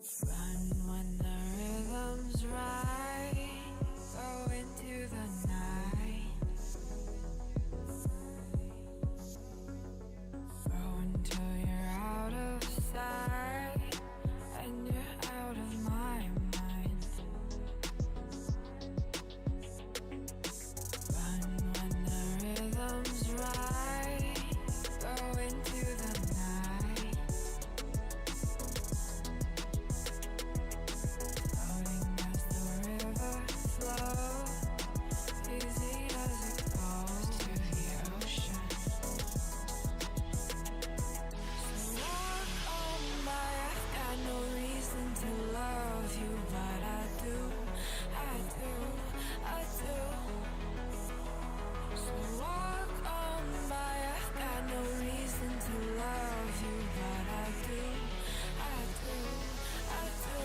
Run when the rhythm's right. Go into the night. Go until you're out of sight and you're out of my mind. Run when the rhythm's right. Go into the night. Floating as the river flows, easy as it goes to the ocean. So walk on by, I've got no reason to love you, but I do, I do, I do. So walk on by, I've got no reason to love you, but I do, I do, I do.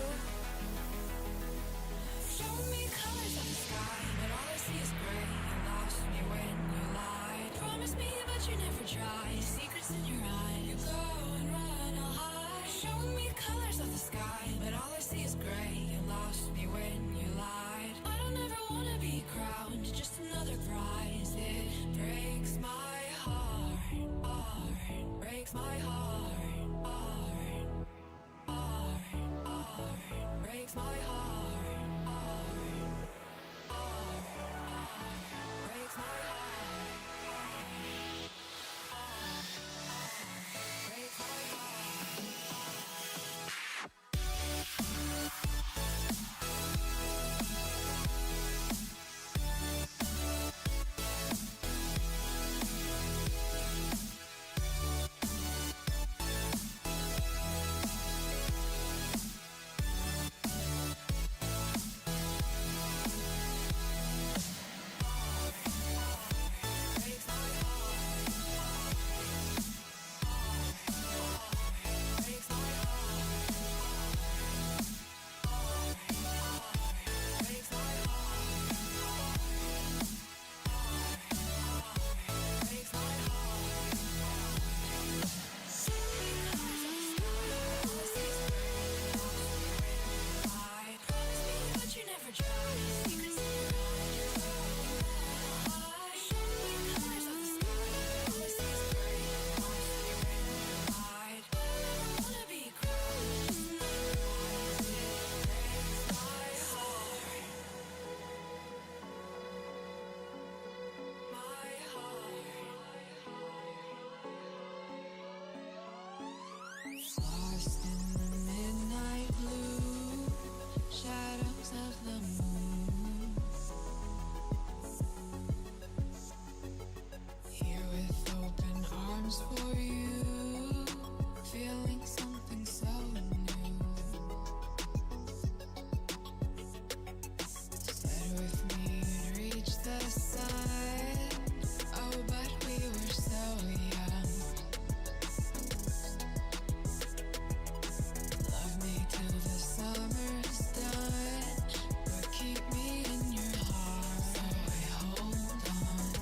Show me colors of the sky, but all I see is gray. You lost me when you lied. Promise me, but you never try. Secrets in your eye, you go and run, I'll hide. Show me colors of the sky, but all I see is gray. You lost me when you lied. I don't ever wanna be crowned, just another prize. It breaks my heart, heart, breaks my heart, heart, heart, heart, breaks my heart, heart, heart, heart, breaks my heart, heart, heart, breaks my heart. Lost in the midnight blue, shadows of the moon. Here with open arms for you, feeling something so new. Said with me you'd reach the sun, oh but we were so young. Till the summer's done, but keep me in your heart, so I hold on.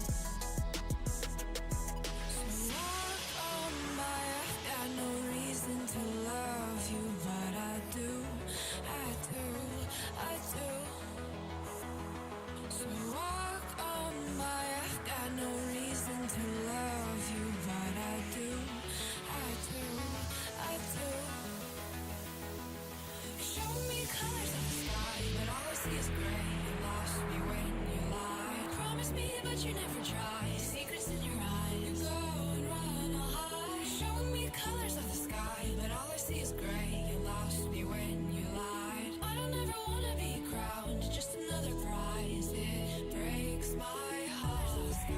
So walk on by, I've got no reason to love you, but I do, I do, I do. So walk on by, I've got no reason to love you, but I do, I do, I do. Show me colors of the sky, but all I see is gray. You lost me when you lied. Promise me, but you never try. Secrets in your eye, you go and run, I'll hide. Show me colors of the sky, but all I see is gray. You lost me when you lied. I don't ever wanna be crowned, just another prize. It breaks my heart. Colors of the sky,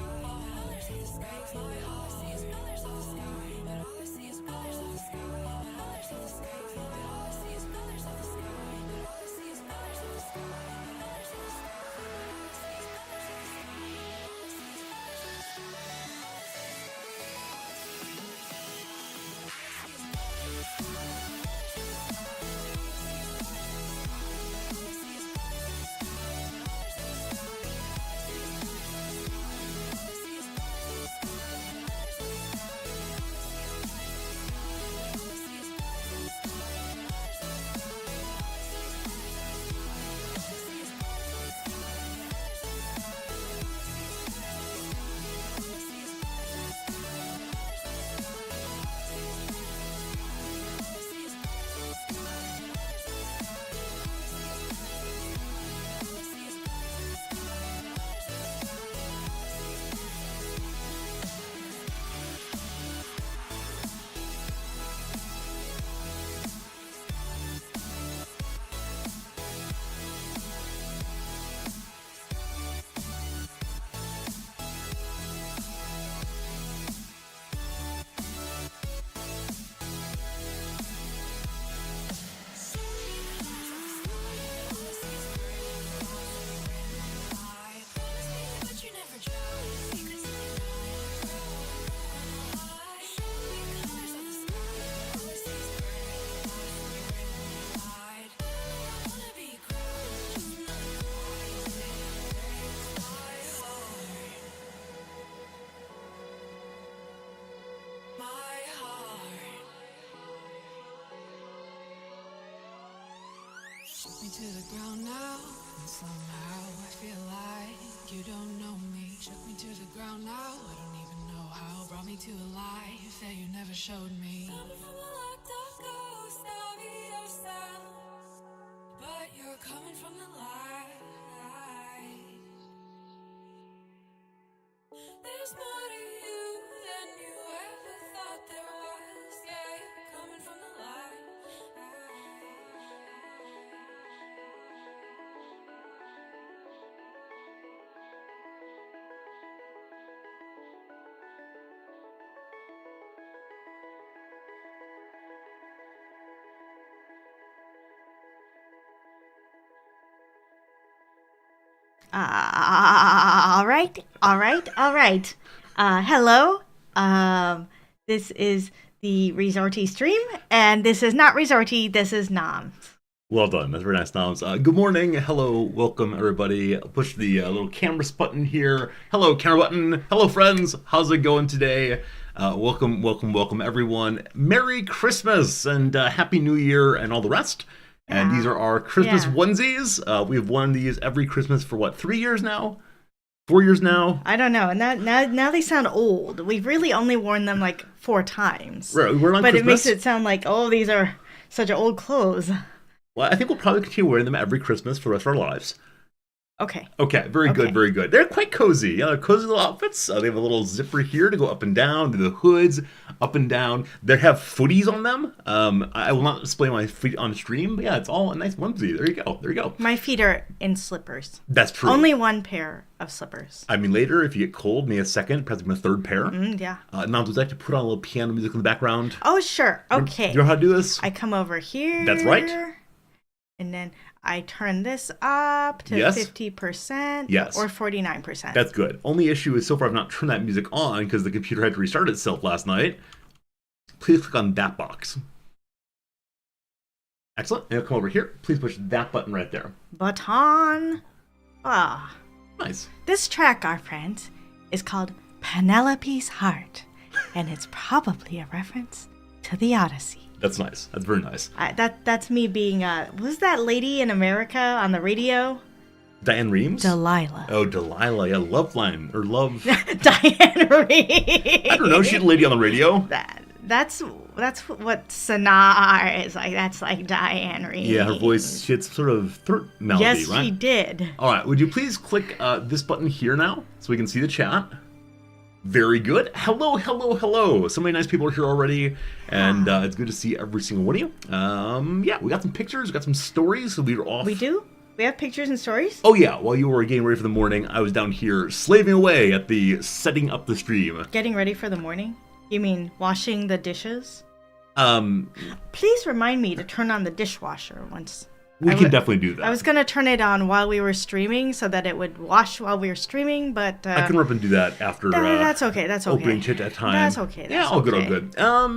breaks my heart. All I see is colors of the sky, but all I see is colors of the sky. Colors of the sky, but all I see is colors of the sky. But all I see is colors of the sky. Colors of the sky, but all I see is colors of the sky. All I see is colors of the sky. to the ground now, and somehow I feel like you don't know me. Shook me to the ground now, I don't even know how. Brought me to a life that you never showed me. Found me from the locked up ghost of yourself, but you're coming from the light. There's more to you than you ever thought there was. Yeah, you're coming from the light. All right. Hello. This is the Resorty stream, and this is not Resorty, this is Noms. Well done. That's very nice, Noms. Good morning. Hello. Welcome, everybody. I'll push the little camera button here. Hello, camera button. Hello, friends. How's it going today? Welcome, everyone. Merry Christmas and Happy New Year and all the rest. And these are our Christmas onesies. We've worn these every Christmas for, 3 years now? 4 years now? I don't know. Now they sound old. We've really only worn them 4 times. Right, we're on but Christmas. It makes it sound like, these are such old clothes. Well, I think we'll probably continue wearing them every Christmas for the rest of our lives. Okay. Very good. They're quite cozy. Yeah, they're cozy little outfits. They have a little zipper here to go up and down, to the hoods, up and down. They have footies on them. I will not display my feet on stream, but yeah, it's all a nice onesie. There you go. My feet are in slippers. That's true. Only one pair of slippers. I mean, later, if you get cold, maybe a second, perhaps even a third pair. Yeah. Now, would you like to put on a little piano music in the background? Oh, sure. Okay. Do you know how to do this? I come over here. That's right. And then I turn this up to 50%. Yes. Or 49%. That's good. Only issue is so far I've not turned that music on because the computer had to restart itself last night. Please click on that box. Excellent. And come over here. Please push that button right there. Button. Nice. This track, our friends, is called Penelope's Heart. And it's probably a reference to the Odyssey. That's nice. That's very nice. That's me being, was that lady in America on the radio? Diane Reeves? Delilah. Oh, Delilah. Yeah, Love Line. Or Love... Diane Reeves. I don't know. She's a lady on the radio. That's what Sennar is like. That's like Diane Reeves. Yeah, her voice, she had sort of throat melody, yes, right? Yes, she did. All right, would you please click this button here now so we can see the chat? Very good. Hello. So many nice people are here already, and it's good to see every single one of you. Yeah, we got some pictures, we got some stories, so we were off. We do? We have pictures and stories? Oh yeah, while you were getting ready for the morning, I was down here slaving away at the setting up the stream. Getting ready for the morning? You mean washing the dishes? Please remind me to turn on the dishwasher once. We can definitely do that. I was going to turn it on while we were streaming so that it would wash while we were streaming, but... I can run up and do that after that's okay. Opening chit at time. That's okay. Yeah, all good.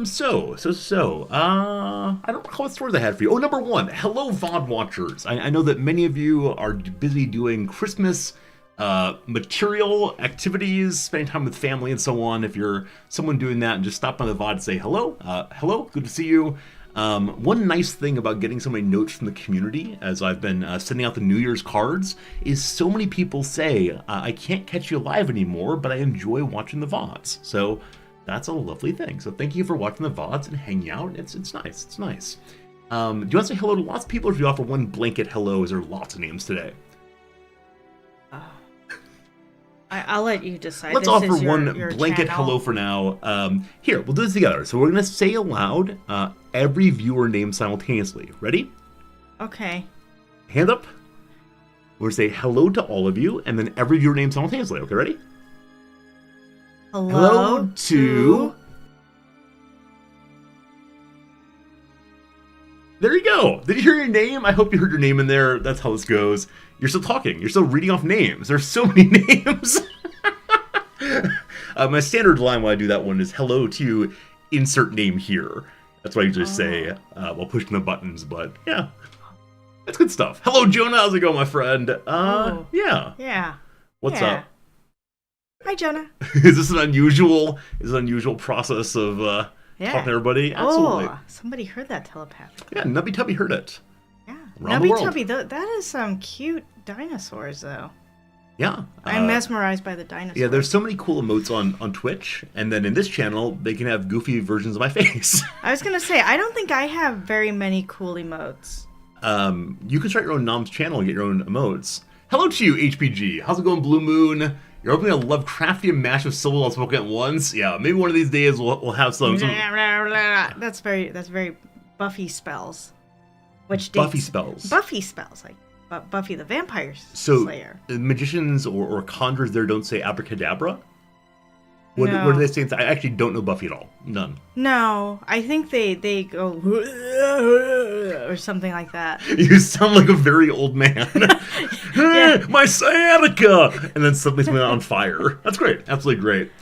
So, I don't recall what stories I had for you. Oh, number 1. Hello, VOD watchers. I know that many of you are busy doing Christmas material activities, spending time with family and so on. If you're someone doing that, and just stop by the VOD and say hello. Hello, good to see you. One nice thing about getting so many notes from the community, as I've been sending out the New Year's cards, is so many people say, I can't catch you live anymore, but I enjoy watching the VODs. So that's a lovely thing. So thank you for watching the VODs and hanging out. It's nice. It's nice. Do you want to say hello to lots of people, or do you offer one blanket hello? Is there lots of names today? I'll let you decide. Let's offer one blanket channel. hello for now. Here, we'll do this together. So we're going to say aloud every viewer name simultaneously. Ready? Okay. Hand up. We're going to say hello to all of you, and then every viewer name simultaneously. Okay, ready? Hello to... There you go. Did you hear your name? I hope you heard your name in there. That's how this goes. You're still talking. You're still reading off names. There's so many names. My standard line when I do that one is hello to insert name here. That's what I usually say while pushing the buttons. But yeah, that's good stuff. Hello, Jonah. How's it going, my friend? Yeah. Yeah. What's up? Hi, Jonah. Is this an unusual process of talking to everybody? Absolutely. Oh, somebody heard that telepathically. Yeah, Nubby Tubby heard it. Yeah. around the world. Tubby, that is some cute dinosaurs, though. Yeah. I'm mesmerized by the dinosaurs. Yeah, there's so many cool emotes on Twitch, and then in this channel, they can have goofy versions of my face. I was going to say, I don't think I have very many cool emotes. You can start your own Nom's channel and get your own emotes. Hello to you, HPG. How's it going, Blue Moon? You're opening a Lovecraftian mash of syllables spoken at once? Yeah, maybe one of these days we'll have some... That's very Buffy spells. Buffy spells? Buffy spells, like Buffy the Vampire Slayer. So, magicians or conjurers there don't say abracadabra? What No. are they saying? I actually don't know Buffy at all. None. No, I think they go or something like that. You sound like a very old man. Yeah. My sciatica! And then suddenly something on fire. That's great. Absolutely great.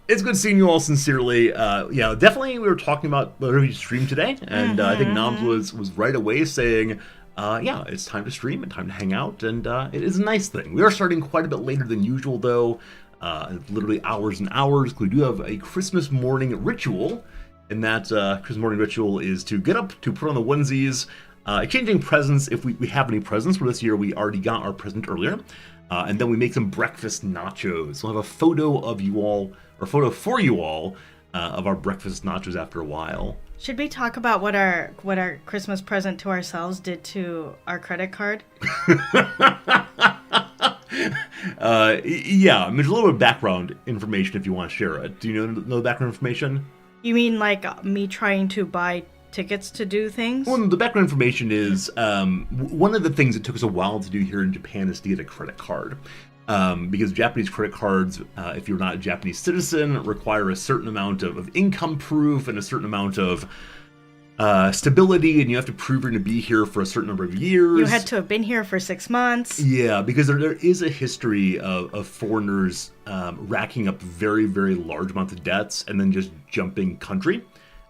It's good seeing you all sincerely. Yeah, definitely we were talking about whether we stream today, and I think Noms was right away saying, yeah, it's time to stream and time to hang out, and it is a nice thing. We are starting quite a bit later than usual, though. Literally hours and hours. We do have a Christmas morning ritual, and that Christmas morning ritual is to get up, to put on the onesies, exchanging presents if we have any presents. For this year, we already got our present earlier. And then we make some breakfast nachos. We'll have a photo of you all, or photo for you all, of our breakfast nachos after a while. Should we talk about what our Christmas present to ourselves did to our credit card? Yeah, I mean, there's a little bit of background information if you want to share it. Do you know the background information? You mean like me trying to buy tickets to do things? Well, the background information is one of the things that took us a while to do here in Japan is to get a credit card. Because Japanese credit cards, if you're not a Japanese citizen, require a certain amount of income proof and a certain amount of stability, and you have to prove you're going to be here for a certain number of years. You had to have been here for 6 months. Yeah, because there is a history of foreigners racking up very, very large amounts of debts and then just jumping country.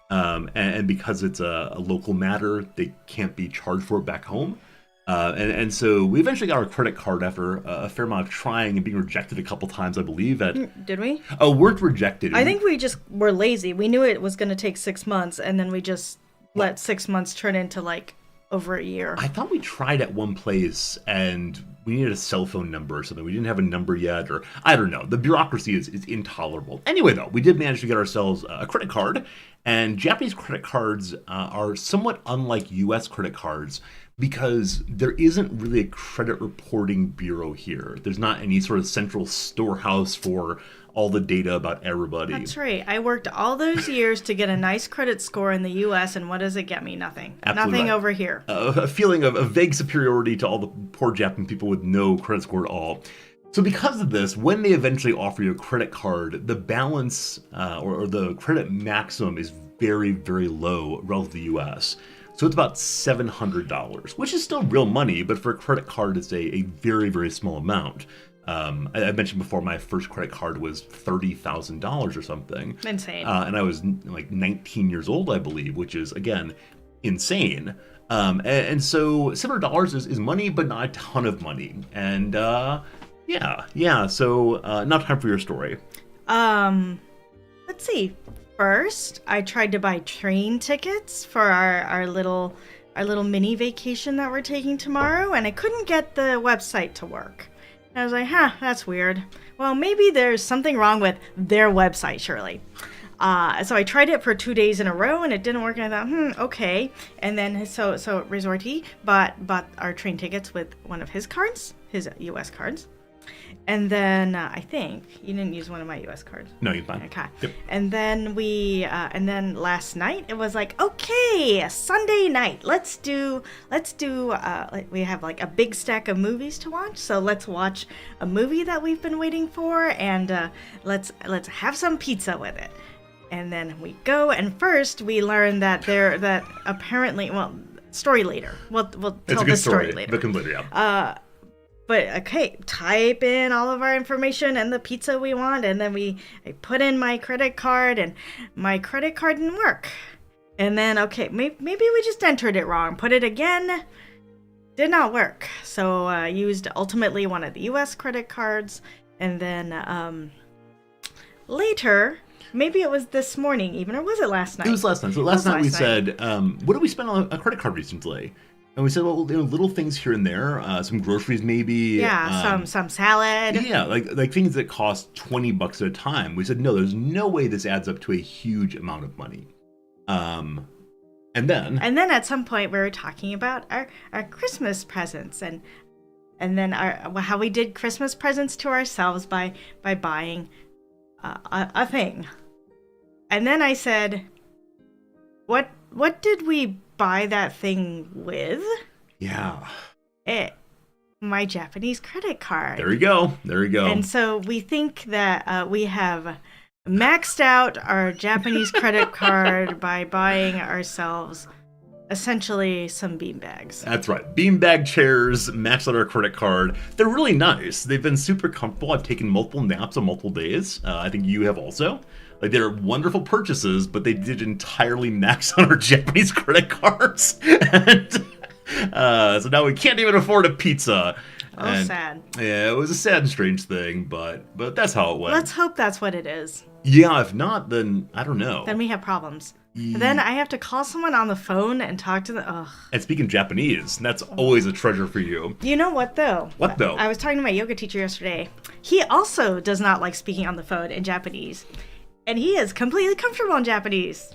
And because it's a local matter, they can't be charged for it back home. And so we eventually got our credit card after a fair amount of trying and being rejected a couple times, I believe. Did we? Oh, weren't rejected. I think we just were lazy. We knew it was going to take 6 months, and then we just let 6 months turn into like over a year. I thought we tried at one place and we needed a cell phone number or something. We didn't have a number yet, or I don't know. The bureaucracy is intolerable. Anyway, though, we did manage to get ourselves a credit card, and Japanese credit cards are somewhat unlike U.S. credit cards because there isn't really a credit reporting bureau here. There's not any sort of central storehouse for all the data about everybody. That's right. I worked all those years to get a nice credit score in the U.S., and what does it get me? Nothing. Absolutely Nothing right. over here. A feeling of vague superiority to all the poor Japanese people with no credit score at all. So because of this, when they eventually offer you a credit card, the balance or the credit maximum is very, very low relative to the U.S. So it's about $700, which is still real money, but for a credit card, it's a very, very small amount. I mentioned before my first credit card was $30,000 or something. Insane. And I was like 19 years old, I believe, which is, again, insane. And so $700 is money, but not a ton of money. And yeah. So now time for your story. Let's see. First, I tried to buy train tickets for our little mini vacation that we're taking tomorrow, and I couldn't get the website to work. And I was like, that's weird. Well, maybe there's something wrong with their website, surely. So I tried it for 2 days in a row, and it didn't work. And I thought, okay. And then so Resorty bought our train tickets with one of his cards, his U.S. cards. And then I think you didn't use one of my U.S. cards. No, you're fine. Okay. Yep. And then then last night it was like, okay, Sunday night. Let's do. We have like a big stack of movies to watch, so let's watch a movie that we've been waiting for, and let's have some pizza with it. And then we go, and first we learn that apparently, well, story later. We'll tell the story later. But completely, yeah. But okay, type in all of our information and the pizza we want, and then I put in my credit card, and my credit card didn't work. And then okay, maybe we just entered it wrong. Put it again, did not work. So I used ultimately one of the U.S. credit cards, and then later. Maybe it was this morning even, or was it last night? It was last night. So last night we said, what did we spend on a credit card recently? And we said, well, little things here and there, some groceries maybe. Yeah, some salad. Yeah, like things that cost $20 at a time. We said, no, there's no way this adds up to a huge amount of money. And then at some point we were talking about our Christmas presents and then how we did Christmas presents to ourselves by buying a thing. And then I said, what did we buy that thing with? Yeah. My Japanese credit card. There you go. And so we think that we have maxed out our Japanese credit card by buying ourselves essentially some beanbags. That's right. Beanbag chairs, maxed out our credit card. They're really nice. They've been super comfortable. I've taken multiple naps on multiple days. I think you have also. Like, they're wonderful purchases, but they did entirely max out our Japanese credit cards. And so now we can't even afford a pizza. Sad. Yeah, it was a sad and strange thing, but that's how it went. Let's hope that's what it is. Yeah, if not, then I don't know. Then we have problems. Then I have to call someone on the phone and talk to them. Ugh. And speaking Japanese, that's always a treasure for you. You know what, though? What, though? I was talking to my yoga teacher yesterday. He also does not like speaking on the phone in Japanese. And he is completely comfortable in Japanese.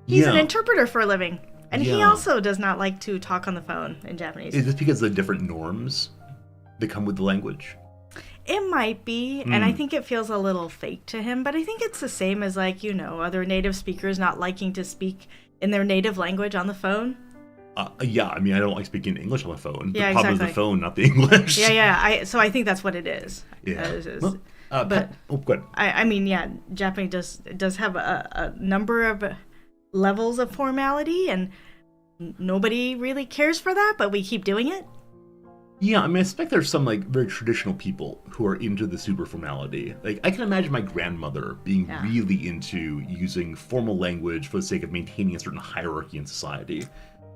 He's an interpreter for a living. And he also does not like to talk on the phone in Japanese. Is this because of the different norms that come with the language? It might be, and I think it feels a little fake to him, but I think it's the same as, like, other native speakers not liking to speak in their native language on the phone. Yeah, I mean, I don't like speaking English on the phone. Yeah, the problem is the phone, not the English. So I think that's what it is. Yeah. But good. I mean, yeah, Japanese does have a number of levels of formality, and nobody really cares for that, but we keep doing it. Yeah, I mean, I suspect there's some, like, very traditional people who are into the super formality. Like, I can imagine my grandmother being really into using formal language for the sake of maintaining a certain hierarchy in society.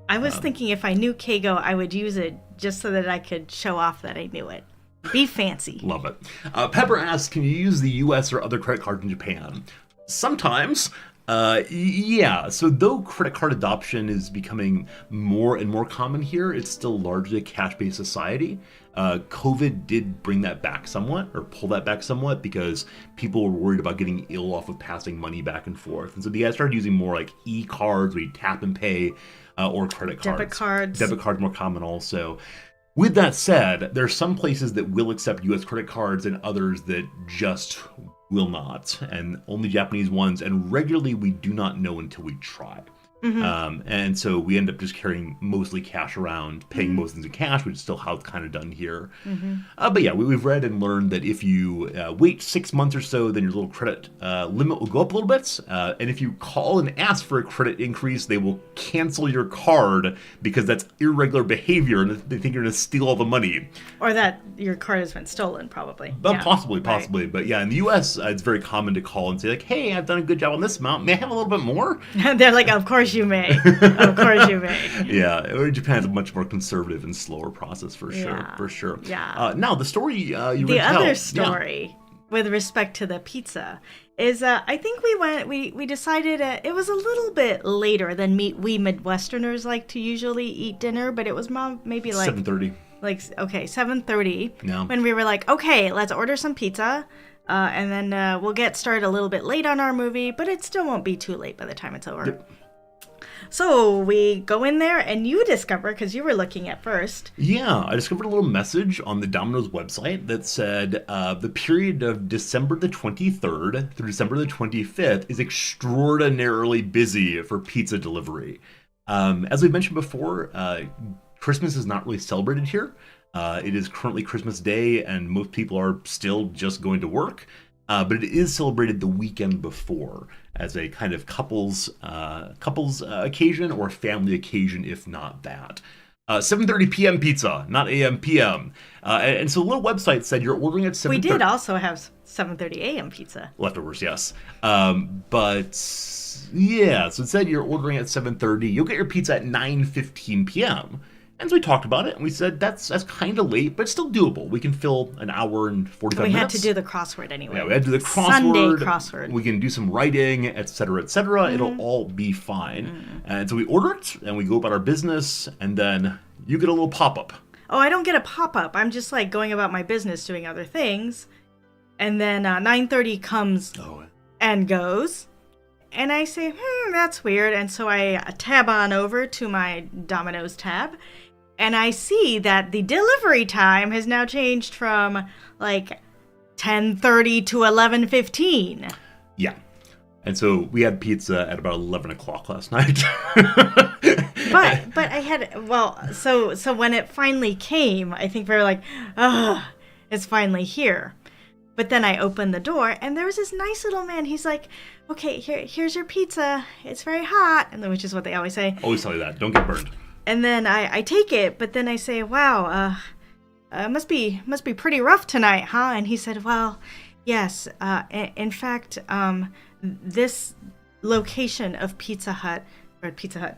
I was thinking if I knew Keigo, I would use it just so that I could show off that I knew it. Be fancy. Love it. Pepper asks, can you use the US or other credit cards in Japan? Sometimes. Yeah, so though credit card adoption is becoming more and more common here, it's still largely a cash-based society. COVID did bring that back somewhat, or pull that back somewhat, because people were worried about getting ill off of passing money back and forth. And so they started using more like e-cards where you tap and pay, or credit cards. Debit cards more common also. With that said, there are some places that will accept US credit cards and others that just will not, and only Japanese ones, and regularly we do not know until we try. And so we end up just carrying mostly cash around, paying most things in cash, which is still how it's kind of done here. But yeah, we've read and learned that if you wait 6 months or so, then your little credit limit will go up a little bit. And if you call and ask for a credit increase, they will cancel your card because that's irregular behavior and they think you're going to steal all the money. Or that your card has been stolen, probably. Possibly. Right. But yeah, in the US, it's very common to call and say, like, hey, I've done a good job on this amount. May I have a little bit more? They're like, of course you may. Of course you may. Yeah, Japan's a much more conservative and slower process for sure. Yeah. Now, the story you the other story with respect to the pizza is I think we decided it was a little bit later than we Midwesterners like to usually eat dinner, but it was maybe like 7:30. Like, okay, 7:30. Yeah. When we were like, okay, let's order some pizza. And then we'll get started a little bit late on our movie, but it still won't be too late by the time it's over. Yep. So we go in there, and you discover, because you were looking at first. Yeah, I discovered a little message on the Domino's website that said the period of December the 23rd through December the 25th is extraordinarily busy for pizza delivery. As we mentioned before, Christmas is not really celebrated here. It is currently Christmas Day, and most people are still just going to work. But it is celebrated the weekend before as a kind of couples occasion or family occasion, if not that. 7:30 p.m. pizza, not a.m. p.m. And so the little website said you're ordering at 7:30. We did also have 7:30 a.m. pizza. Leftovers, yes. But yeah, so it said you're ordering at 7:30. You'll get your pizza at 9:15 p.m. And so we talked about it, and we said that's kind of late, but still doable. We can fill an hour and 45 minutes. We had to do the crossword anyway. Yeah, we had to do the crossword. Sunday crossword. We can do some writing, et cetera, et cetera. It'll all be fine. And so we order it, and we go about our business, and then You get a little pop-up. Oh, I don't get a pop-up. I'm just like going about my business doing other things. And then 9:30 comes and goes. And I say, that's weird. And so I tab on over to my Domino's tab. And I see that the delivery time has now changed from like 10:30 to 11:15. Yeah. And so we had pizza at about 11 o'clock last night. But I had, so when it finally came, I think we were like, it's finally here. But then I opened the door, and there was this nice little man. He's like, okay, here's your pizza. It's very hot, and which is what they always say. Always tell you that. Don't get burned. And then I take it, but then I say, wow, must be pretty rough tonight, huh? And he said, well, yes. In fact, this location of Pizza Hut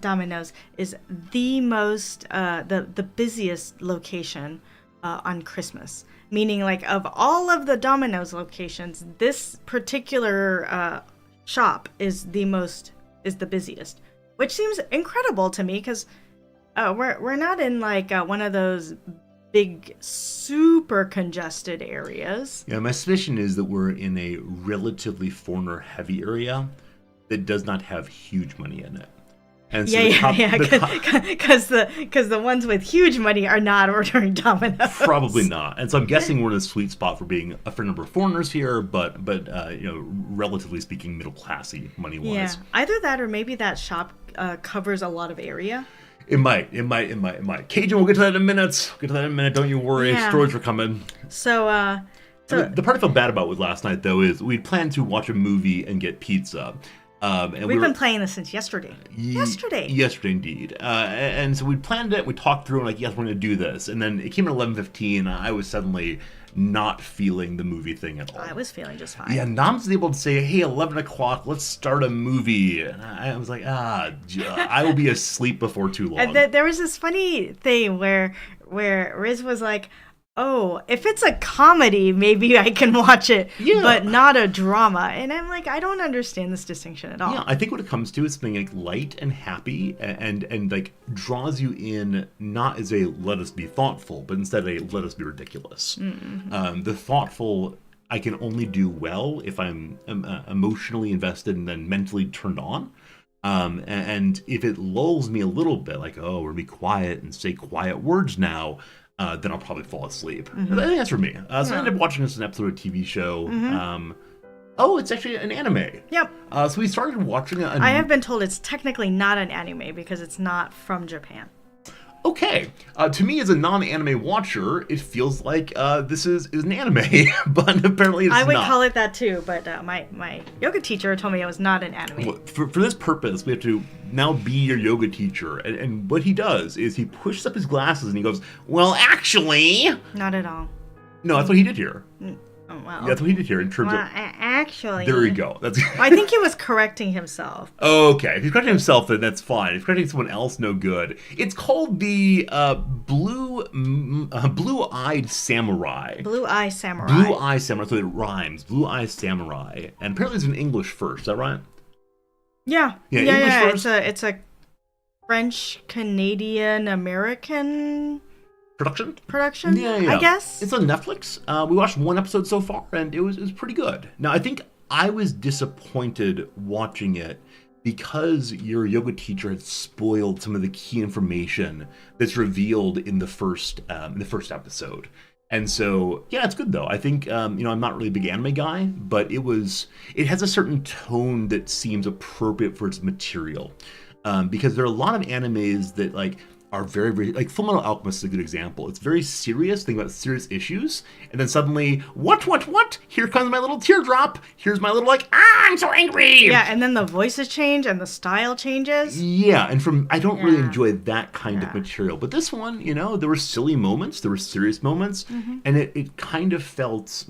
Domino's is the most the busiest location on Christmas. Meaning, like, of all of the Domino's locations, this particular shop is the busiest, which seems incredible to me because we're not in like one of those big, super congested areas. Yeah, my suspicion is that we're in a relatively foreigner-heavy area that does not have huge money in it. And so because the ones with huge money are not ordering Domino's. Probably not. And so I'm guessing we're in a sweet spot for being a fair number of foreigners here, but relatively speaking, middle classy money-wise. Yeah, either that or maybe that shop covers a lot of area. It might. Cajun, we'll get to that in a minute. Don't you worry. Yeah. Stories are coming. So the part I felt bad about with last night, though, is we'd planned to watch a movie and get pizza. And we've been playing this since yesterday. Yesterday, indeed. And so we planned it. We talked through and like, yes, we're going to do this. And then it came at 11:15. I was suddenly not feeling the movie thing at all. I was feeling just fine. Yeah, Nam's able to say, hey, 11 o'clock, let's start a movie. And I was like, I will be asleep before too long. And there was this funny thing where Riz was like, oh, if it's a comedy, maybe I can watch it, but not a drama. And I'm like, I don't understand this distinction at all. Yeah, I think what it comes to is something like light and happy and like draws you in not as a let us be thoughtful, but instead a let us be ridiculous. Mm-hmm. The thoughtful I can only do well if I'm emotionally invested and then mentally turned on. And if it lulls me a little bit, like, oh, we're going to be quiet and say quiet words now, then I'll probably fall asleep. Mm-hmm. I think that's for me. So I ended up watching this an episode of a TV show. Mm-hmm. It's actually an anime. Yep. So we started watching it. I have been told it's technically not an anime because it's not from Japan. Okay. To me, as a non-anime watcher, it feels like this is an anime, but apparently it's not. I would call it that too, but my yoga teacher told me it was not an anime. Well, for this purpose, we have to now be your yoga teacher. And what he does is he pushes up his glasses and he goes, well, actually... Not at all. No, that's what he did here. Oh, well. That's what he did here in terms of... Actually... There you go. That's. I think he was correcting himself. Okay. If he's correcting himself, then that's fine. If he's correcting someone else, no good. It's called the Blue-Eyed Samurai. Blue-Eye Samurai. Blue-Eye Samurai. So it rhymes. Blue-Eye Samurai. And apparently it's in English first. Is that right? Yeah. English first? It's a French-Canadian-American... Production? Yeah. I guess. It's on Netflix. We watched one episode so far, and it was pretty good. Now, I think I was disappointed watching it because your yoga teacher had spoiled some of the key information that's revealed in the first episode. And so, yeah, it's good though. I think I'm not really a big anime guy, but it has a certain tone that seems appropriate for its material. Because there are a lot of animes that are very, very, like Fullmetal Alchemist is a good example. It's very serious, thinking about serious issues, and then suddenly, what? Here comes my little teardrop. Here's my little I'm so angry. Yeah, and then the voices change and the style changes. Yeah, and I don't really enjoy that kind of material. But this one, there were silly moments, there were serious moments, and it kind of felt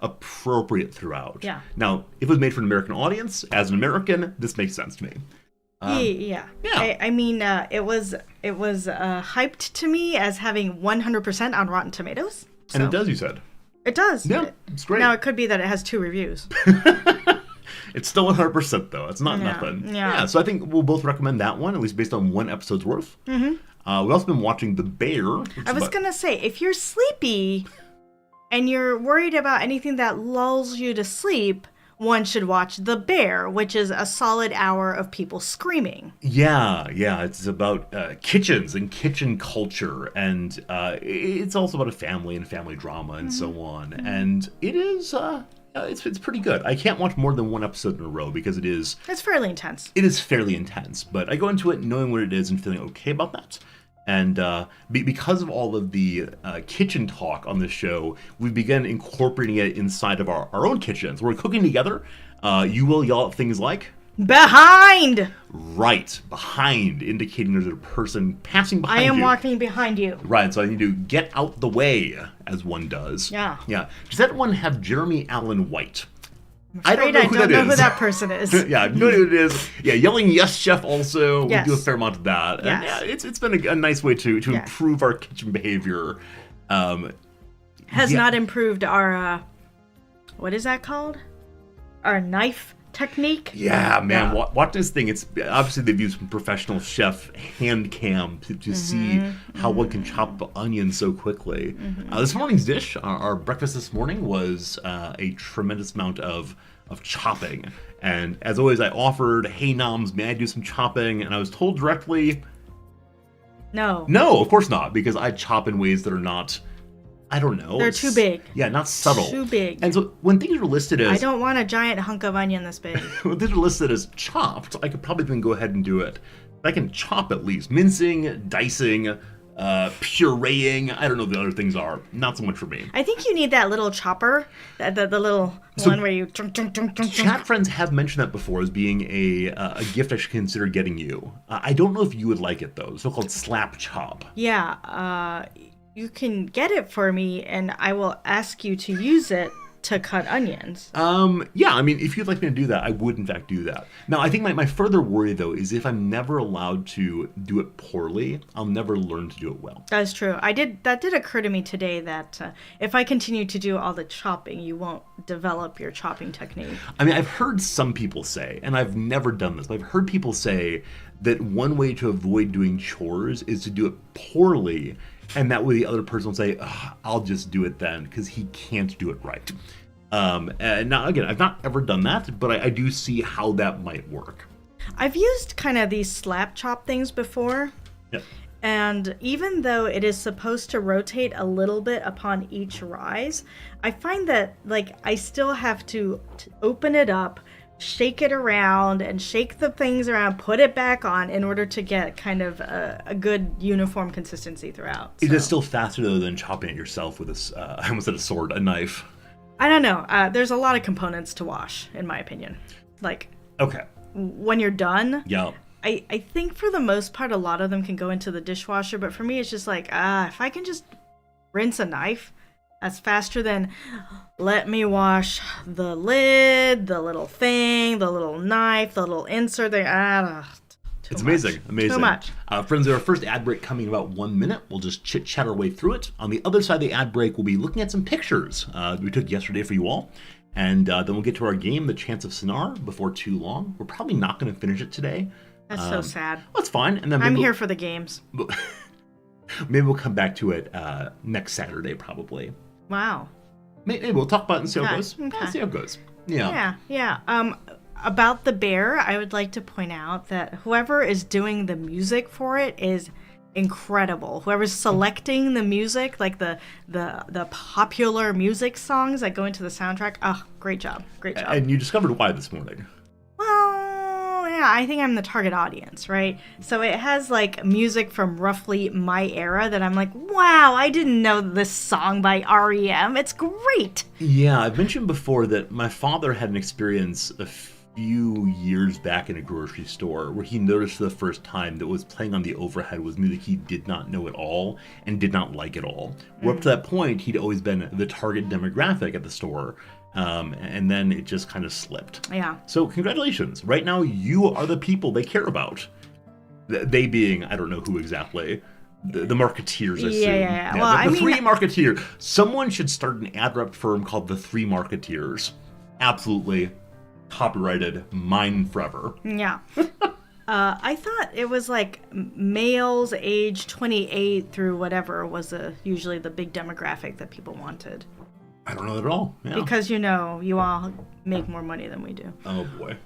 appropriate throughout. Yeah. Now, if it was made for an American audience, as an American, this makes sense to me. Yeah. I mean, it was hyped to me as having 100% on Rotten Tomatoes. So. And it does, you said. It does. Yeah, it's great. Now, it could be that it has 2 reviews. It's still 100%, though. It's not nothing. Yeah. So I think we'll both recommend that one, at least based on one episode's worth. Mm-hmm. We've also been watching The Bear. I was going to say, if you're sleepy and you're worried about anything that lulls you to sleep, one should watch The Bear, which is a solid hour of people screaming. Yeah, it's about kitchens and kitchen culture, and it's also about a family and family drama and so on. And it is, it's pretty good. I can't watch more than one episode in a row because it's fairly intense. It is fairly intense, but I go into it knowing what it is and feeling okay about that. And because of all of the kitchen talk on this show, we began incorporating it inside of our own kitchens. We're cooking together. You will yell at things like... Behind! Right, behind, indicating there's a person passing behind you. I am walking behind you. Right, so I need to get out the way, as one does. Yeah. Does that one have Jeremy Allen White? I don't know who that person is. Yeah, I have no idea who it is. Yeah, yelling "Yes, Chef" also. Yes. We do a fair amount of that. Yes. And it's been a nice way to improve our kitchen behavior. Has not improved our, what is that called? Our knife technique? Yeah, man, watch this thing. It's obviously they've used some professional chef hand cam to see how one can chop onions so quickly. This morning's dish, our breakfast this morning, was a tremendous amount of chopping. And as always, I offered, "Hey, Noms, may I do some chopping?" And I was told directly, No, of course not, because I chop in ways that are not... I don't know. They're too big. Yeah, not subtle. Too big. And so when things are listed as... I don't want a giant hunk of onion this big. when things are listed as chopped, I could probably then go ahead and do it. But I can chop at least. Mincing, dicing, pureeing. I don't know what the other things are. Not so much for me. I think you need that little chopper. The little one where you... Chat friends have mentioned that before as being a gift I should consider getting you. I don't know if you would like it, though. So-called slap chop. Yeah, you can get it for me, and I will ask you to use it to cut onions. Yeah, I mean, if you'd like me to do that, I would in fact do that. Now, I think my further worry, though, is if I'm never allowed to do it poorly, I'll never learn to do it well. That's true. That did occur to me today that if I continue to do all the chopping, you won't develop your chopping technique. I mean, I've heard some people say, and I've never done this, but I've heard people say that one way to avoid doing chores is to do it poorly. And that way the other person will say, "I'll just do it then," because he can't do it right. And now, again, I've not ever done that, but I do see how that might work. I've used kind of these slap chop things before. Yep. And even though it is supposed to rotate a little bit upon each rise, I find that, I still have to open it up, shake it around, and shake the things around, put it back on in order to get kind of a good uniform consistency throughout. It is still faster, though, than chopping it yourself with I almost said a knife. I don't know. There's a lot of components to wash, in my opinion. Okay. When you're done, Yeah. I think for the most part, a lot of them can go into the dishwasher, but for me, it's just if I can just rinse a knife, that's faster than let me wash the lid, the little thing, the little knife, the little insert there. It's amazing. Too much. Friends, our first ad break coming in about 1 minute. We'll just chit-chat our way through it. On the other side of the ad break, we'll be looking at some pictures we took yesterday for you all. And then we'll get to our game, the Chants of Sennar, before too long. We're probably not going to finish it today. That's so sad. That's fine. And then I'm here for the games. Maybe we'll come back to it next Saturday, probably. Wow. Maybe we'll talk about it and see how it goes. Okay. See how it goes. Yeah. About the bear, I would like to point out that whoever is doing the music for it is incredible. Whoever's selecting the music, the popular music songs that go into the soundtrack, great job. Great job. And you discovered why this morning. Well, yeah, I think I'm the target audience, right? So it has music from roughly my era that I'm like, wow, I didn't know this song by REM. It's great. Yeah, I've mentioned before that my father had an experience a few years back in a grocery store where he noticed for the first time that what was playing on the overhead was music he did not know at all and did not like at all. Up to that point, he'd always been the target demographic at the store. And then it just kind of slipped. Yeah. So congratulations. Right now, you are the people they care about. They being, I don't know who exactly. The marketeers, I assume. Yeah. Well, the three marketeers. Someone should start an ad rep firm called the Three Marketeers. Absolutely. Copyrighted. Mine forever. Yeah. I thought it was like males age 28 through whatever was usually the big demographic that people wanted. I don't know that at all. Yeah. Because you all make more money than we do. Oh boy.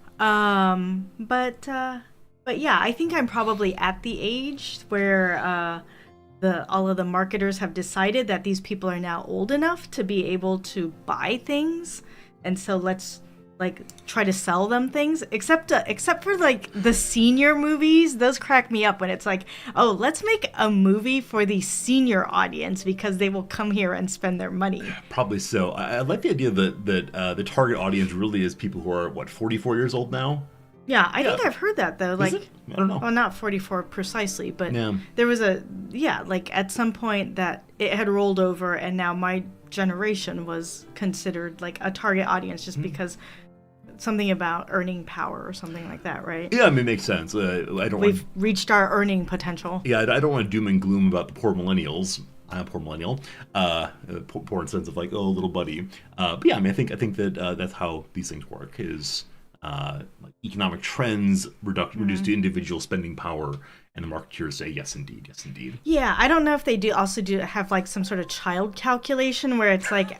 But yeah, I think I'm probably at the age where all of the marketers have decided that these people are now old enough to be able to buy things, and so let's like try to sell them things. Except for like the senior movies, those crack me up when it's like, oh, let's make a movie for the senior audience because they will come here and spend their money. Probably so. I like the idea that the target audience really is people who are 44 years old now. Yeah, I think I've heard that though. Like, is it? I don't know. Well, not 44 precisely, but Yeah. there was like at some point that it had rolled over, and now my generation was considered like a target audience just because something about earning power or something like that, right? Yeah, I mean, it makes sense. We've reached our earning potential. Yeah, I don't want to doom and gloom about the poor millennials. I'm a poor millennial. Poor in the sense of like, oh, little buddy. But yeah, I mean, I think that that's how these things work. Is like economic trends reduced to individual spending power, and the marketeers say yes indeed, yes indeed. Yeah, I don't know if they do have like some sort of child calculation where it's like,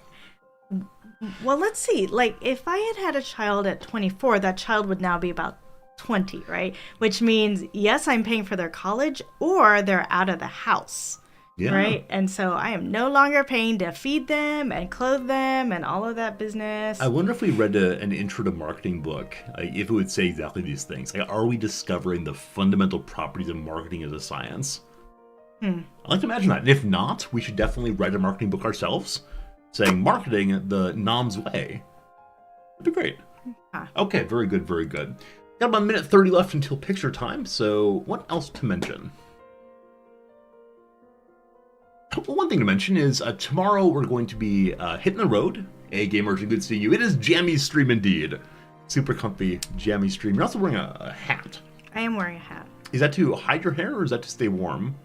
well, let's see, like if I had a child at 24, that child would now be about 20, right? Which means yes, I'm paying for their college, or they're out of the house. Yeah. Right? And so I am no longer paying to feed them and clothe them and all of that business. I wonder if we read an intro to marketing book, if it would say exactly these things. Like, are we discovering the fundamental properties of marketing as a science? I like to imagine that. And if not, we should definitely write a marketing book ourselves, saying marketing the Nom's way. That'd be great. Okay, very good, very good. Got about a minute 30 left until picture time, so what else to mention? Well, one thing to mention is tomorrow we're going to be hitting the road. Hey, gamers, good seeing you. It is Jammy Stream indeed. Super comfy Jammy Stream. You're also wearing a hat. I am wearing a hat. Is that to hide your hair or is that to stay warm?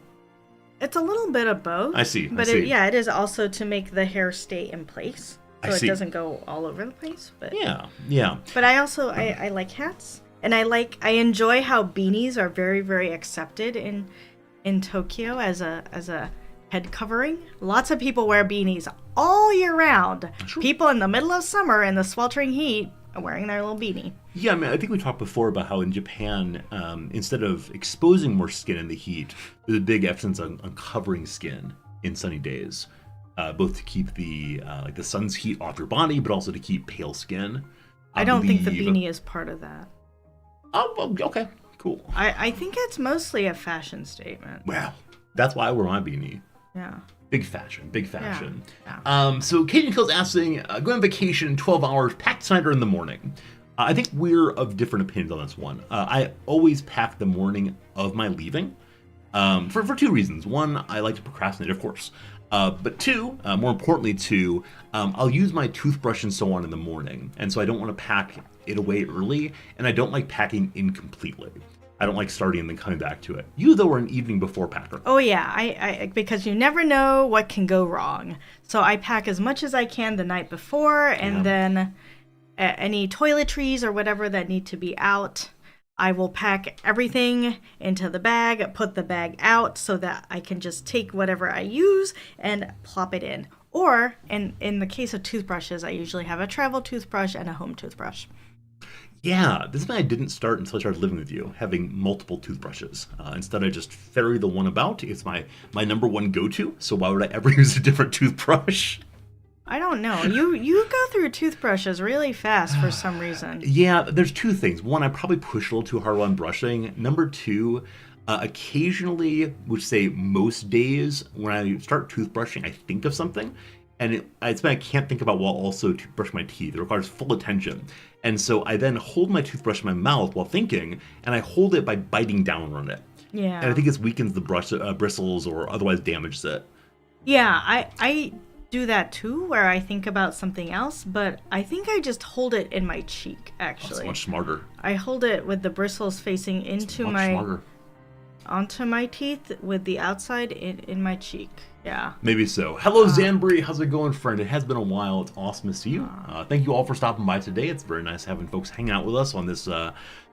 It's a little bit of both. I see. But it is also to make the hair stay in place. So it doesn't go all over the place. But yeah. But I also, I like hats. And I enjoy how beanies are very, very accepted in Tokyo as a head covering. Lots of people wear beanies all year round. Sure. People in the middle of summer in the sweltering heat are wearing their little beanie. Yeah, I mean, I think we talked before about how in Japan, instead of exposing more skin in the heat, there's a big emphasis on covering skin in sunny days, both to keep the sun's heat off your body, but also to keep pale skin. I don't think the beanie is part of that. Oh, well, okay, cool. I think it's mostly a fashion statement. Well, that's why I wear my beanie. Yeah. Big fashion. Yeah. So Katie Kills asking, going on vacation, 12 hours, pack tonight or in the morning? I think we're of different opinions on this one. I always pack the morning of my leaving for two reasons. One, I like to procrastinate, of course. But two, more importantly, I'll use my toothbrush and so on in the morning. And so I don't want to pack it away early, and I don't like packing incompletely. I don't like starting and then coming back to it. You, though, are an evening before packer. Oh, yeah. I because you never know what can go wrong. So I pack as much as I can the night before, and then any toiletries or whatever that need to be out, I will pack everything into the bag, put the bag out so that I can just take whatever I use and plop it in. Or, in the case of toothbrushes, I usually have a travel toothbrush and a home toothbrush. Yeah, this is why I didn't start until I started living with you, having multiple toothbrushes. Instead, I just ferry the one about. It's my number one go-to, so why would I ever use a different toothbrush? I don't know. You go through toothbrushes really fast for some reason. Yeah, there's two things. One, I probably push a little too hard while I'm brushing. Number two, occasionally, which say most days, when I start toothbrushing, I think of something. And it's been I can't think about while also brush my teeth. It requires full attention. And so I then hold my toothbrush in my mouth while thinking, and I hold it by biting down on it. Yeah. And I think it weakens the bristles or otherwise damages it. Yeah, I do that too, where I think about something else, but I think I just hold it in my cheek, actually. That's much smarter. I hold it with the bristles facing onto my teeth with the outside in my cheek. Yeah. Maybe so. Hello, Zanbury. How's it going, friend? It has been a while. It's awesome to see you. Thank you all for stopping by today. It's very nice having folks hang out with us on this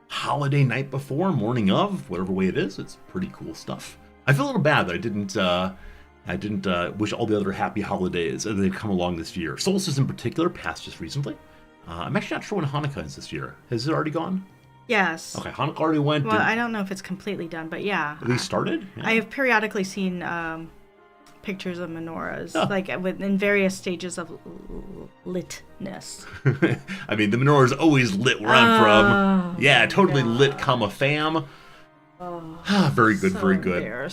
holiday night before, morning of, whatever way it is. It's pretty cool stuff. I feel a little bad that I didn't wish all the other happy holidays as they've come along this year. Solstice in particular passed just recently. I'm actually not sure when Hanukkah is this year. Has it already gone? Yes. Okay, Hanukkah already went. Well, I don't know if it's completely done, but yeah. At least started? Yeah. I have periodically seen pictures of menorahs, like in various stages of litness. I mean, the menorah is always lit where I'm from. Yeah, totally lit, comma fam. Very good, so very good.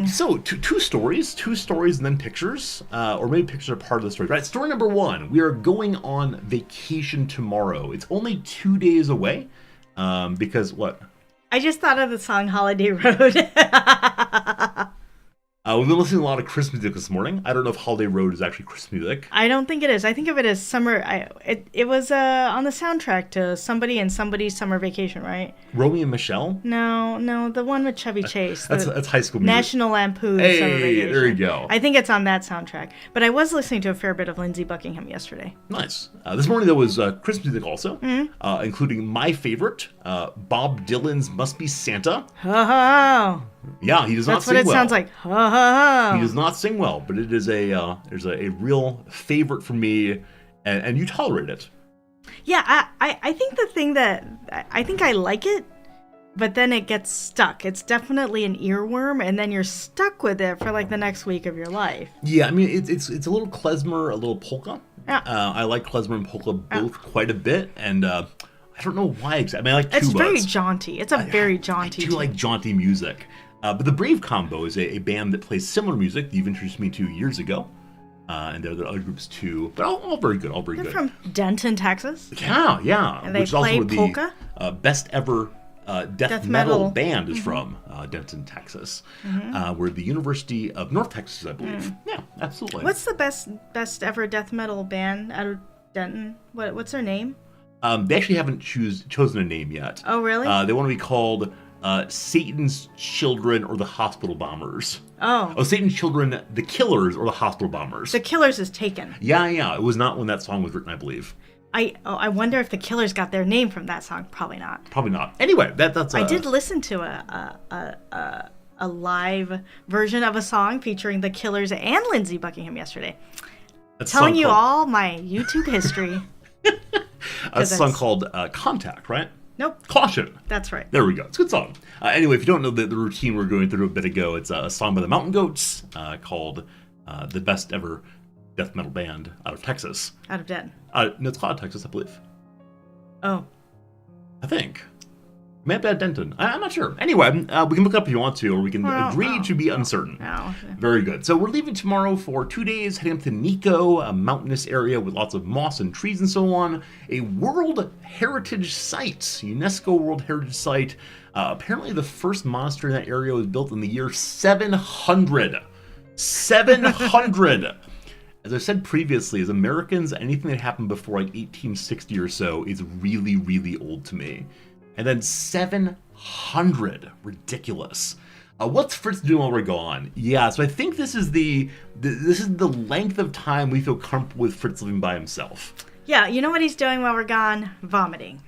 So two stories, and then pictures, or maybe pictures are part of the story. Right, story number 1: we are going on vacation tomorrow. It's only 2 days away, because what? I just thought of the song "Holiday Road." We've been listening to a lot of Christmas music this morning. I don't know if Holiday Road is actually Christmas music. I don't think it is. I think of it as summer. It was on the soundtrack to Somebody and Somebody's Summer Vacation, right? Romy and Michelle? No, the one with Chevy Chase. That's High School Music. National Lampoon Hey, Summer Vacation. there you go. I think it's on that soundtrack. But I was listening to a fair bit of Lindsey Buckingham yesterday. Nice. This morning there was Christmas music also, including my favorite, Bob Dylan's "Must Be Santa." Oh. Yeah, he does not sing well. That's what it sounds like. He does not sing well, but it is there's a real favorite for me, and you tolerate it. Yeah, I think the thing that I think I like it, but then it gets stuck. It's definitely an earworm, and then you're stuck with it for like the next week of your life. Yeah, I mean it's a little klezmer, a little polka. Yeah. I like klezmer and polka both quite a bit, and I don't know why exactly. I mean, I like tuba. It's very jaunty. It's a very jaunty. I do like jaunty music. But the Brave Combo is a band that plays similar music that you've introduced me to years ago. And there are other groups too, but all very good, all very good. They're from Denton, Texas. Yeah. And they play polka? The best ever death metal band is from Denton, Texas, where the University of North Texas, I believe. Yeah, absolutely. What's the best ever death metal band out of Denton? What's their name? They actually haven't chosen a name yet. Oh, really? They want to be called Satan's Children or the Hospital Bombers. Oh, Satan's Children, the Killers or the Hospital Bombers. The Killers is taken. Yeah. It was not when that song was written, I believe. I wonder if the Killers got their name from that song. Probably not. Anyway, that's. I did listen to a live version of a song featuring the Killers and Lindsey Buckingham yesterday. Telling you all my YouTube history. A song called Contact, right? Nope. Caution. That's right. There we go. It's a good song. Anyway, if you don't know the routine we were going through a bit ago, it's a song by the Mountain Goats called The Best Ever Death Metal Band out of Texas. Out of Denton. No, it's called Texas, I believe. Oh. I think. Maybe at Denton. I'm not sure. Anyway, we can look up if you want to, or we can agree to be uncertain. No. Very good. So we're leaving tomorrow for 2 days, heading up to Nico, a mountainous area with lots of moss and trees and so on. A World Heritage Site, UNESCO World Heritage Site. Apparently the first monastery in that area was built in the year 700. 700! As I said previously, as Americans, anything that happened before like 1860 or so is really, really old to me. And then 700. Ridiculous. What's Fritz doing while we're gone? Yeah, so I think this is the length of time we feel comfortable with Fritz living by himself. Yeah, you know what he's doing while we're gone? Vomiting.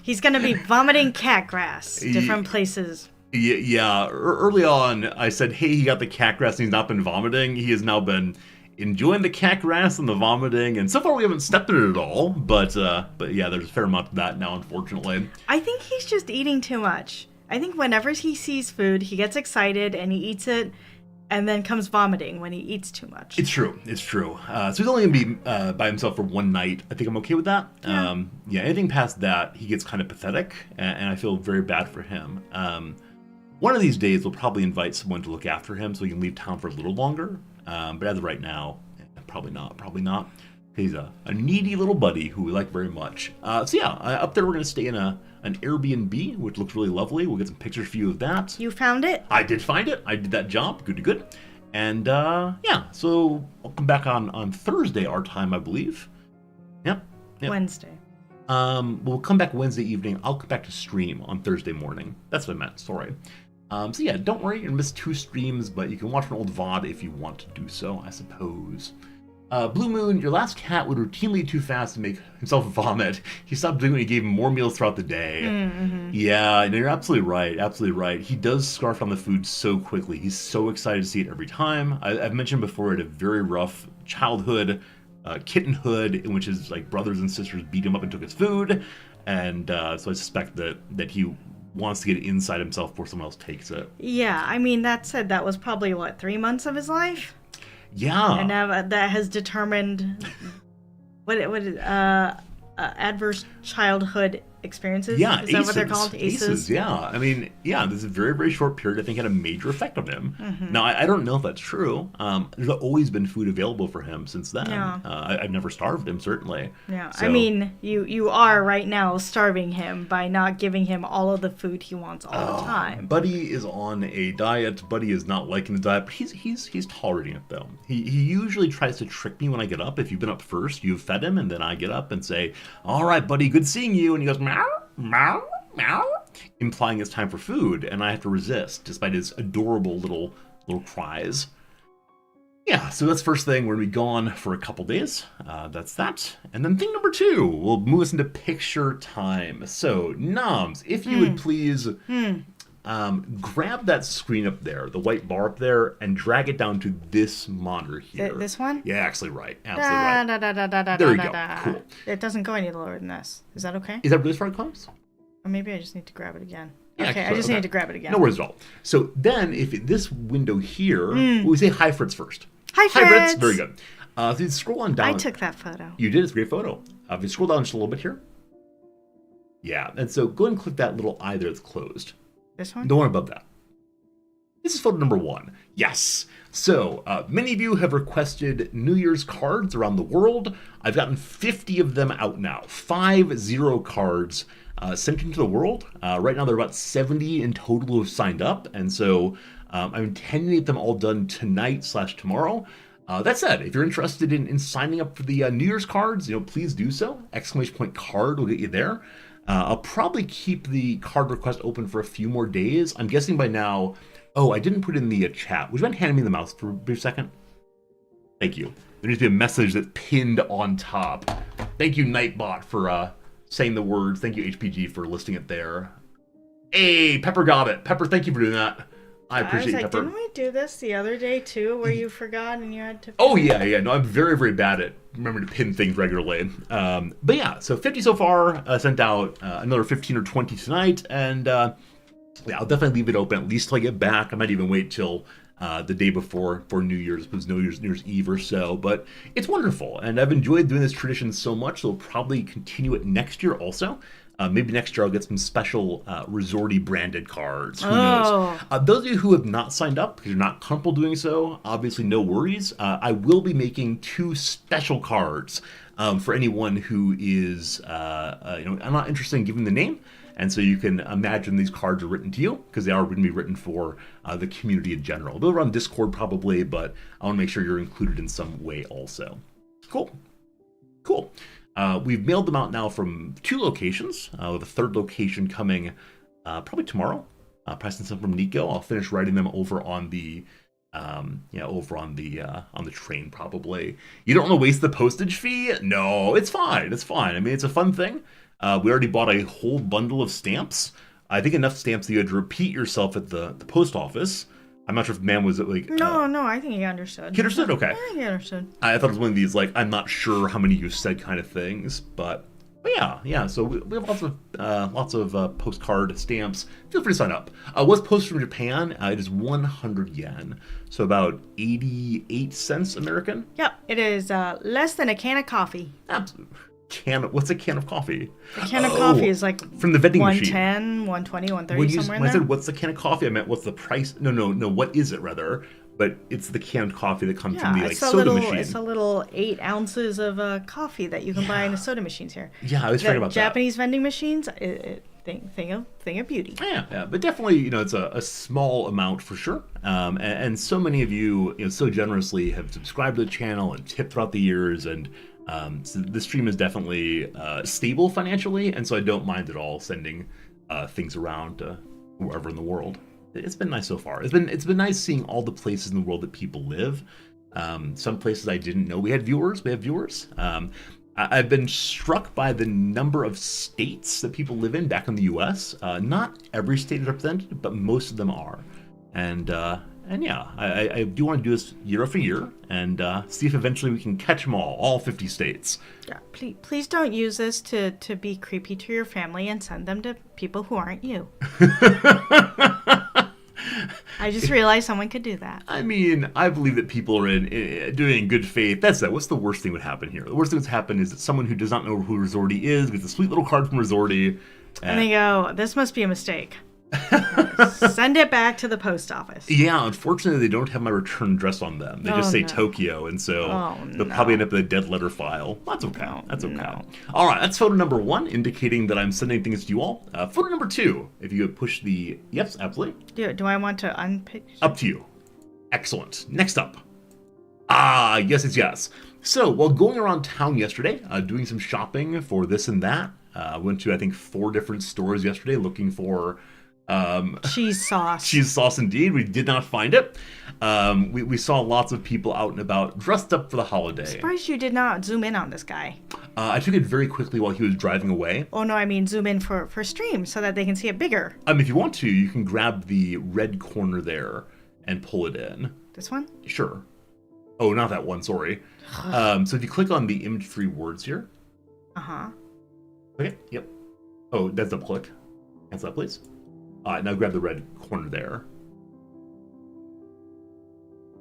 He's going to be vomiting cat grass, different places. Yeah, early on I said, hey, he got the cat grass and he's not been vomiting. He has now been enjoying the cat grass and the vomiting, and so far we haven't stepped in it at all, but yeah, there's a fair amount of that now, unfortunately. I think he's just eating too much. I think whenever he sees food, he gets excited and he eats it, and then comes vomiting when he eats too much. It's true. So he's only going to be by himself for one night. I think I'm okay with that. Yeah, anything past that, he gets kind of pathetic, and I feel very bad for him. One of these days, we'll probably invite someone to look after him so he can leave town for a little longer. But as of right now, probably not. He's a needy little buddy who we like very much. So yeah, up there we're going to stay in an Airbnb, which looks really lovely. We'll get some pictures for you of that. You found it? I did find it. I did that job. Good. And yeah, so I'll come back on Thursday our time, I believe. Yep. Wednesday. We'll come back Wednesday evening. I'll come back to stream on Thursday morning. That's what I meant. Sorry. So yeah, don't worry, you're going to miss 2 streams, but you can watch an old VOD if you want to do so, I suppose. Blue Moon, your last cat would routinely eat too fast to make himself vomit. He stopped doing it when you gave him more meals throughout the day. Mm-hmm. Yeah, no, you're absolutely right. Absolutely right. He does scarf on the food so quickly. He's so excited to see it every time. I've mentioned before, he had a very rough childhood, kittenhood, in which his like brothers and sisters beat him up and took his food. And so I suspect that he wants to get it inside himself before someone else takes it. Yeah, I mean, that said, that was probably, 3 months of his life? Yeah. And that has determined adverse childhood experiences. Yeah, is that what they're called? ACEs. Yeah, I mean, yeah, this is a very, very short period. I think had a major effect on him. Mm-hmm. Now, I don't know if that's true. There's always been food available for him since then. Yeah. I've never starved him, certainly. Yeah, So, I mean, you are right now starving him by not giving him all of the food he wants all the time. Buddy is on a diet. Buddy is not liking the diet, but he's tolerating it though. He usually tries to trick me when I get up. If you've been up first, you've fed him, and then I get up and say, "All right, buddy, good seeing you," and he goes, "Meow, meow, meow," implying it's time for food, and I have to resist despite his adorable little cries. Yeah, so that's first thing. We're gonna be gone for a couple days. That's that. And then thing number 2 will move us into picture time. So, Noms, if you would please grab that screen up there, the white bar up there, and drag it down to this monitor here. This one? Yeah, absolutely right. There you go. Cool. It doesn't go any lower than this. Is that okay? Is that really far it comes? Or maybe I just need to grab it again. Yeah, Okay, I sure, just okay. need to grab it again. No worries at all. So then, if this window here, we say hi Fritz first. Hi, Fritz. Very good. So you scroll on down. I took that photo. You did. It's a great photo. If you scroll down just a little bit here. Yeah, and so go ahead and click that little eye there that's closed. This one? The one above that. This is photo number 1. Yes. So, many of you have requested New Year's cards around the world. I've gotten 50 of them out now. 50 cards sent into the world. Right now, there are about 70 in total who have signed up. And so, I'm intending to get them all done tonight/tomorrow. That said, if you're interested in signing up for the New Year's cards, please do so. !card will get you there. I'll probably keep the card request open for a few more days. I'm guessing by now... Oh, I didn't put in the chat. Would you mind handing me the mouse for a brief second? Thank you. There needs to be a message that's pinned on top. Thank you, Nightbot, for saying the words. Thank you, HPG, for listing it there. Hey, Pepper got it. Pepper, thank you for doing that. I appreciate it, Pepper. Didn't we do this the other day, too, where you forgot and you had to... Oh, yeah. No, I'm very, very bad at remembering to pin things regularly. But yeah, so 50 so far, sent out another 15 or 20 tonight, and... yeah, I'll definitely leave it open at least till I get back. I might even wait till the day before for New Year's, because New Year's Eve or so. But it's wonderful, and I've enjoyed doing this tradition so much, so we'll probably continue it next year also. Maybe next year I'll get some special resorty branded cards. Who knows? Those of you who have not signed up because you're not comfortable doing so, obviously no worries. I will be making 2 special cards for anyone who is, I'm not interested in giving the name. And so you can imagine these cards are written to you, because they are going to be written for the community in general. They'll run Discord probably, but I want to make sure you're included in some way also. Cool. We've mailed them out now from 2 locations, with a 3rd location coming probably tomorrow. Probably some from Nico. I'll finish writing them over on the on the train probably. You don't want to waste the postage fee? No, it's fine. I mean, it's a fun thing. We already bought a whole bundle of stamps. I think enough stamps that you had to repeat yourself at the post office. I'm not sure if the man was like... No, I think he understood. He understood? Okay. I think he understood. I thought it was one of these, like, I'm not sure how many you said kind of things, but yeah. So we have lots of postcard stamps. Feel free to sign up. What's posted from Japan? It is 100 yen, so about 88 cents American. Yep, it is less than a can of coffee. Absolutely. What's a can of coffee? A can of coffee is like from the vending machine. 110, 120, 130, somewhere in when there. I said what's the can of coffee, I meant what's the price? No, what is it rather? But it's the canned coffee that comes from the soda machine. It's a little 8 ounces of coffee that you can buy in the soda machines here. Yeah, I was thinking about Japanese vending machines, thing of beauty. Yeah, but definitely, it's a small amount for sure. And so many of you, so generously have subscribed to the channel and tipped throughout the years, and so the stream is definitely stable financially, and so I don't mind at all sending things around to wherever in the world. It's been nice so far. It's been nice seeing all the places in the world that people live. Some places I didn't know we had viewers. We have viewers. I've been struck by the number of states that people live in back in the U.S. Not every state is represented, but most of them are. And yeah, I do want to do this year after year and see if eventually we can catch them all 50 states. Yeah, please don't use this to be creepy to your family and send them to people who aren't you. I just realized someone could do that. I mean, I believe that people are doing it in good faith. That's it. What's the worst thing would happen here? The worst thing that's happened is that someone who does not know who Resorty is gets a sweet little card from Resorty. And they go, this must be a mistake. Send it back to the post office. Yeah, unfortunately, they don't have my return address on them. They just say Tokyo, and so they'll probably end up with a dead letter file. That's okay. That's okay. All right, that's photo number 1, indicating that I'm sending things to you all. Photo number 2, if you could push the... Yes, absolutely. Do I want to unpick? Up to you. Excellent. Next up. Yes. So, while going around town yesterday, doing some shopping for this and that, went to, I think, 4 different stores yesterday looking for... cheese sauce. Cheese sauce, indeed. We did not find it. We saw lots of people out and about dressed up for the holiday. Surprised you did not zoom in on this guy. I took it very quickly while he was driving away. Oh, no, I mean zoom in for stream so that they can see it bigger. If you want to, you can grab the red corner there and pull it in. This one? Sure. Oh, not that one, sorry. So if you click on the image-free words here. Uh-huh. Okay, yep. Oh, that's double click. Cancel that, please. Now grab the red corner there.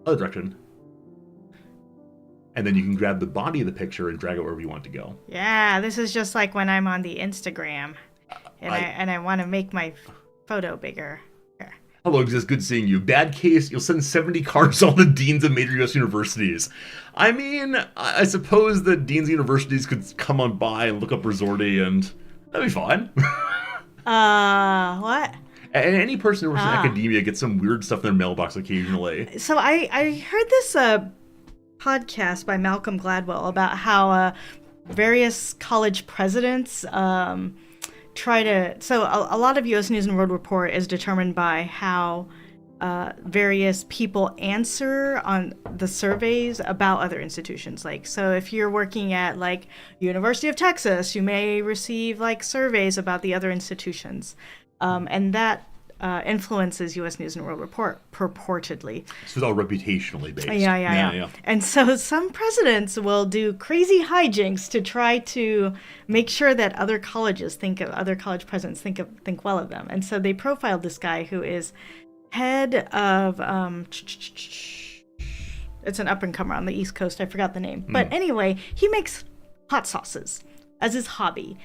Other direction. And then you can grab the body of the picture and drag it wherever you want to go. Yeah, this is just like when I'm on the Instagram and I want to make my photo bigger. Here. Hello, it's good seeing you. Bad case, you'll send 70 cards to all the deans of major U.S. universities. I mean, I suppose the deans of universities could come on by and look up Resorty, and that'd be fine. What? And any person who works in academia gets some weird stuff in their mailbox occasionally. So I heard this podcast by Malcolm Gladwell about how various college presidents try to... So a lot of U.S. News and World Report is determined by how various people answer on the surveys about other institutions. Like, so if you're working at, like, University of Texas, you may receive, like, surveys about the other institutions. And that influences U.S. News and World Report, purportedly. So it's all reputationally based. Yeah. And so some presidents will do crazy hijinks to try to make sure that other college presidents think well of them. And so they profiled this guy who is head of it's an up-and-comer on the East Coast. I forgot the name. But anyway, he makes hot sauces as his hobby.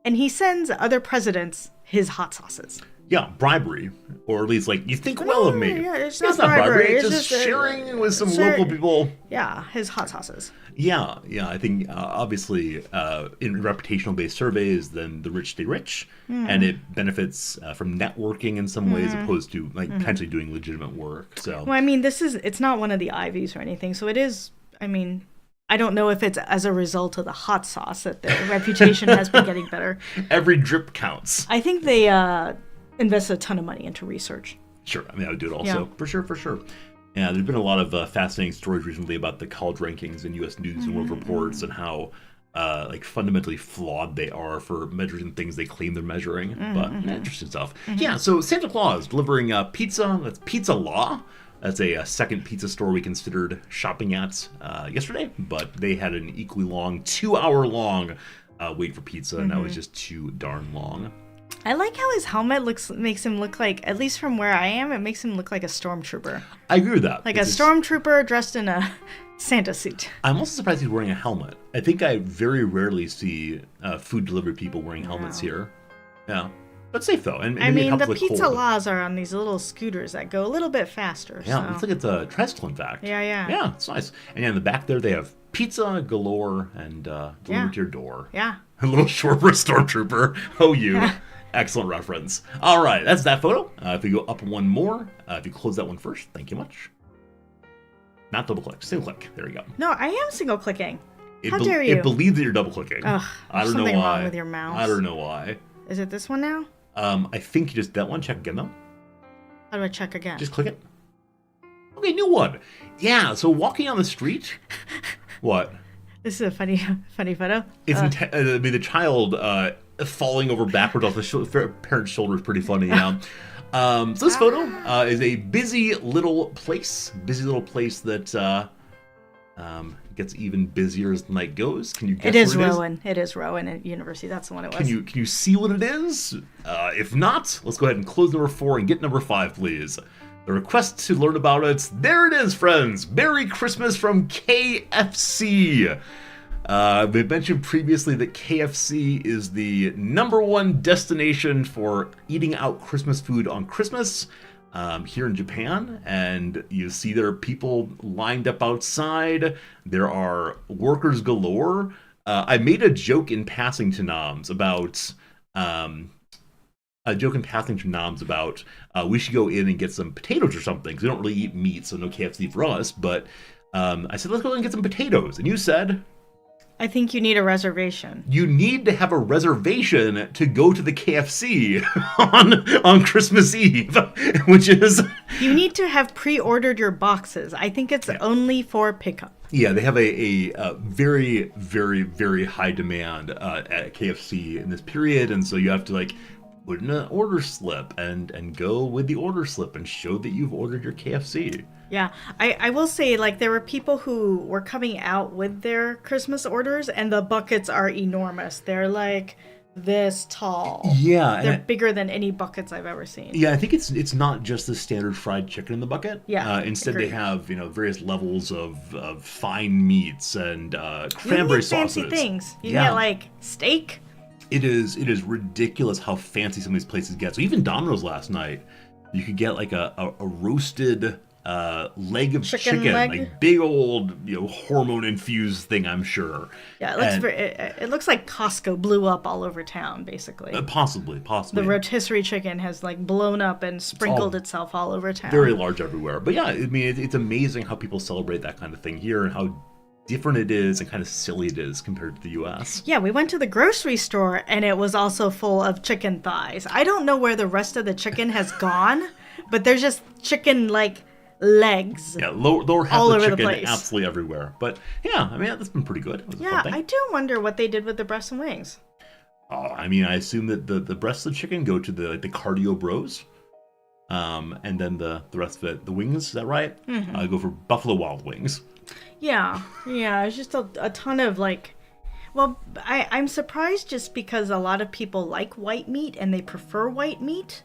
And he sends other presidents his hot sauces. Yeah, bribery. Or at least, like, you think well of me. Yeah, it's not bribery. It's just sharing with some local people. Yeah, his hot sauces. Yeah, I think, obviously, in reputational-based surveys, then the rich stay rich. And it benefits from networking in some ways, opposed to, like, potentially doing legitimate work. So, well, I mean, it's not one of the Ivies or anything. So it is, I mean... I don't know if it's as a result of the hot sauce that their reputation has been getting better. Every drip counts. I think they invest a ton of money into research. Sure. I mean, I would do it also. Yeah. For sure. Yeah, there's been a lot of fascinating stories recently about the college rankings in U.S. News and World Reports and how like fundamentally flawed they are for measuring things they claim they're measuring. But interesting stuff. Yeah, so Santa Claus delivering pizza. That's Pizza Law. That's a second pizza store we considered shopping at yesterday, but they had an equally long, 2-hour-long wait for pizza, and that was just too darn long. I like how his helmet makes him look like, at least from where I am, it makes him look like a stormtrooper. I agree with that. Like a stormtrooper dressed in a Santa suit. I'm also surprised he's wearing a helmet. I think I very rarely see food delivery people wearing helmets here. Yeah. But safe, though. And I mean, the Pizza Laws are on these little scooters that go a little bit faster. Yeah, so. Looks like it's a tricycle, in fact. Yeah. Yeah, it's nice. And yeah, in the back there, they have pizza galore and delivered to your door. Yeah. A little short for a stormtrooper. Oh, you. Yeah. Excellent reference. All right, that's that photo. If we go up one more, if you close that one first, thank you much. Not double click, single click. There we go. No, I am single clicking. How dare you? It believes that you're double clicking. Ugh, I don't know why. Something wrong with your mouse. I don't know why. Is it this one now? I think you just that one. Check again though. How do I check again? Just click it. Okay, new one. Yeah, so walking on the street. What? This is a funny photo. It's the child falling over backwards off the parent's shoulder is pretty funny. Yeah. So this photo is a busy little place that gets even busier as the night goes. Can you guess It is what it is? Rowan. It is Rowan at University. That's the one it was. Can you see what it is? If not, let's go ahead and close number 4 and get number 5, please. The request to learn about it. There it is, friends. Merry Christmas from KFC. We mentioned previously that KFC is the #1 destination for eating out Christmas food on Christmas here in Japan. And you see there are people lined up outside. There are workers galore. I made a joke in passing to Noms about... we should go in and get some potatoes or something, because we don't really eat meat, so no KFC for us. But I said, let's go and get some potatoes. And you said... I think you need a reservation. You need to have a reservation to go to the KFC on Christmas Eve, which is... You need to have pre-ordered your boxes. I think it's only for pickup. Yeah, they have a very, very, very high demand at KFC in this period, and so you have to put in an order slip and go with the order slip and show that you've ordered your KFC. Yeah, I will say, there were people who were coming out with their Christmas orders, and the buckets are enormous. They're this tall. Yeah. They're bigger than any buckets I've ever seen. Yeah, I think it's not just the standard fried chicken in the bucket. Yeah. Instead, agreed. they have various levels of fine meats and cranberry sauces. Fancy things. You get steak. It is ridiculous how fancy some of these places get. So even Domino's last night, you could get a roasted leg of chicken, leg. Big old hormone infused thing, I'm sure. Yeah, it looks like Costco blew up all over town, basically. Possibly. The rotisserie chicken has blown up and sprinkled itself all over town. Very large everywhere. But yeah, I mean, it's amazing how people celebrate that kind of thing here and how different it is and kind of silly it is compared to the US. Yeah, we went to the grocery store and it was also full of chicken thighs. I don't know where the rest of the chicken has gone, but there's just chicken legs. Yeah, lower half all of the over chicken the place. Absolutely everywhere. But yeah, I mean, that's been pretty good. It was a fun thing. I do wonder what they did with the breasts and wings. I mean, I assume that the breasts of the chicken go to the cardio bros. And then the rest of it, the wings, is that right? Mm-hmm. I go for Buffalo Wild Wings. Yeah, it's just a ton of well, I'm surprised just because a lot of people like white meat and they prefer white meat.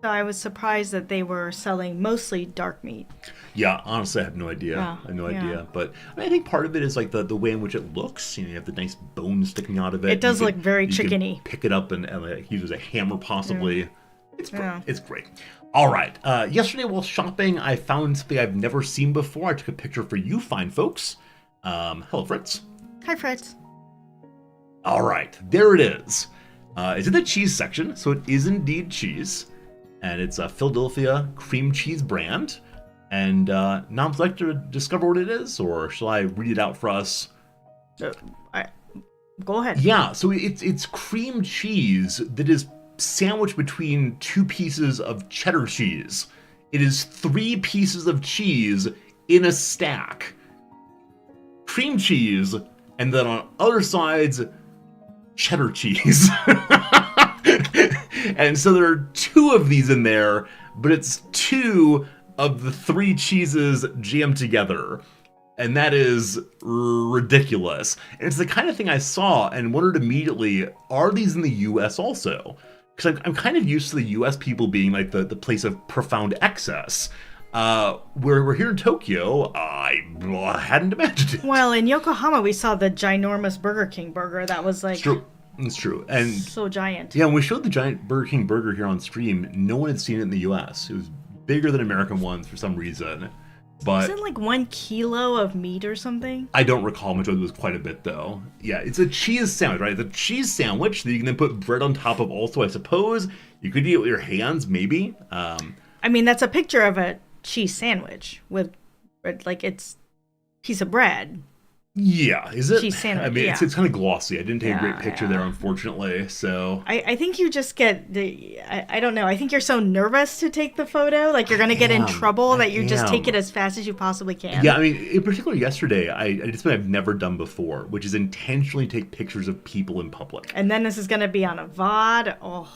So I was surprised that they were selling mostly dark meat. Yeah, honestly, I have no idea. Yeah, I have no idea. But I think part of it is the way in which it looks. You have the nice bones sticking out of it. It does look very chickeny. Pick it up and use a hammer possibly. Yeah. It's great. All right. Yesterday while shopping, I found something I've never seen before. I took a picture for you fine folks. Hello, Fritz. Hi, Fritz. All right. There it is. It's in the cheese section, so it is indeed cheese. And it's a Philadelphia cream cheese brand. And Nom's like to discover what it is, or shall I read it out for us? Go ahead. Yeah, so it's cream cheese that is sandwiched between 2 pieces of cheddar cheese. It is 3 pieces of cheese in a stack. Cream cheese, and then on other sides, cheddar cheese. And so there are 2 of these in there, but it's 2 of the 3 cheeses jammed together. And that is ridiculous. And it's the kind of thing I saw and wondered immediately, are these in the US also? Because I'm kind of used to the US people being the place of profound excess. Where we're here in Tokyo, I hadn't imagined it. Well, in Yokohama, we saw the ginormous Burger King burger that was It's true. And so giant. Yeah, when we showed the giant Burger King burger here on stream, no one had seen it in the US. It was bigger than American ones for some reason. But is it 1 kilo of meat or something? I don't recall how much. It was quite a bit, though. Yeah, it's a cheese sandwich, right? It's a cheese sandwich that you can then put bread on top of also, I suppose. You could eat it with your hands, maybe. I mean, that's a picture of a cheese sandwich with, it's piece of bread. Yeah, is it? Cheese sandwich, I mean, yeah. it's kind of glossy. I didn't take a great Yeah, picture there, unfortunately. So I think you just get I don't know. I think you're so nervous to take the photo, like you're gonna get in trouble, that you just take it as fast as you possibly can. Yeah, I mean, in particular, yesterday, I did something I've never done before, which is intentionally take pictures of people in public. And then this is gonna be on a VOD. Oh,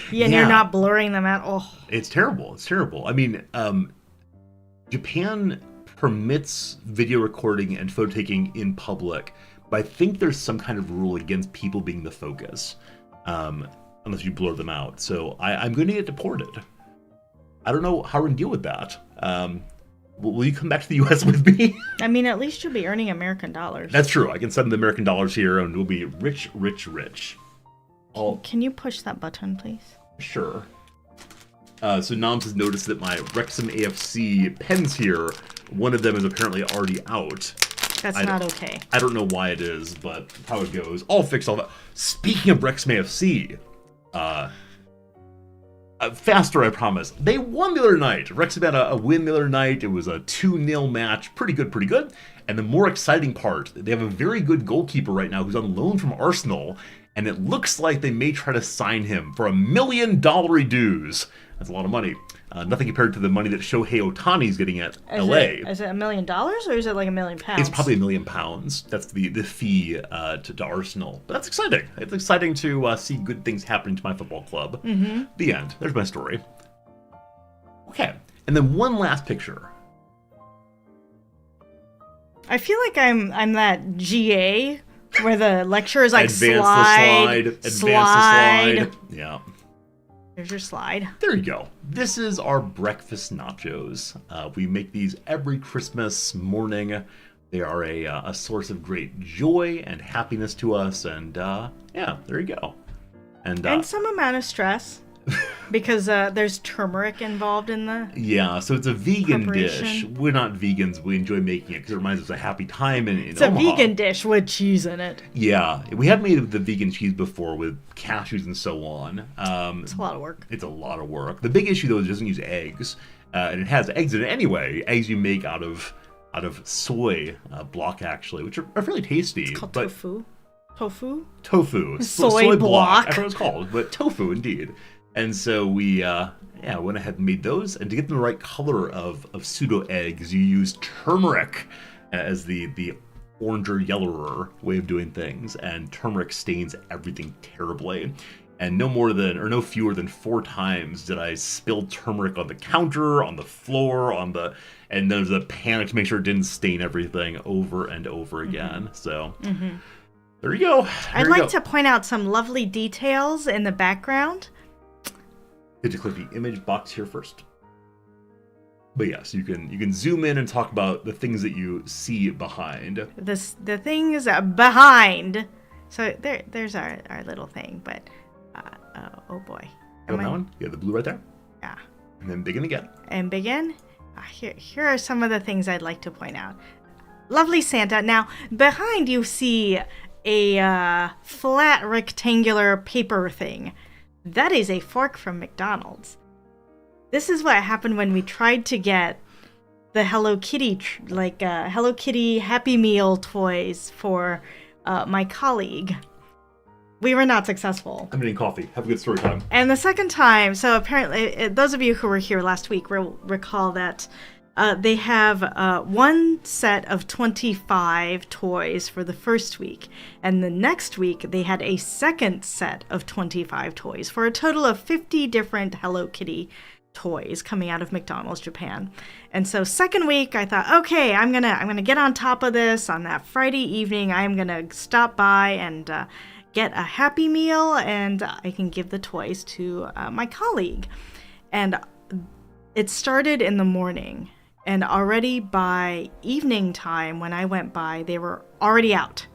yeah, and you're not blurring them out. Oh, it's terrible. It's terrible. I mean, Japan permits video recording and photo taking in public, but I think there's some kind of rule against people being the focus, unless you blur them out. So I'm going to get deported. I don't know how we're going to deal with that. Will you come back to the U.S. with me? I mean, at least you'll be earning American dollars. That's true. I can send the American dollars here, and we'll be rich, rich, rich. Can you push that button, please? Sure. So Noms has noticed that my Wrexham AFC pens here, one of them is apparently already out. That's not okay. I don't know why it is, but how it goes. I'll fix all that. Speaking of Wrexham AFC, faster, I promise. They won the other night. Wrexham had a win the other night. It was a 2-0 match. Pretty good, pretty good. And the more exciting part, they have a very good goalkeeper right now who's on loan from Arsenal, and it looks like they may try to sign him for $1 million dues. That's a lot of money. Nothing compared to the money that Shohei Ohtani's getting at LA. Is it $1 million or is it like £1 million? It's probably £1 million. That's the fee to Arsenal. But that's exciting. It's exciting to see good things happening to my football club. Mm-hmm. The end. There's my story. Okay. And then one last picture. I feel like I'm that GA where the lecturer is like Advance the slide. Yeah. There's your slide. There you go. This is our breakfast nachos. We make these every Christmas morning. They are a source of great joy and happiness to us. And yeah, there you go. And some amount of stress. Because there's turmeric involved in the so it's a vegan dish. preparation. We're not vegans. We enjoy making it because it reminds us of a happy time in It's Omaha. a vegan dish with cheese in it. Yeah, we have made the vegan cheese before with cashews and so on. It's a lot of work. It's a lot of work. The big issue though is it doesn't use eggs, and it has eggs in it anyway. Eggs you make out of soy block actually, which are fairly tasty. It's called tofu. Tofu. Soy block. I forgot what it's called, but tofu indeed. And so we went ahead and made those. And to get them the right color of pseudo eggs, you use turmeric as the orange or yellower way of doing things. And turmeric stains everything terribly. And no fewer than 4 times did I spill turmeric on the counter, on the floor, and there's a panic to make sure it didn't stain everything over and over again. So there you go. I'd like to point out some lovely details in the background. Did you click the image box here first? But yes, you can zoom in and talk about the things that you see behind. The things behind. So there's our little thing, but oh boy. Oh, that one? Yeah, the blue right there. Yeah. And then begin again. And begin. Here are some of the things I'd like to point out. Lovely Santa. Now behind you see a flat rectangular paper thing. That is a fork from McDonald's. This is what happened when we tried to get the Hello Kitty, Hello Kitty Happy Meal toys for my colleague. We were not successful. I'm getting coffee. Have a good story time. And the second time, so apparently, those of you who were here last week will recall that they have one set of 25 toys for the first week. And the next week, they had a second set of 25 toys for a total of 50 different Hello Kitty toys coming out of McDonald's Japan. And so second week, I thought, okay, I'm gonna get on top of this. On that Friday evening, I'm gonna stop by and get a Happy Meal, and I can give the toys to my colleague. And it started in the morning. And already by evening time, when I went by, they were already out.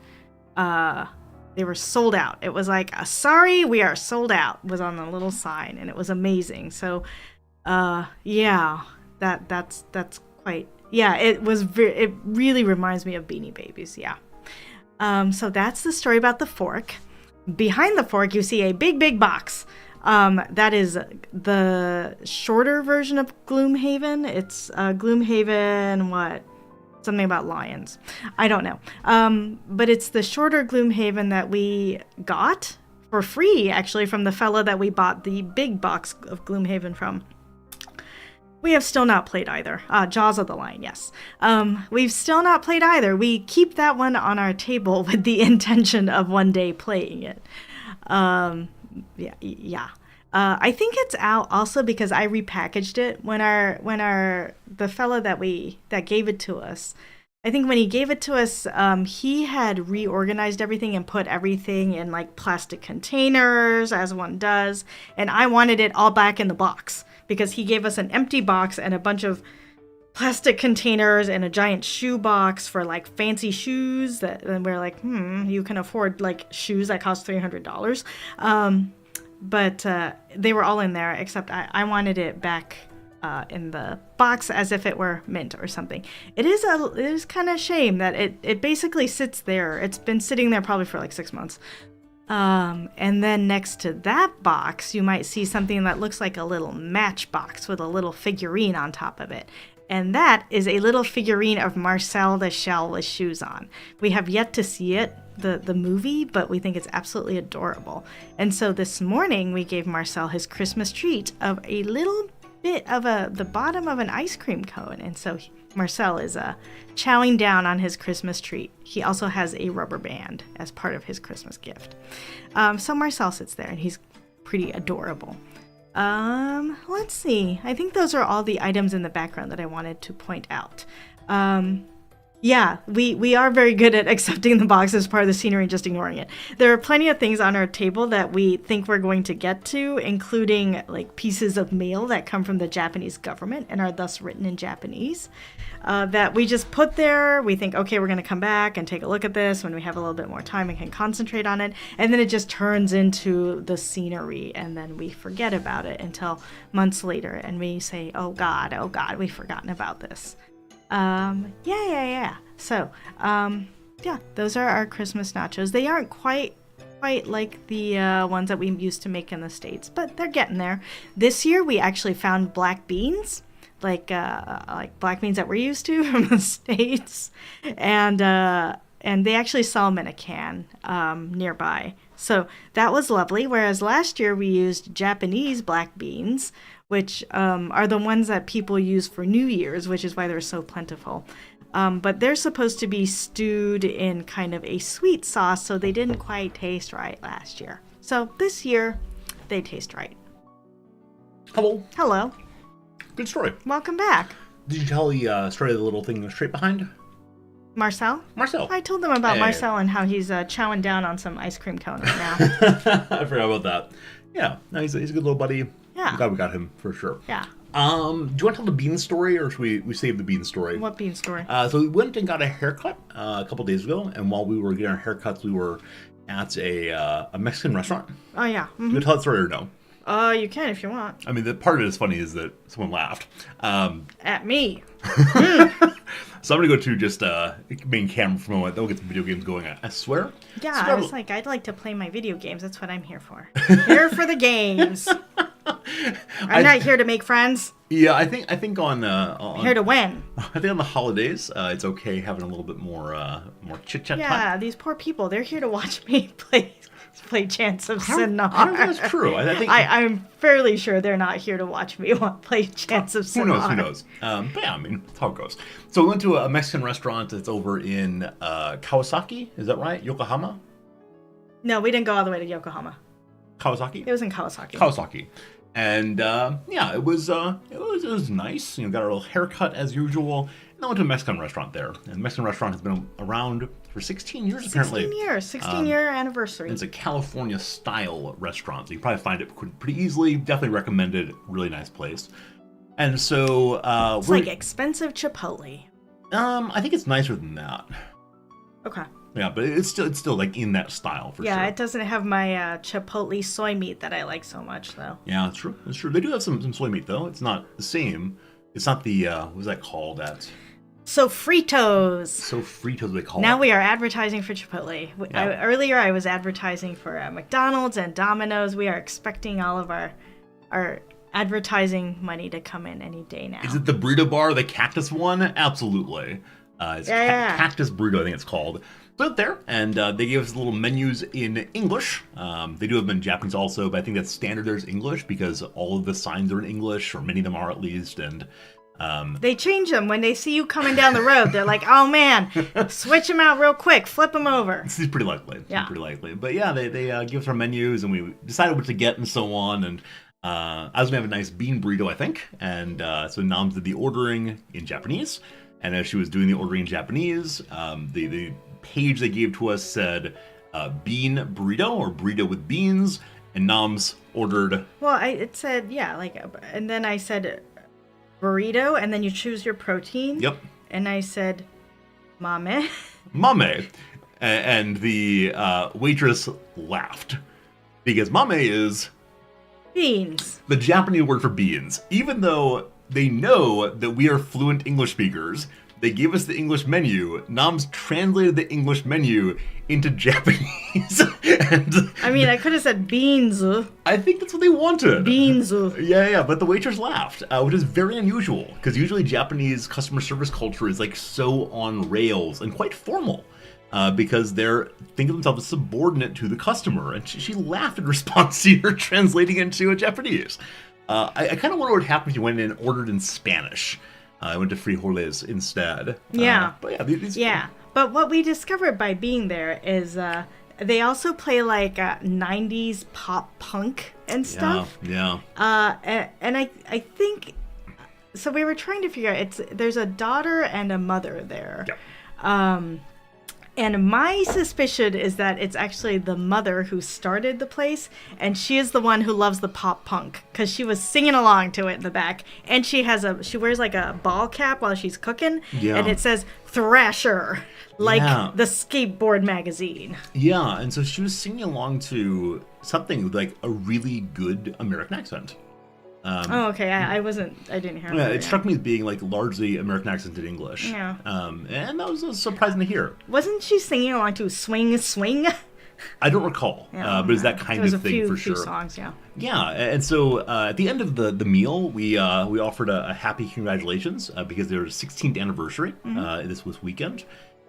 They were sold out. It was like, sorry, we are sold out, was on the little sign, and it was amazing. So, yeah, that's quite, yeah, it really reminds me of Beanie Babies, yeah. So that's the story about the fork. Behind the fork, you see a big box. That is the shorter version of Gloomhaven. It's Gloomhaven, Something about lions. I don't know. But it's the shorter Gloomhaven that we got for free, actually, from the fella that we bought the big box of Gloomhaven from. We have still not played either. Jaws of the Lion, yes. We've still not played either. We keep that one on our table with the intention of one day playing it. Yeah. I think it's out also because I repackaged it when the fella that gave it to us. I think when he gave it to us, he had reorganized everything and put everything in like plastic containers, as one does, and I wanted it all back in the box because he gave us an empty box and a bunch of plastic containers and a giant shoe box for like fancy shoes and we're like, you can afford like shoes that cost $300. But they were all in there, except I wanted it back in the box as if it were mint or something. It is kind of a shame that it basically sits there. It's been sitting there probably for like 6 months. And then next to that box, you might see something that looks like a little matchbox with a little figurine on top of it. And that is a little figurine of Marcel the Shell with shoes on. We have yet to see it, the movie, but we think it's absolutely adorable. And so this morning we gave Marcel his Christmas treat of a little bit of the bottom of an ice cream cone. And so Marcel is chowing down on his Christmas treat. He also has a rubber band as part of his Christmas gift. So Marcel sits there and he's pretty adorable. Let's see. I think those are all the items in the background that I wanted to point out. Yeah, we are very good at accepting the box as part of the scenery and just ignoring it. There are plenty of things on our table that we think we're going to get to, including like pieces of mail that come from the Japanese government and are thus written in Japanese, that we just put there. We think, okay, we're going to come back and take a look at this when we have a little bit more time and can concentrate on it. And then it just turns into the scenery, and then we forget about it until months later, and we say, oh God, we've forgotten about this. Yeah. So, yeah, those are our Christmas nachos. They aren't quite like the ones that we used to make in the States, but they're getting there. This year we actually found black beans, like black beans that we're used to from the States, and they actually sell them in a can nearby. So that was lovely. Whereas last year we used Japanese black beans, which are the ones that people use for New Year's, which is why they're so plentiful. But they're supposed to be stewed in kind of a sweet sauce, so they didn't quite taste right last year. So this year, they taste right. Hello. Good story. Welcome back. Did you tell the story of the little thing straight behind? Marcel? I told them about Marcel and how he's chowing down on some ice cream cone right now. I forgot about that. Yeah, no, he's a good little buddy. Yeah. I'm glad we got him for sure. Yeah. Do you want to tell the bean story, or should we save the bean story? What bean story? So we went and got a haircut a couple days ago, and while we were getting our haircuts, we were at a Mexican restaurant. Oh, yeah. Mm-hmm. Do you tell that story or no? You can if you want. I mean, the part of it is funny is that someone laughed. At me. So I'm going to go to just main camera for a moment. Then we'll get some video games going, I swear. Yeah, I was like, I'd like to play my video games. That's what I'm here for. Here for the games. I'm not here to make friends. Yeah, I think on here to win. I think on the holidays, it's okay having a little bit more chit chat. Yeah, these poor people. They're here to watch me play Chants of Sennar. I don't think that's true. I'm fairly sure they're not here to watch me play Chants of Sennar. Who knows? But yeah, I mean, that's how it goes. So we went to a Mexican restaurant that's over in Kawasaki. Is that right? Yokohama? No, we didn't go all the way to Yokohama. Kawasaki? It was in Kawasaki. And yeah, it was nice. You know, got our little haircut as usual. And then went to a Mexican restaurant there. And the Mexican restaurant has been around for 16 years, apparently. 16-year anniversary. It's a California-style restaurant, so you probably find it pretty easily. Definitely recommended. Really nice place. And so it's like expensive Chipotle. I think it's nicer than that. Okay. Yeah, but it's still like in that style for sure. Yeah, it doesn't have my Chipotle soy meat that I like so much, though. Yeah, it's true. It's true. They do have some soy meat, though. It's not the same. It's not the what's that called? Sofritos, they call it. Now we are advertising for Chipotle. Yeah. Earlier I was advertising for McDonald's and Domino's. We are expecting all of our advertising money to come in any day now. Is it the burrito bar, the cactus one? Absolutely. It's Yeah. Cactus Burrito, I think it's called. So it's there, and they gave us little menus in English. They do have them in Japanese also, but I think that's standard there's English because all of the signs are in English, or many of them are at least, and They change them when they see you coming down the road. They're like, oh man, switch them out real quick, flip them over. this is pretty likely. Yeah. Pretty likely. But yeah, they give us our menus, and we decided what to get and so on, and I was going to have a nice bean burrito, I think, and so Nams did the ordering in Japanese, and as she was doing the ordering in Japanese, the page they gave to us said bean burrito, or burrito with beans, and Nams ordered... Well, it said, yeah, like, and then I said burrito, and then you choose your protein. Yep. And I said mame. Mame. And the waitress laughed, because mame is Beans. the Japanese word for beans. Even though they know that we are fluent English speakers, they gave us the English menu. Nams translated the English menu into Japanese. And I mean, I could have said beans. I think that's what they wanted. Beans. Yeah, but the waitress laughed, which is very unusual, because usually Japanese customer service culture is like so on rails and quite formal, because they're think of themselves as subordinate to the customer, and she laughed in response to your translating into Japanese. I kind of wonder what happened if you went in and ordered in Spanish. I went to frijoles instead. Yeah. But yeah, these Yeah. But what we discovered by being there is they also play like 90s pop punk and stuff. Yeah. And I think so. We were trying to figure out there's a daughter and a mother there. Yeah. And my suspicion is that it's actually the mother who started the place, and she is the one who loves the pop punk because she was singing along to it in the back, and she wears like a ball cap while she's cooking, Yeah. and it says Thrasher, like Yeah. the skateboard magazine. Yeah, and so she was singing along to something with like a really good American accent. Oh, okay. I didn't hear. Yeah, her, it struck me as being like largely American accented English. Yeah. And that was surprising to hear. Wasn't she singing along to Swing Swing? I don't recall, Yeah, but it's that kind there was of a thing few, for few sure. songs, yeah. Yeah, and so at the end of the meal, we offered a happy congratulations because their 16th anniversary this was weekend,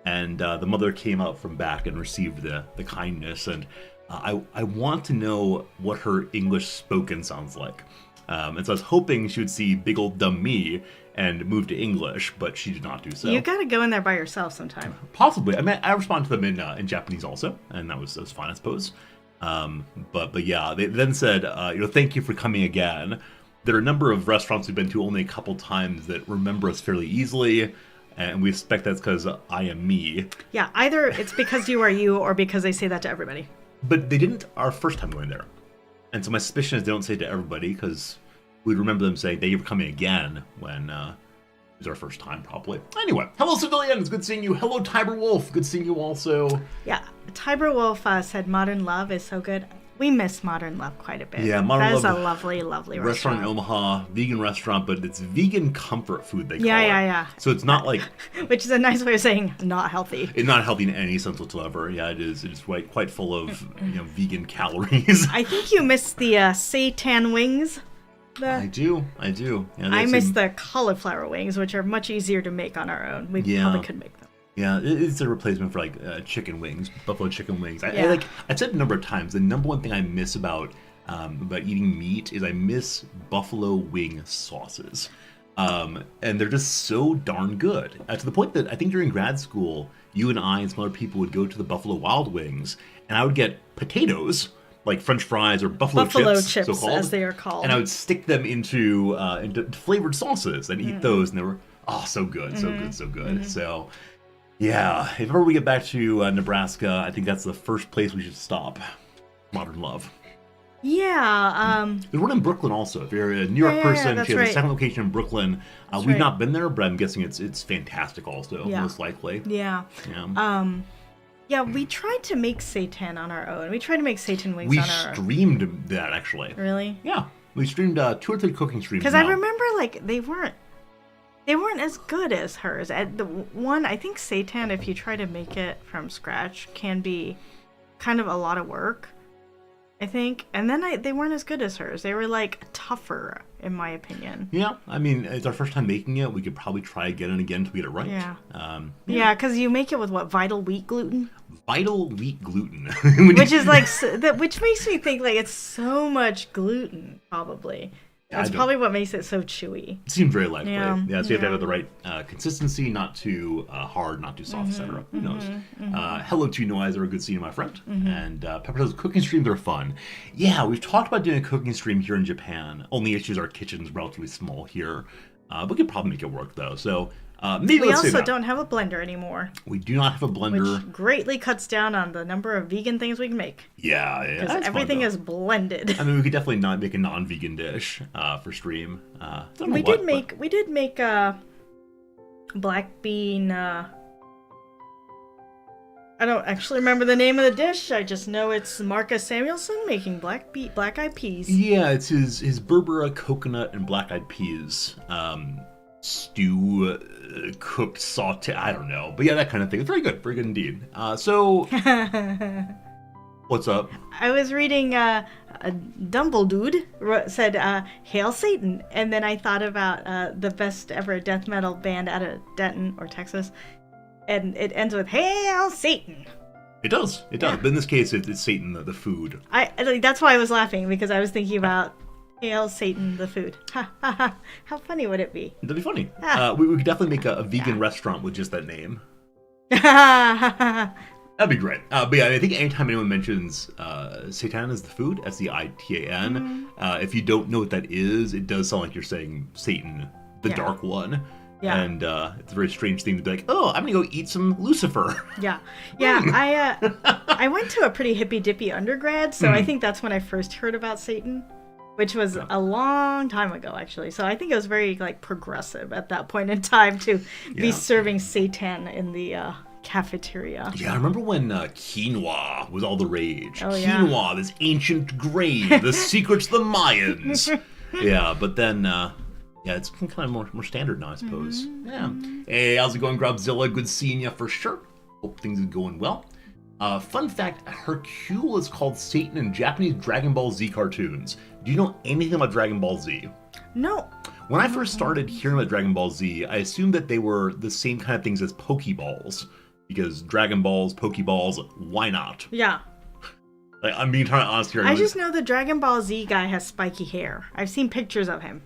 and the mother came out from back and received the kindness, and I want to know what her English spoken sounds like. And so I was hoping she would see big old dumb me and move to English, but she did not do so. You got to go in there by yourself sometime. Possibly. I mean, I responded to them in Japanese also, and that was fine, I suppose. But yeah, they then said, thank you for coming again. There are a number of restaurants we've been to only a couple times that remember us fairly easily, and we expect that's because I am me. Yeah, either it's because you are you, or because they say that to everybody. But they didn't our first time going there. And so my suspicion is they don't say it to everybody, because we'd remember them saying, thank you for coming again, when it was our first time, probably. Anyway, hello, civilians! Good seeing you. Hello, Tiber Wolf. Good seeing you also. Yeah, Tiber Wolf said Modern Love is so good. We miss Modern Love quite a bit. Yeah, Modern Love. That is a lovely, lovely Restaurant in Omaha, vegan restaurant, but it's vegan comfort food, they call it. Yeah. So it's not like... Which is a nice way of saying not healthy. It's not healthy in any sense whatsoever. Yeah, it is. It's quite full of vegan calories. I think you missed the seitan wings. I do. Yeah, I miss the cauliflower wings, which are much easier to make on our own. We probably could make them. Yeah, it's a replacement for like chicken wings, buffalo chicken wings. Yeah. I've said it a number of times. The number one thing I miss about eating meat is I miss buffalo wing sauces, and they're just so darn good. To the point that I think during grad school, you and I and some other people would go to the Buffalo Wild Wings, and I would get potatoes, like French fries or buffalo chips, so-called, as they are called, and I would stick them into flavored sauces and eat those, and they were so good, so good. So. Yeah, if ever we get back to Nebraska, I think that's the first place we should stop. Modern Love. Yeah. There's one in Brooklyn also. If you're a New York person, she has a second location in Brooklyn. We've not been there, but I'm guessing it's fantastic also, most likely. Yeah. Yeah, we tried to make seitan on our own. We tried to make seitan wings on our own. We streamed that, actually. Really? Yeah. We streamed 2 or 3 cooking streams. Because I remember, like, they weren't as good as hers. The one, I think seitan, if you try to make it from scratch, can be kind of a lot of work. I think. And then they weren't as good as hers. They were like tougher, in my opinion. Yeah, I mean, it's our first time making it. We could probably try again and again until we get it right. Yeah. Yeah, because you make it with what, vital wheat gluten? Vital wheat gluten. Which is like, which makes me think like it's so much gluten, probably. That's probably what makes it so chewy. It seems very likely. Yeah, So you have to have the right consistency, not too hard, not too soft, etc. Who knows? Hello to Noise are a good scene, my friend. And Pepper says cooking streams are fun. Yeah, we've talked about doing a cooking stream here in Japan. Only issues our kitchen's relatively small here. We could probably make it work though. So maybe we let's also don't have a blender anymore. We do not have a blender. Which greatly cuts down on the number of vegan things we can make. Yeah. Because everything is blended. I mean, we could definitely not make a non-vegan dish for stream. We did make a black bean. I don't actually remember the name of the dish. I just know it's Marcus Samuelson making black-eyed peas. Yeah, it's his Berbera coconut and black-eyed peas stew, cooked, saute. I don't know, but yeah, that kind of thing. It's very good indeed. So, what's up? I was reading a Dumbledude said "Hail Satan," and then I thought about the best ever death metal band out of Denton or Texas. And it ends with "Hail Satan." It does. Yeah. But in this case, it's Satan, the food. That's why I was laughing, because I was thinking about "Hail Satan, the food." Ha ha ha! How funny would it be? That'd be funny. We could definitely make a vegan restaurant with just that name. That'd be great. But yeah, I think anytime anyone mentions Satan as the food, Seitan, if you don't know what that is, it does sound like you're saying Satan, the Dark One. Yeah. And it's a very strange thing to be like, oh, I'm going to go eat some Lucifer. Yeah. I went to a pretty hippy-dippy undergrad, so I think that's when I first heard about Satan, which was a long time ago, actually. So I think it was very progressive at that point in time to be serving Satan in the cafeteria. Yeah, I remember when quinoa was all the rage. Oh, quinoa, this ancient grain, the secrets of the Mayans. Yeah, but then... yeah, it's kind of more standard now, I suppose. Yeah. Hey, how's it going, Grobzilla? Good seeing you for sure. Hope things are going well. Fun fact, Hercule is called Satan in Japanese Dragon Ball Z cartoons. Do you know anything about Dragon Ball Z? No. When I first started hearing about Dragon Ball Z, I assumed that they were the same kind of things as Pokeballs. Because Dragon Balls, Pokeballs, why not? Yeah. I'm being totally honest here. I just know the Dragon Ball Z guy has spiky hair. I've seen pictures of him.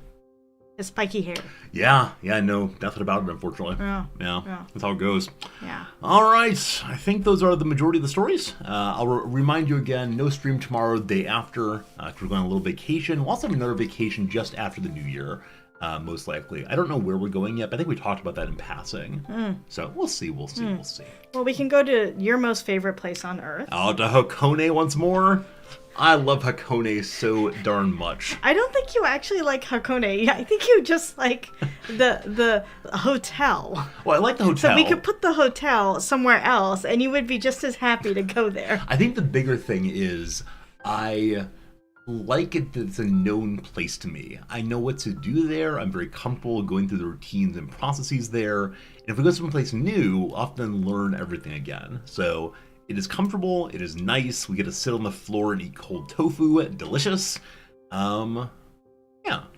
His spiky hair. Yeah, I know nothing about it, unfortunately. Yeah. That's how it goes. Yeah. All right, I think those are the majority of the stories. I'll remind you again, no stream tomorrow, the day after, because we're going on a little vacation. We'll also have another vacation just after the new year, most likely. I don't know where we're going yet, but I think we talked about that in passing. So we'll see. Well, we can go to your most favorite place on Earth. Oh, to Hakone once more. I love Hakone so darn much. I don't think you actually like Hakone. I think you just like the hotel. Well, I like the hotel. So we could put the hotel somewhere else, and you would be just as happy to go there. I think the bigger thing is I like it that it's a known place to me. I know what to do there. I'm very comfortable going through the routines and processes there. And if we go someplace new, we'll often learn everything again. So... it is comfortable, it is nice, we get to sit on the floor and eat cold tofu, delicious. Yeah.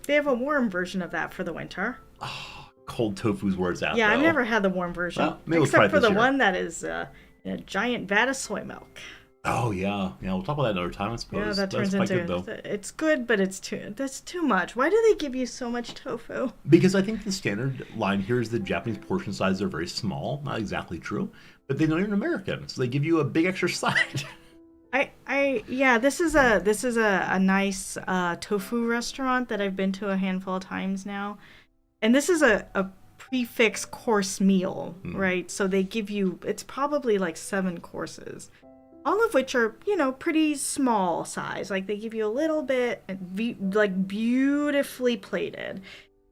They have a warm version of that for the winter. Oh, cold tofu's where it's at, Yeah, though. I've never had the warm version. Well, maybe we'll try except it for the this year. one that is in a giant vat of soy milk. Oh, yeah. Yeah, we'll talk about that another time, I suppose. Yeah, that turns quite into... good, though. It's good, but that's too much. Why do they give you so much tofu? Because I think the standard line here is that Japanese portion sizes are very small. Not exactly true. But they know you're an American, so they give you a big extra side. This is a nice tofu restaurant that I've been to a handful of times now, and this is a prefix course meal, right? So they give you, it's probably like 7 courses, all of which are pretty small size. Like they give you a little bit, like beautifully plated.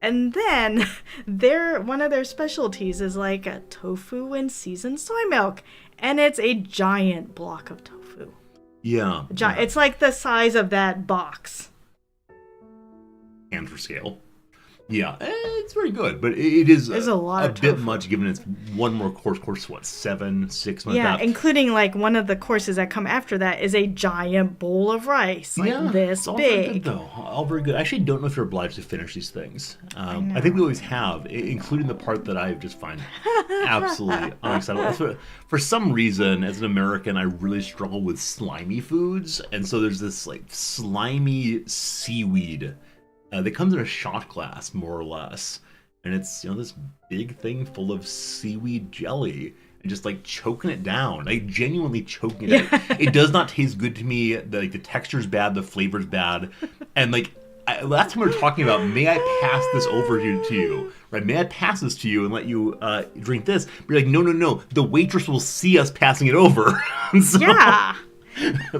And then one of their specialties is like a tofu and seasoned soy milk. And it's a giant block of tofu. Yeah. It's like the size of that box. And for scale. Yeah, it's very good, but it is There's a lot a of bit tofu. much given it's one more course what, 7, 6, something Yeah, like that. including like one of the courses that come after that is a giant bowl of rice, like Yeah, this it's all very good big. though. All very good. I actually don't know if you're obliged to finish these things. I think we know. always have, including the part that I just find absolutely unacceptable. For some reason, as an American, I really struggle with slimy foods, and so there's this like slimy seaweed that comes in a shot glass, more or less, and it's this big thing full of seaweed jelly. And just like choking it down, like genuinely choking it down. It does not taste good to me. The texture's bad, the flavor's bad, and like last time we were talking about, may I pass this over to you? Right? May I pass this to you and let you drink this? But you're like, no, no, no. The waitress will see us passing it over. So, Yeah.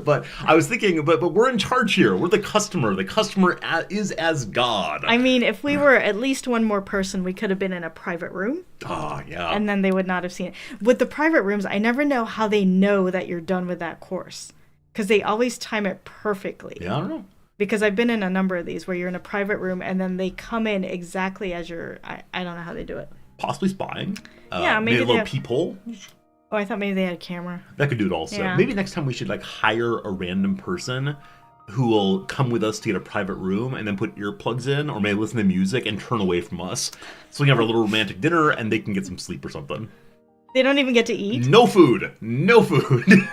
but I was thinking, but we're in charge here. We're the customer. The customer is as God. I mean, if we were at least one more person, we could have been in a private room. Oh, yeah. And then they would not have seen it. With the private rooms, I never know how they know that you're done with that course. Because they always time it perfectly. Yeah, I don't know. Because I've been in a number of these where you're in a private room and then they come in exactly as you're... I don't know how they do it. Possibly spying. Yeah, maybe maybe a little they have- peephole. Oh, I thought maybe they had a camera. That could do it also. Yeah. Maybe next time we should like hire a random person who will come with us to get a private room and then put earplugs in or maybe listen to music and turn away from us. So we can have our little romantic dinner and they can get some sleep or something. They don't even get to eat? No food. No food.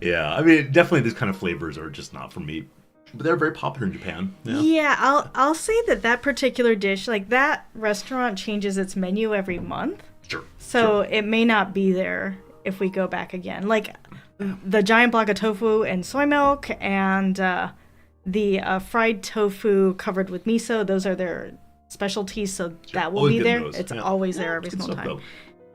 Yeah, I mean, definitely these kind of flavors are just not for me. But they're very popular in Japan. Yeah. Yeah, I'll say that particular dish, like that restaurant changes its menu every month. Sure. So it may not be there if we go back again. Like the giant block of tofu and soy milk and the fried tofu covered with miso, those are their specialties, so that will Always be getting there. those. It's Yeah. always Yeah, there every it's good single stuff, time. though.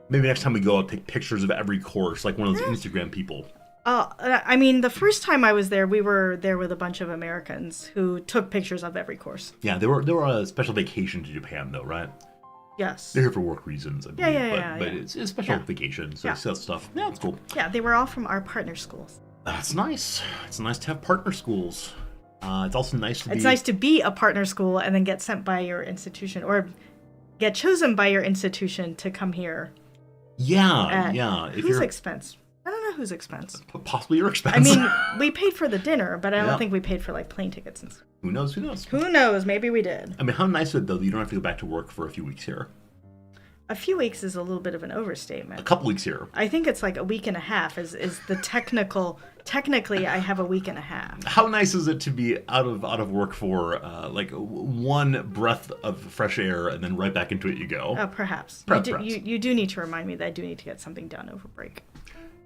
Maybe next time we go, I'll take pictures of every course, like one of those Instagram people. I mean, the first time I was there, we were there with a bunch of Americans who took pictures of every course. Yeah, they were a special vacation to Japan, though, right? Yes. They're here for work reasons, I believe. But yeah. it's a special Yeah. vacation, so Yeah. it's that stuff. Yeah, it's cool. Yeah, they were all from our partner schools. That's nice. It's nice to have partner schools. It's also nice to be... It's nice to be a partner school and then get sent by your institution or get chosen by your institution to come here. Yeah, At yeah. If whose you're expense? I don't know whose expense. possibly your I expense. mean, we paid for the dinner, but I don't Yeah. think we paid for like plane tickets and stuff. who knows? Who knows? Who knows? Maybe we did. I mean, how nice is it, though, that you don't have to go back to work for a few weeks here? A few weeks is a little bit of an A overstatement. couple weeks here. I think it's like a week and a half is the technical. Technically, I have a week and a half. How nice is it to be out of work for like one breath of fresh air and then right back into it you go? Oh, perhaps. Perhaps. You do need to remind me that I do need to get something done over break.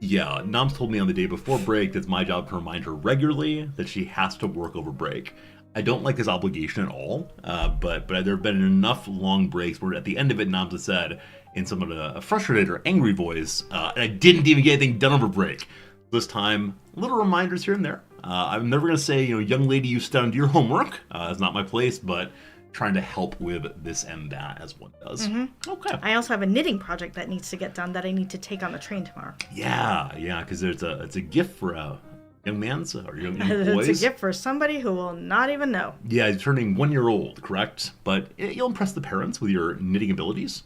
Yeah, Nam's told me on the day before break that it's my job to remind her regularly that she has to work over break. I don't like this obligation at all, but there have been enough long breaks where at the end of it, Nam's has said in somewhat a frustrated or angry voice, and I didn't even get anything done over break. This time, little reminders here and there. I'm never going to say, young lady, you stand to your homework. It's not my place, but trying to help with this and that as one does. Mm-hmm. Okay. I also have a knitting project that needs to get done that I need to take on the train tomorrow. Yeah, because it's a gift for a young man's or young boys. It's a gift for somebody who will not even know. Yeah, he's turning 1 year old, correct? But you'll impress the parents with your knitting abilities,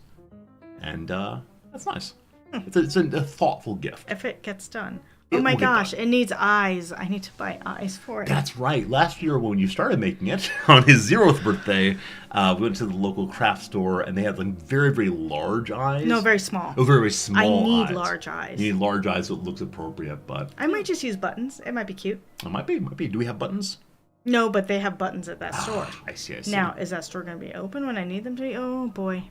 and that's nice. It's a thoughtful gift. If it gets done. It Oh my will get gosh, done. it needs eyes. I need to buy eyes for it. That's right. Last year when you started making it, on his 0th birthday, we went to the local craft store, and they had like very, very large eyes. No, very small. Oh, very, very small I need eyes. large eyes. You need large eyes so it looks appropriate, but I might just use buttons. It might be cute. it might be. Do we have buttons? No, but they have buttons at that store. I see. Now, is that store going to be open when I need them to be? Oh, boy.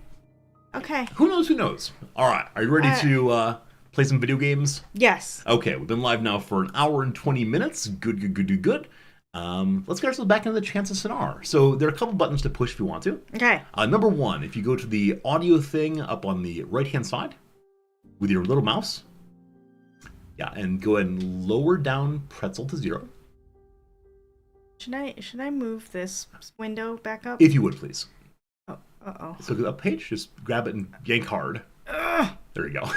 Okay. Who knows? All right, are you ready to play some video games? Yes. Okay, we've been live now for an hour and 20 minutes. Good. Let's get ourselves back into the Chants of Sennar. So there are a couple buttons to push if you want to. Okay. Number one, if you go to the audio thing up on the right-hand side with your little mouse, and go ahead and lower down pretzel to 0. Should I move this window back up? If you would, please. Oh, uh-oh. So go up page, just grab it and yank hard. Ugh. There you go.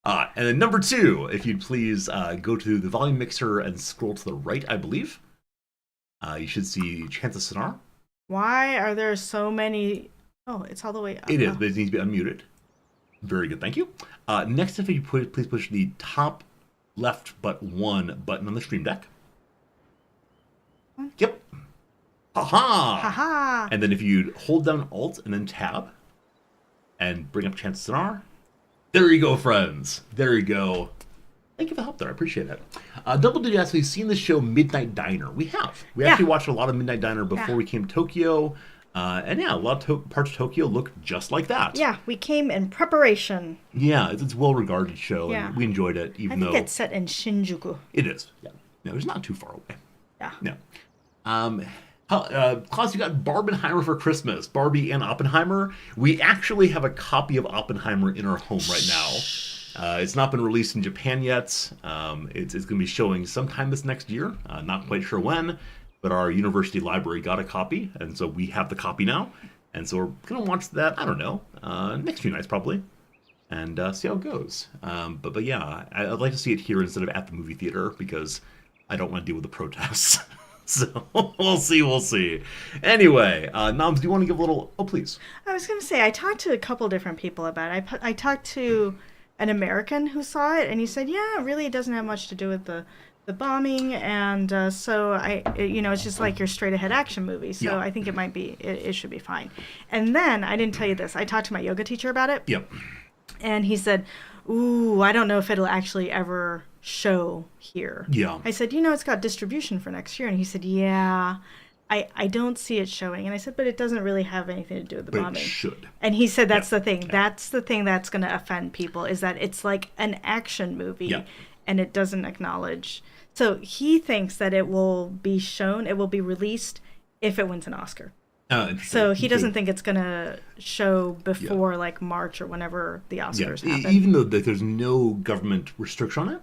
And then number 2, if you'd please go to the volume mixer and scroll to the right, I believe. You should see Chants of Sennar. Why are there so many? Oh, it's all the way up. It is, but it needs to be unmuted. Very good, thank you. Next, if you please push the top left but one button on the stream deck. Yep. Ha-ha! Ha-ha! And then if you hold down Alt and then Tab and bring up Chants of Sennar, there you go, friends. There you go. Thank you for the help there. I appreciate it. Double did you actually seen the show Midnight Diner? We have. We actually watched a lot of Midnight Diner before we came to Tokyo. And yeah, a lot of parts of Tokyo look just like that. Yeah, we came in preparation. Yeah, it's a well-regarded show, and we enjoyed it, even though... I think it's set in Shinjuku. It is, yeah. No, it's not too far away. Yeah. No. Klaus, you got Barbenheimer for Christmas. Barbie and Oppenheimer. We actually have a copy of Oppenheimer in our home right now. It's not been released in Japan yet. It's going to be showing sometime this next year. Not quite sure when. But our university library got a copy, and so we have the copy now. And so we're going to watch that, I don't know, next few nights probably, and see how it goes. But yeah, I'd like to see it here instead of at the movie theater, because I don't want to deal with the protests. So we'll see. Anyway, Noms, do you want to give a little... Oh, please. I was going to say, I talked to a couple different people about it. I talked to an American who saw it, and he said, yeah, really, it doesn't have much to do with the bombing, and so it's just like your straight ahead action movie. So I think it should be fine. And then I didn't tell you this. I talked to my yoga teacher about it. Yep. And he said, "Ooh, I don't know if it'll actually ever show here." Yeah. I said, it's got distribution for next year, and he said, "Yeah, I don't see it showing." And I said, "But it doesn't really have anything to do with the bombing." It should. And he said, "That's the thing. That's the thing that's going to offend people, is that it's like an action movie, and it doesn't acknowledge." So he thinks that it will be shown, it will be released if it wins an Oscar. So he doesn't think it's going to show before like March or whenever the Oscars happen. Even though there's no government restriction on it,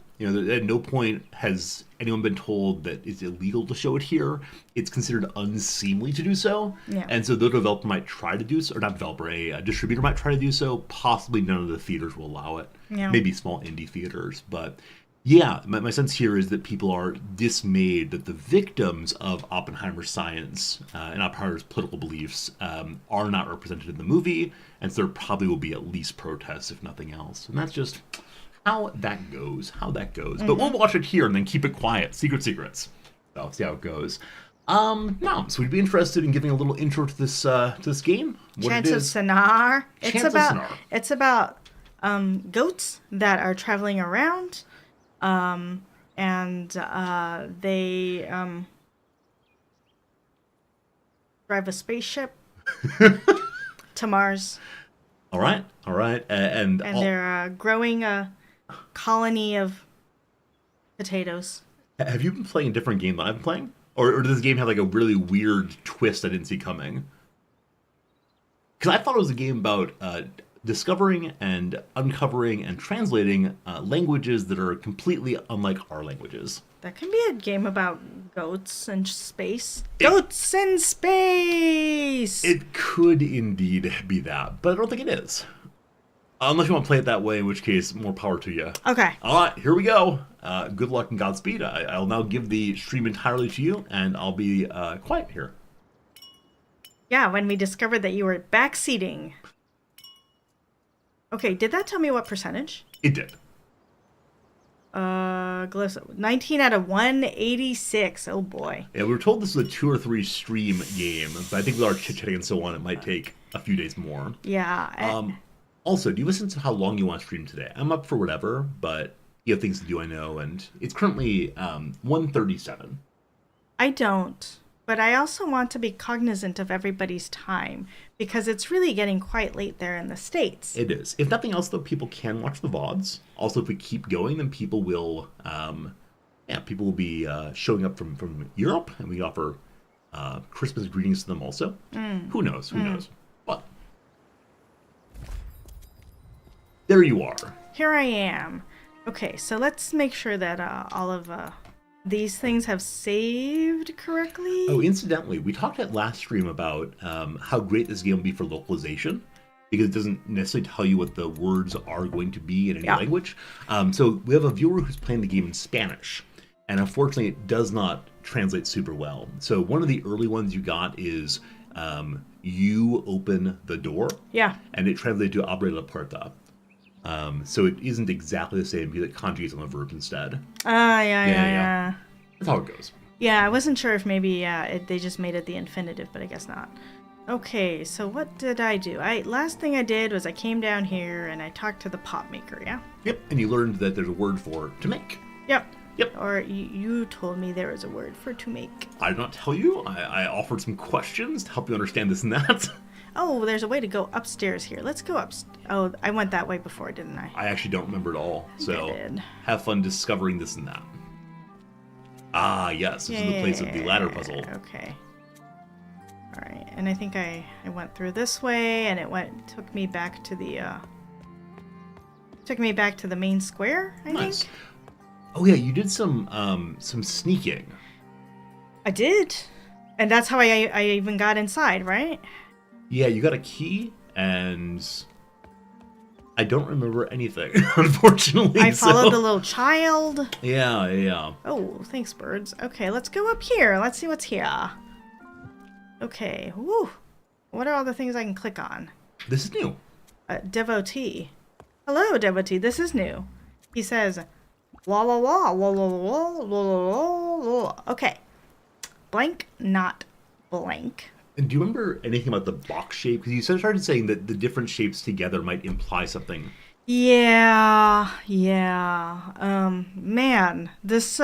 at no point has anyone been told that it's illegal to show it here. It's considered unseemly to do so. Yeah. And so the developer might try to do so, or not developer, a distributor might try to do so. Possibly none of the theaters will allow it. Yeah. Maybe small indie theaters, but... Yeah, my sense here is that people are dismayed that the victims of Oppenheimer's science and Oppenheimer's political beliefs are not represented in the movie, and so there probably will be at least protests, if nothing else. And that's just how that goes. Mm-hmm. But we'll watch it here and then keep it quiet. Secrets. So see how it goes. No, so we'd be interested in giving a little intro to this game. Chants of Sennar. It's about goats that are traveling around. And they drive a spaceship to Mars. All right. And they're growing a colony of potatoes. Have you been playing a different game than I've been playing? Or does this game have like a really weird twist I didn't see coming? Because I thought it was a game about... discovering and uncovering and translating languages that are completely unlike our languages. That can be a game about goats and space. Goats in space! It could indeed be that, but I don't think it is. Unless you want to play it that way, in which case, more power to you. Okay. All right, here we go. Good luck and Godspeed. I'll now give the stream entirely to you, and I'll be quiet here. Yeah, when we discovered that you were backseating... Okay, did that tell me what percentage? It did. 19 out of 186. Oh boy. Yeah, we were told this was a 2 or 3 stream game, but I think with our chit-chatting and so on, it might take a few days more. Yeah. Also, do you listen to how long you want to stream today? I'm up for whatever, but you have things to do, I know, and it's currently 1:37. I don't. But I also want to be cognizant of everybody's time, because it's really getting quite late there in the States. It is. If nothing else, though, people can watch the VODs. Also, if we keep going, then people will be showing up from Europe, and we offer Christmas greetings to them also. Who knows? But there you are. Here I am. Okay, so let's make sure that all of... these things have saved correctly? Oh, incidentally, we talked at last stream about how great this game will be for localization, because it doesn't necessarily tell you what the words are going to be in any language. So we have a viewer who's playing the game in Spanish, and unfortunately it does not translates super well. So one of the early ones you got is you open the door. Yeah. And it translated to abre la puerta. So it isn't exactly the same because it conjugates on the verb instead. Yeah. That's how it goes. Yeah, I wasn't sure if maybe they just made it the infinitive, but I guess not. Okay, so what did I do? Last thing I did was I came down here and I talked to the pot maker, yeah? Yep, and you learned that there's a word for to make. Yep. Yep. Or you told me there was a word for to make. I did not tell you. I offered some questions to help you understand this and that. Oh, there's a way to go upstairs here. Let's go Oh, I went that way before, didn't I? I actually don't remember at all. So I did. Have fun discovering this and that. Ah, yes. This is the place of the ladder puzzle. Okay. All right, and I think I went through this way, and it took me back to the main square. I think. Oh yeah, you did some sneaking. I did, and that's how I even got inside, right? Yeah, you got a key, and I don't remember anything, unfortunately. I followed the little child. Yeah. Oh, thanks, birds. Okay, let's go up here. Let's see what's here. Okay. Woo. What are all the things I can click on? This is new. Devotee. Hello, devotee. This is new. He says, la la la la la la la la la. Okay. Blank, not blank. And do you remember anything about the box shape? Because you started saying that the different shapes together might imply something. Yeah. Man, this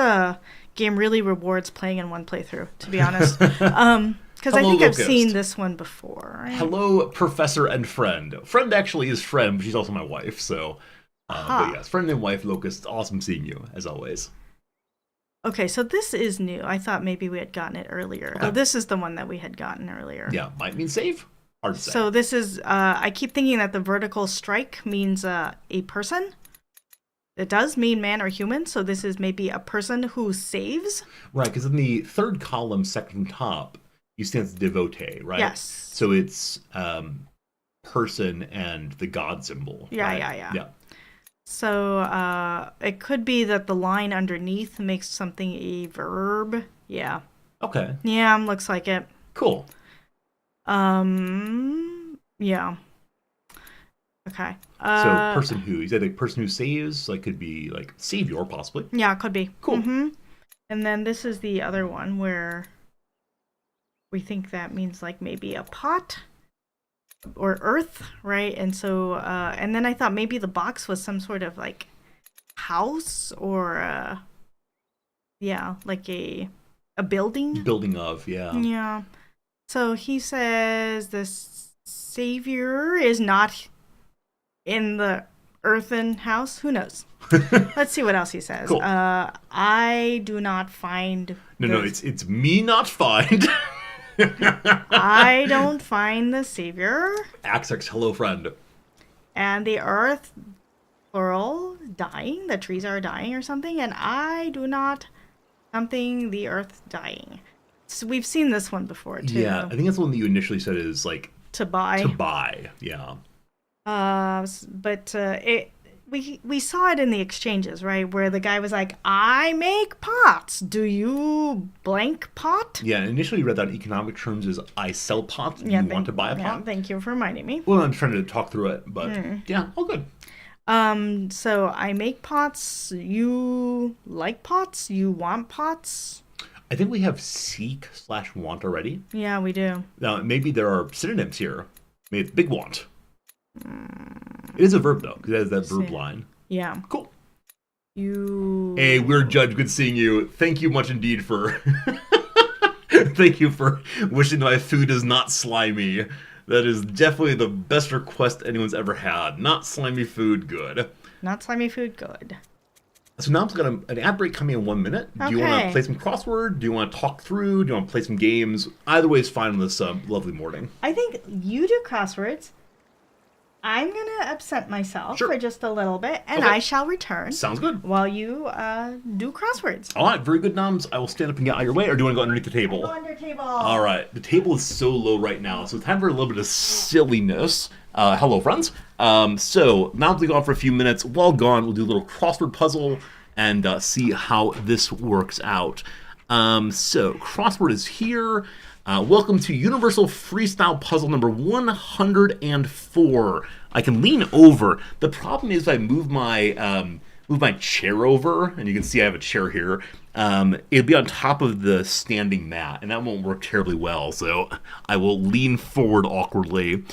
game really rewards playing in one playthrough, to be honest. Because I think I've seen this one before. Right? Hello, professor and friend. Friend actually is friend, but she's also my wife, so... But yes, friend and wife, Locust, awesome seeing you, as always. Okay, so this is new. I thought maybe we had gotten it earlier. Okay. Oh, this is the one that we had gotten earlier. Yeah, might mean save. Hard to say. So this is, I keep thinking that the vertical strike means a person. It does mean man or human, so this is maybe a person who saves. Right, because in the third column, second from top, you see it's devotee, right? Yes. So it's person and the god symbol. Yeah, right? yeah. So it could be that the line underneath makes something a verb. Yeah. Okay. Yeah, looks like it. Cool. Yeah. Okay. So person who, you said a person who saves, like could be like savior possibly. Yeah, it could be. Cool. Mm-hmm. And then this is the other one where we think that means like maybe a pot or earth, right? And so, and then I thought maybe the box was some sort of like house or, yeah, like a building. Building of, yeah. Yeah. So he says the savior is not in the earthen house. Who knows? Let's see what else he says. Cool. I do not find. No, it's me not find. I don't find the savior. XX, hello friend. And the earth, plural, dying. The trees are dying or something. And I do not something the earth dying. So we've seen this one before too. Yeah, I think that's the one that you initially said is like to buy. To buy, yeah. But we saw it in the exchanges, right? Where the guy was like, I make pots. Do you blank pot? Yeah, initially you read that in economic terms as I sell pots. Do you want to buy a pot? Yeah, thank you for reminding me. Well, I'm trying to talk through it, but yeah, all good. So I make pots. You like pots? You want pots? I think we have seek/want already. Yeah, we do. Now, maybe there are synonyms here. Maybe it's big want. It is a verb, though, because it has that verb line. Yeah. Cool. You... Hey, weird judge, good seeing you. Thank you much indeed for... Thank you for wishing my food is not slimy. That is definitely the best request anyone's ever had. Not slimy food, good. Not slimy food, good. So now I've got an ad break coming in 1 minute. Do you want to play some crossword? Do you want to talk through? Do you want to play some games? Either way is fine on this lovely morning. I think you do crosswords. I'm going to absent myself for just a little bit, and I shall return. Sounds good. While you do crosswords. All right, very good, Noms. I will stand up and get out of your way, or do you want to go underneath the table? Go under table. All right, the table is so low right now, so it's time for a little bit of silliness. Hello, friends. So now we'll go on for a few minutes. While gone, we'll do a little crossword puzzle and see how this works out. So crossword is here. Welcome to Universal Freestyle Puzzle number 104. I can lean over. The problem is if I move my chair over, and you can see I have a chair here, it'll be on top of the standing mat, and that won't work terribly well, so I will lean forward awkwardly.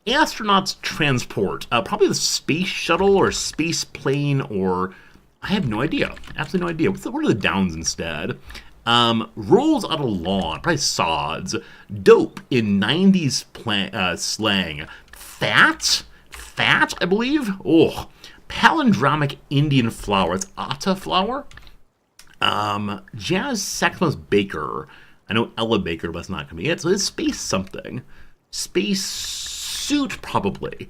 Astronauts transport. Probably the space shuttle or space plane, or I have no idea. Absolutely no idea. What are the downs instead? Rolls on a lawn, probably sods. Dope in 90s slang. Fat, I believe. Oh, palindromic Indian flower. It's atta flower. Jazz saxophonist Baker. I know Ella Baker, but that's not going to be it. So it's space something. Space suit, probably.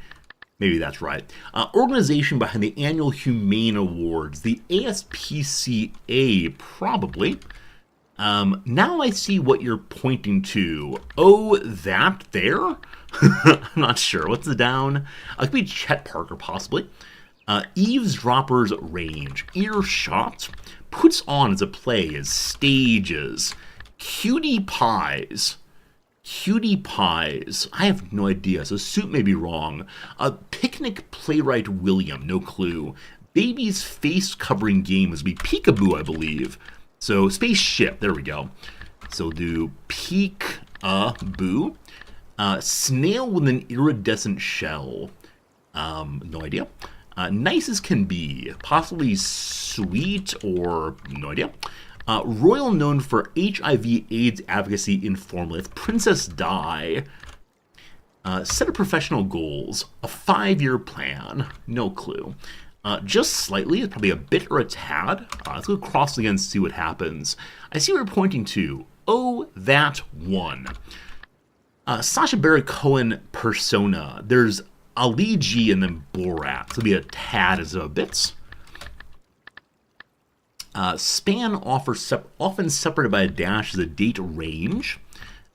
Maybe that's right. Organization behind the annual Humane Awards. The ASPCA, probably. Now I see what you're pointing to. Oh, that there? I'm not sure. What's the down? It could be Chet Parker, possibly. Eavesdropper's range. Earshot. Puts on as a play as stages. Cutie pies. Cutie pies. I have no idea, so suit may be wrong. Picnic playwright William. No clue. Baby's face covering game would be peekaboo, I believe. So, spaceship, there we go. So we'll do peek-a-boo. Snail with an iridescent shell. No idea. Nice as can be. Possibly sweet or no idea. Royal known for HIV/AIDS advocacy in Formlith. Princess Di. Set of professional goals. A 5-year plan. No clue. Just slightly, it's probably a bit or a tad. Let's go across again and see what happens. I see what we're pointing to. Oh, that one. Sacha Baron Cohen persona. There's Ali G and then Borat. So it'll be a tad as of bits. Span often separated by a dash is a date range.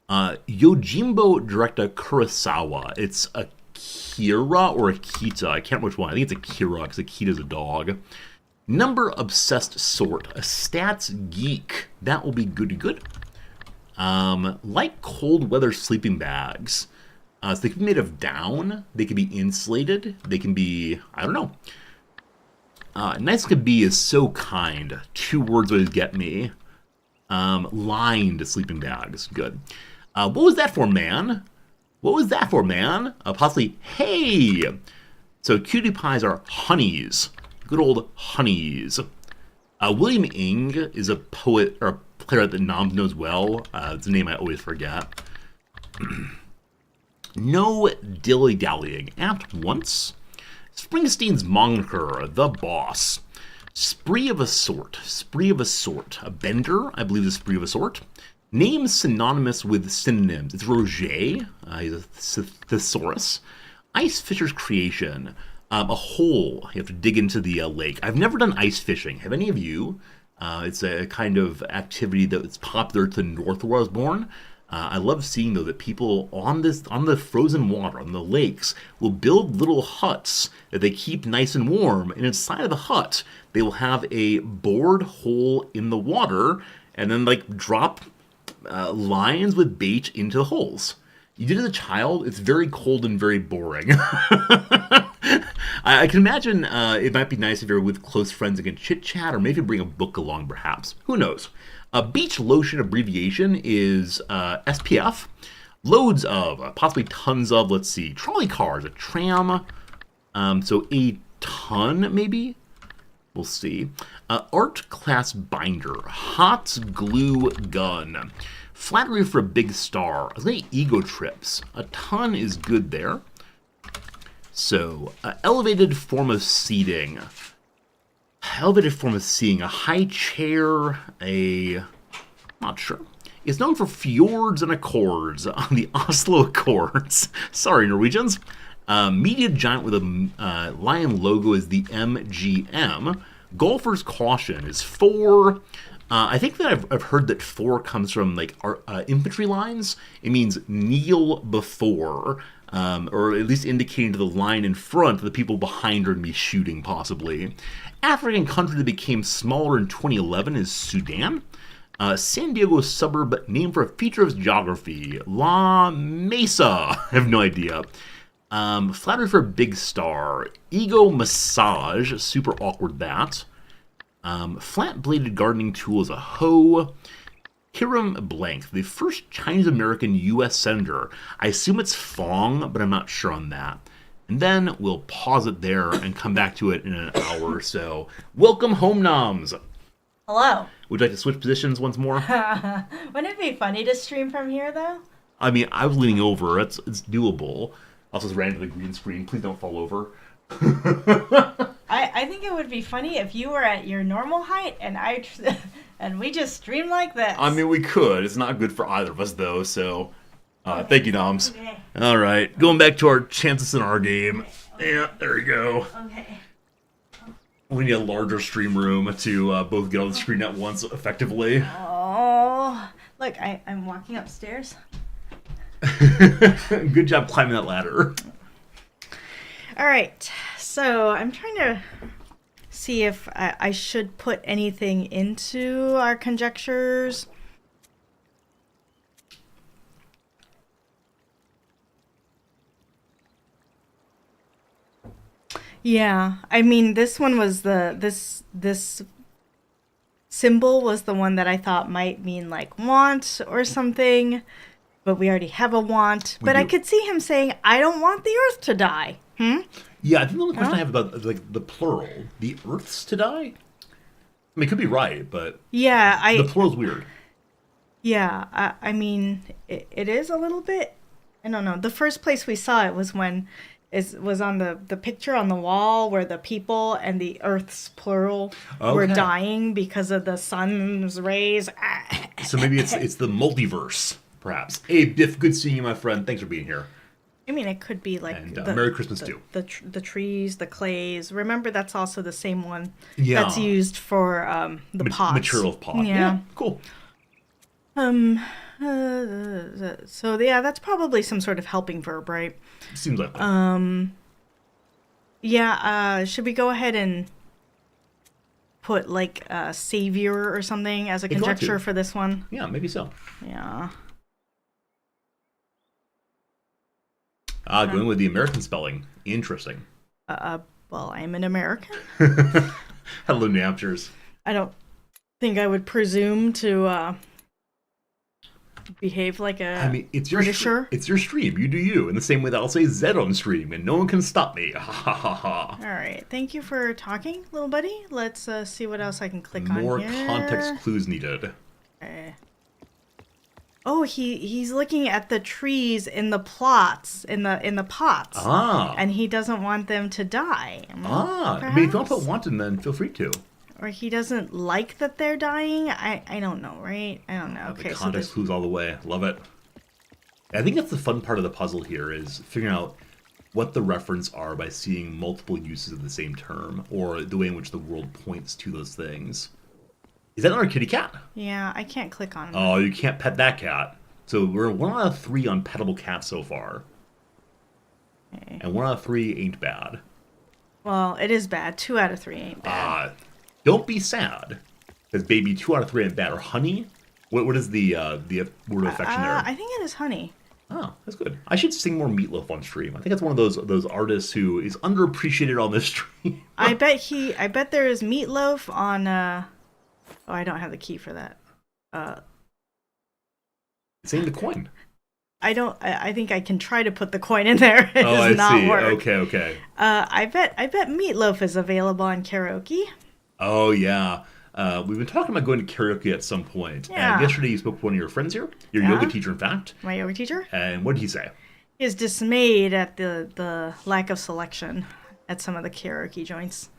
Yojimbo director Kurosawa. It's Akira or Akita. I can't remember which one. I think it's Akira because Akita's a dog. Number obsessed sort. A stats geek. That will be good. Like cold weather sleeping bags. So they can be made of down. They can be insulated. They can be, I don't know. Nice could be is so kind. 2 words always get me. Lined sleeping bags. Good. What was that for, man? What was that for, man? Possibly, hey! So cutie pies are honeys. Good old honeys. William Ing is a poet or a playwright that Noms knows well. It's a name I always forget. No dilly-dallying. Apt once. Springsteen's moniker, the boss. Spree of a sort. Spree of a sort. A bender, I believe, is spree of a sort. Name synonymous with synonyms. It's Roger. He's a thesaurus. Ice fisher's creation. A hole. You have to dig into the lake. I've never done ice fishing. Have any of you? It's a kind of activity that's popular to the north where I was born. I love seeing, though, that people on the frozen water, on the lakes, will build little huts that they keep nice and warm. And inside of the hut, they will have a bored hole in the water and then, drop lines with bait into the holes. You did it as a child, it's very cold and very boring. I can imagine it might be nice if you're with close friends and can chit-chat, or maybe bring a book along, perhaps. Who knows? Beach lotion abbreviation is SPF. Loads of, possibly tons of, let's see, trolley cars, a tram. So a ton, maybe? We'll see. Art class binder. Hot glue gun. Flattery for a big star. I was going to ego trips. A ton is good there. So, elevated form of seating. Elevated form of seating. A high chair. Not sure. It's known for fjords and accords on the Oslo Accords. Sorry, Norwegians. Media giant with a lion logo is the MGM. Golfer's caution is 4. I think that I've heard that 4 comes from infantry lines. It means kneel before, or at least indicating to the line in front that the people behind are going to be shooting, possibly. African country that became smaller in 2011 is Sudan. San Diego suburb named for a feature of its geography. La Mesa. I have no idea. Flattery for a big star. Ego massage. Super awkward that. Flat-bladed gardening tool is a hoe. Hiram Blank, the first Chinese-American U.S. senator. I assume it's Fong, but I'm not sure on that. And then we'll pause it there and come back to it in an hour or so. Welcome home, noms! Hello. Would you like to switch positions once more? Wouldn't it be funny to stream from here, though? I mean, I was leaning over. It's doable. Also, just ran into the green screen. Please don't fall over. I think it would be funny if you were at your normal height and and we just stream like this. I mean, we could. It's not good for either of us, though, so... Thank you, noms. Okay. All right, going back to our Chances in our game. Okay. Yeah, there we go. Okay. We need a larger stream room to both get on the screen at once effectively. Oh, look, I'm walking upstairs. Good job climbing that ladder. All right, so I'm trying to see if I should put anything into our conjectures. Yeah, I mean, this one was this symbol was the one that I thought might mean like want or something, but we already have a want. But I could see him saying, "I don't want the earth to die." Yeah, I think the only question I have about like the plural, the Earths to die. I mean, it could be right, but Yeah, the plural's weird. Yeah, I mean, it is a little bit. I don't know. The first place we saw it was when was on the picture on the wall where the people and the Earth's plural were Okay. dying because of the sun's rays. So maybe it's the multiverse, perhaps. Hey, Biff, good seeing you, my friend. Thanks for being here. I mean, it could be like And Merry Christmas, too. The trees, the clays. Remember, that's also the same one Yeah. that's used for the pots. Material of pot. Yeah. Cool. So yeah, that's probably some sort of helping verb, right? Seems like that. Yeah, should we go ahead and put like savior or something as a If you want conjecture to. for this one? Yeah, maybe so. Yeah. Going with the American spelling. Interesting. Well, I'm an American. Hello, New Hampshires. I don't think I would presume to behave like a I mean, it's your Britisher. it's your stream. You do you. In the same way that I'll say Z on stream, and no one can stop me. Ha ha ha ha. All right. Thank you for talking, little buddy. Let's see what else I can click More on here. context clues needed. Okay. Oh, he's looking at the trees in the plots in the pots. Ah. And he doesn't want them to die. I mean, if you want to put Perhaps? wanted, then feel free to. Or he doesn't like that they're dying. I don't know, right? I don't know. The Okay, so context clues all the way. Love it. I think that's the fun part of the puzzle here is figuring out what the reference are by seeing multiple uses of the same term, or the way in which the world points to those things. Is that another kitty cat? yeah, I can't click on him. Oh, you can't pet that cat. So we're 1 out of 3 on pettable cats so far. Okay. And 1 out of 3 ain't bad. Well, it is bad. 2 out of 3 ain't bad. Don't be sad. Because baby, 2 out of 3 ain't bad. Or honey? What is the word of affection there? I think it is honey. Oh, that's good. I should sing more Meatloaf on stream. I think that's one of those artists who is underappreciated on this stream. I bet there is meatloaf on oh, I don't have the key for that. Sing the coin. I think I can try to put the coin in there. It Oh, does I not see. work. Okay. I bet meatloaf is available on karaoke. Oh, yeah. We've been talking about going to karaoke at some point. Yeah. And yesterday you spoke with one of your friends here, your yoga teacher, in fact. My yoga teacher And what did he say? he is dismayed at the lack of selection at some of the karaoke joints.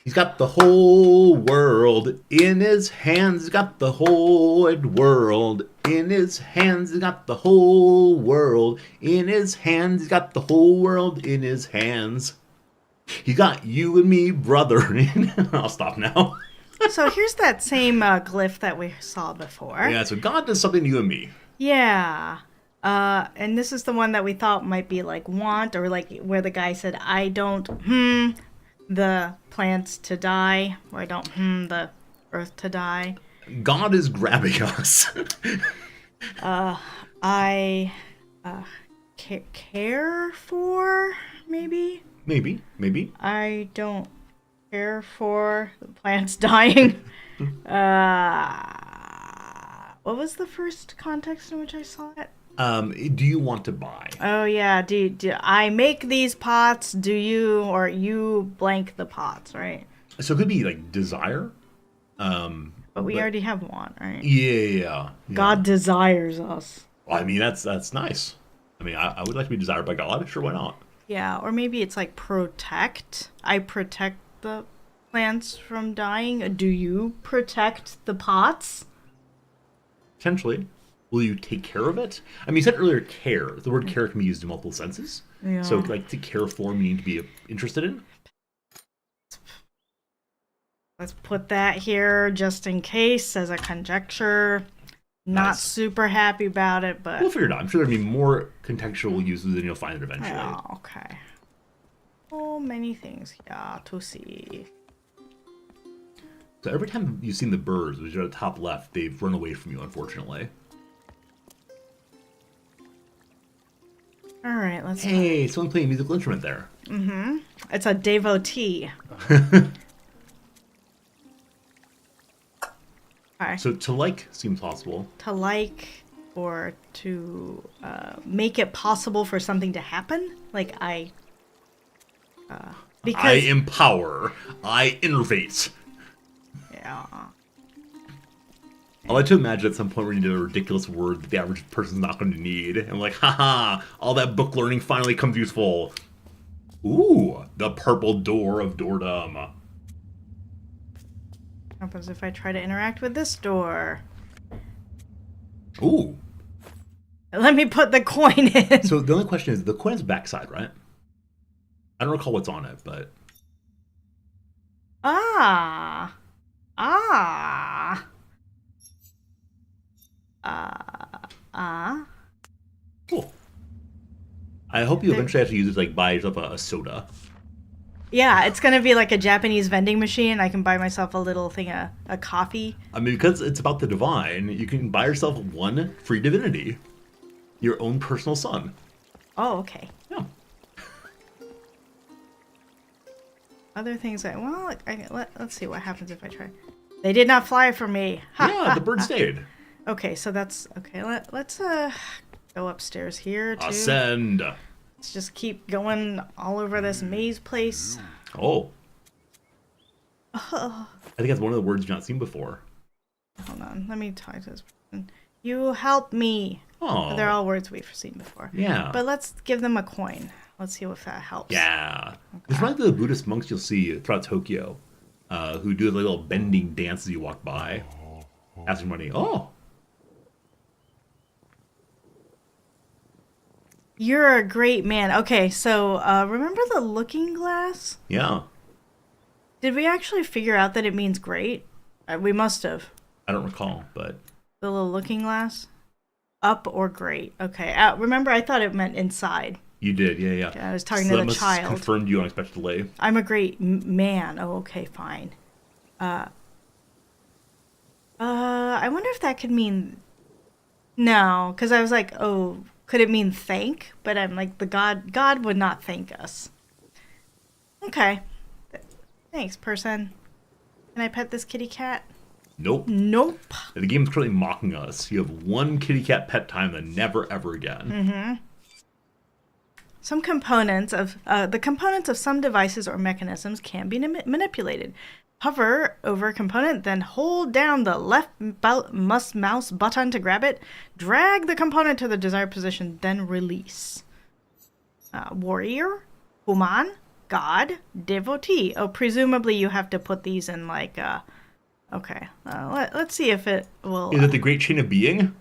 He's got the whole world in his hands. He's got the whole wide world in his hands. He's got the whole world in his hands. He's got the whole world in his hands. He got you and me, brother. I'll stop now. So here's that same glyph that we saw before. Yeah, so God does something to you and me. Yeah. And this is the one that we thought might be like want, or like where the guy said, I don't the plants to die, or I don't the earth to die. God is grabbing us. I care for, maybe? Maybe. I don't care for the plants dying. What was the first context in which I saw it? Do you want to buy? Oh yeah, do I make these pots? Do you, or you blank the pots, right? So it could be like desire. But we already have one, right? Yeah. God desires us. I mean, that's nice. I mean, I would like to be desired by God. Sure, why not? Yeah, or maybe it's like protect. I protect the plants from dying. Do you protect the pots? Potentially. Will you take care of it? I mean, you said earlier care. The word care can be used in multiple senses. Yeah. So, like, to care for meaning to be interested in. Let's put that here just in case as a conjecture. Not Nice. super happy about it, but... We'll figure it out. I'm sure there'll be more contextual uses and you'll find it eventually. Oh, okay. So many things here to see. So every time you've seen the birds, which are at the top left, they've run away from you, unfortunately. Alright, let's... Hey, someone playing a musical instrument there. Mm-hmm. It's a devotee. Okay. So to like seems possible. To like or to make it possible for something to happen. Like because I empower. I innovate. yeah. I like to imagine at some point we're going to do a ridiculous word that the average person's not going to need. And like, haha, all that book learning finally comes useful. Ooh, the purple door of doordom. What happens if I try to interact with this door? Ooh. Let me put the coin in. So the only question is, the coin is backside, right? I don't recall what's on it, but... Ah. Cool. I hope you eventually have to use it to like buy yourself a soda. Yeah, it's gonna be like a Japanese vending machine. I can buy myself a little thing, a coffee. I mean, because it's about the divine, you can buy yourself one free divinity. Your own personal son. Oh, okay. Yeah. Other things let's see what happens if I try. They did not fly for me. Yeah, the bird stayed. Okay, so that's okay. Let's go upstairs here too. Ascend. Let's just keep going all over this maze place. Oh. I think that's one of the words you've not seen before. Hold on, let me talk to this person. You help me. Oh. They're all words we've seen before. Yeah. But let's give them a coin. Let's see if that helps. Yeah. This reminds me of the Buddhist monks you'll see throughout Tokyo, who do a little bending dance as you walk by. Asking money. Oh. You're a great man. Okay, so remember the looking glass? Yeah. Did we actually figure out that it means great? We must have. I don't recall, but... The little looking glass? Up or great. Okay. Remember, I thought it meant inside. You did, yeah. I was talking So to that the must child. confirmed you unexpectedly. I'm a great man. Oh, okay, fine. I wonder if that could mean... No, because I was like, oh, could it mean thank? But I'm like, God would not thank us. Okay. Thanks, person. Can I pet this kitty cat? Nope. Nope. The game's currently mocking us. You have one kitty cat pet time, then never ever again. Mm-hmm. Some components of the components of some devices or mechanisms can be manipulated. Hover over a component, then hold down the left mouse button to grab it. Drag the component to the desired position, then release. Warrior, human, god, devotee. Oh, presumably you have to put these in like. Okay, let's see if it will. Is it the Great Chain of Being?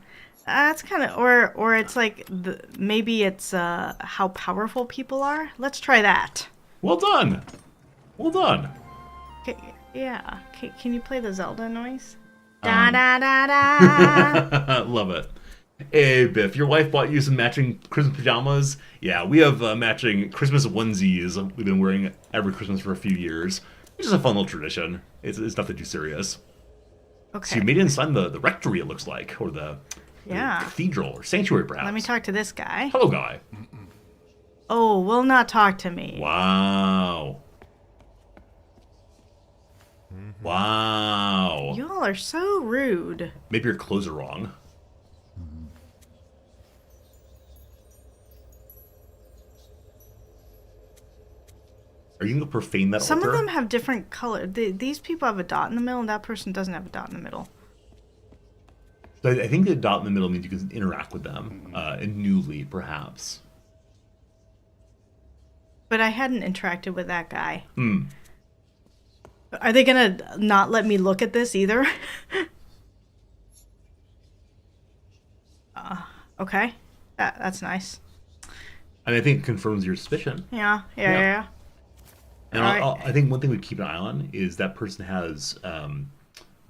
That's kind of, or it's like maybe it's how powerful people are. Let's try that. Well done. Well done. Okay, yeah. Okay, can you play the Zelda noise? Da da da da. Love it. Hey, Biff, your wife bought you some matching Christmas pajamas? Yeah, we have matching Christmas onesies we've been wearing every Christmas for a few years. It's just a fun little tradition. It's nothing too serious. Okay. So you made it inside the rectory, it looks like, or the cathedral or sanctuary, perhaps. Let me talk to this guy. Hello, guy. Oh, will not talk to me. Wow. Wow. Y'all are so rude. Maybe your clothes are wrong. Are you going to profane that Some altar? of them have different color. These people have a dot in the middle, and that person doesn't have a dot in the middle. So I think the dot in the middle means you can interact with them, and newly, perhaps. But I hadn't interacted with that guy. Hmm. Are they gonna not let me look at this either? Okay. That's nice. And I think it confirms your suspicion. Yeah. And All I think one thing we keep an eye on is that person has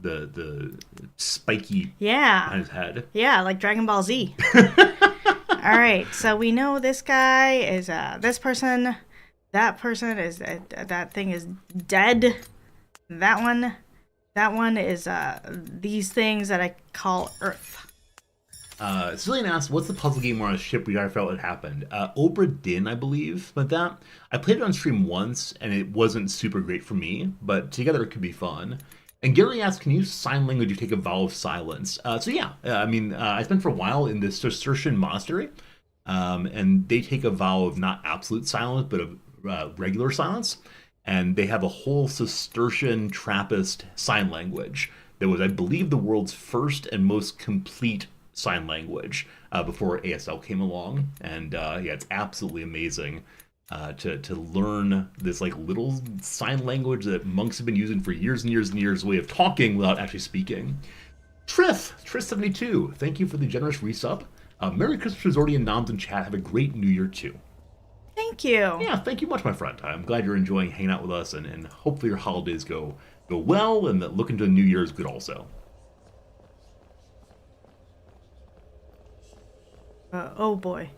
the spiky on his head. Yeah, like Dragon Ball Z. All right, so we know this guy is this person. That person is that thing is dead. That one is these things that I call Earth. Cillian asked, what's the puzzle game where on a ship we gotta figure out what happened? Obra Dinn, I believe, but that I played it on stream once and it wasn't super great for me, but together it could be fun. And Gary asked, can you use sign language to take a vow of silence? I spent for a while in the Cistercian monastery, and they take a vow of not absolute silence, but of regular silence. And they have a whole Cistercian Trappist sign language that was, I believe, the world's first and most complete sign language before ASL came along. And it's absolutely amazing to learn this like little sign language that monks have been using for years and years and years, way of talking without actually speaking. Triff72, thank you for the generous resub. Merry Christmas is already in noms in chat. Have a great New Year too. Thank you. Yeah, thank you much, my friend. I'm glad you're enjoying hanging out with us, and hopefully your holidays go well, and that looking to the New Year is good also. Oh boy.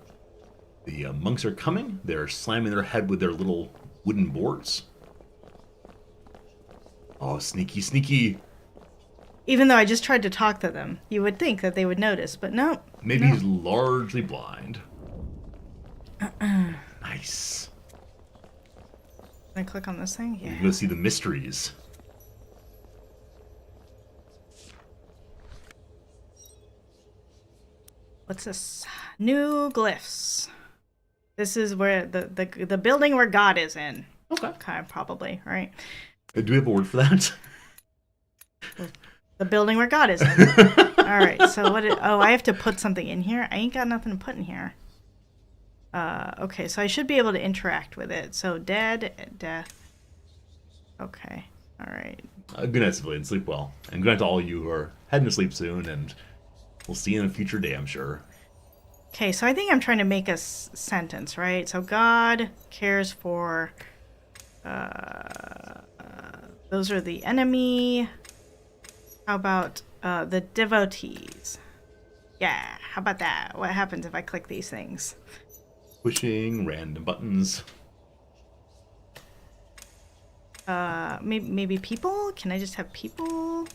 The monks are coming. They're slamming their head with their little wooden boards. Oh, sneaky, sneaky. Even though I just tried to talk to them, you would think that they would notice, but no. Maybe he's largely blind. Nice. Can I click on this thing? You Yeah. can go see the mysteries. What's this? New glyphs. This is where the building where God is in. Okay. Okay, probably, right? Do we have a word for that? The building where God is in. All right, so I have to put something in here? I ain't got nothing to put in here. Okay, so I should be able to interact with it. So death. Okay, all right. Good night, civilian. Sleep well. And good night to all you who are heading to sleep soon, and we'll see you in a future day, I'm sure. Okay, so I think I'm trying to make a sentence, right? So God cares for... those are the enemy. How about the devotees? Yeah, how about that? What happens if I click these things? Pushing random buttons. Maybe people? Can I just have people?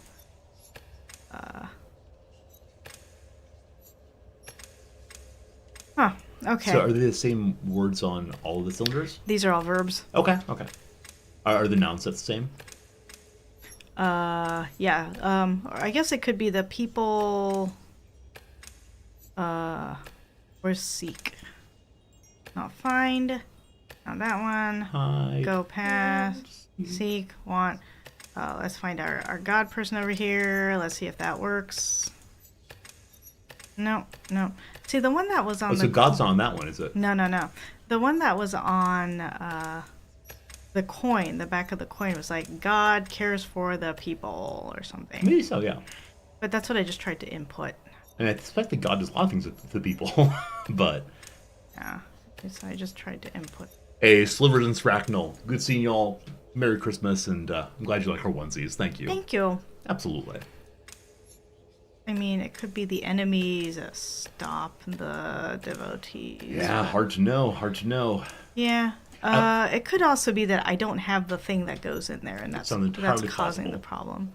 Okay. So are they the same words on all of the cylinders? These are all verbs. Okay. Are the noun sets the same? Yeah. I guess it could be the people. Where's seek? Not find. Not that one. Hide. Go past. Seek. Want. Let's find our God person over here. Let's see if that works. No. See, the one that was on so God's not on that one, is it? No. The one that was on the coin, the back of the coin was like, God cares for the people or something. Maybe so, yeah. But that's what I just tried to input. And I suspect that God does a lot of things to people, but... Yeah, so I just tried to input. Hey, Slivers and Sracknell, good seeing y'all. Merry Christmas, and I'm glad you like her onesies. Thank you. Thank you. Absolutely. I mean, it could be the enemies stop the devotees. Yeah, hard to know. Yeah. It could also be that I don't have the thing that goes in there, and that's causing possible. the problem.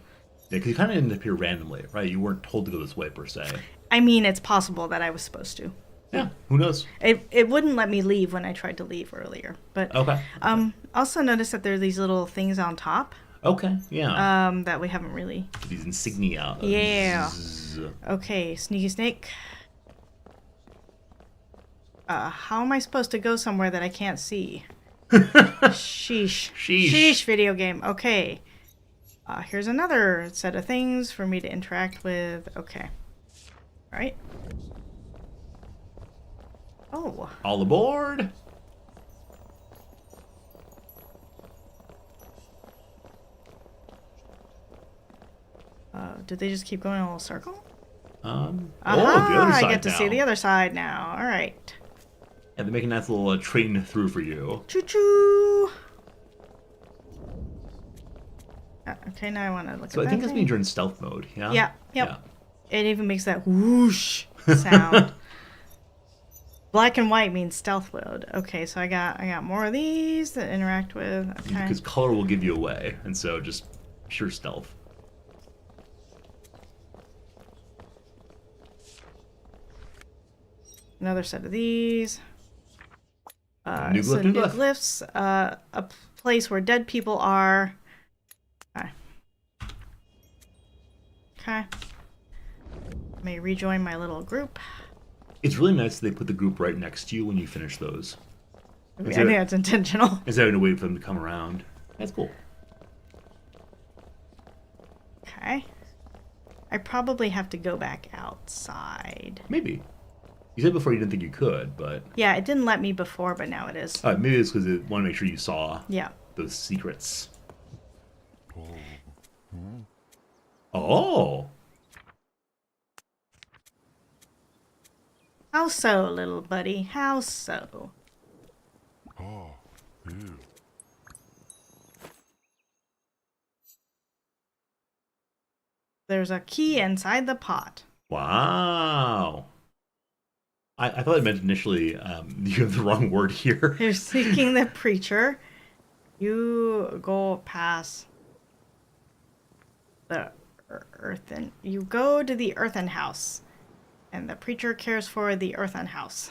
Yeah, because you kind of ended up here randomly, right? You weren't told to go this way, per se. I mean, it's possible that I was supposed to. Yeah, who knows? It wouldn't let me leave when I tried to leave earlier. But Okay. also noticed that there are these little things on top Okay, yeah. that we haven't really. These insignia. Yeah. Zzz. Okay, sneaky snake. How am I supposed to go somewhere that I can't see? Sheesh. Sheesh. Sheesh, video game. Okay. Here's another set of things for me to interact with. Okay. Right. Oh. All aboard. Did they just keep going in a little circle? Aha, Aha, the other side I get to now. see the other side now. All right. Yeah, they make a nice little train through for you. Choo choo. Okay, now I want to look So at I think that that's thing. means you're in stealth mode, yeah? Yeah, yep. Yeah. It even makes that whoosh sound. Black and white means stealth mode. Okay, so I got more of these to interact with. Okay. Because color will give you away, and so just pure stealth. Another set of these. New So glyph, new new glyph. glyphs. A place where dead people are. Okay. Okay. May rejoin my little group. It's really nice that they put the group right next to you when you finish those. I think that's intentional. Instead of having to wait for them to come around. That's cool. Okay. I probably have to go back outside. Maybe. You said before you didn't think you could, but... Yeah, it didn't let me before, but now it is. maybe it's because they want to make sure you saw Yeah. those secrets. Oh! How so, little buddy? How so? There's a key inside the pot. Wow! I thought I meant initially you have the wrong word here. You're seeking the preacher. You go past the earthen. You go to the earthen house, and the preacher cares for the earthen house.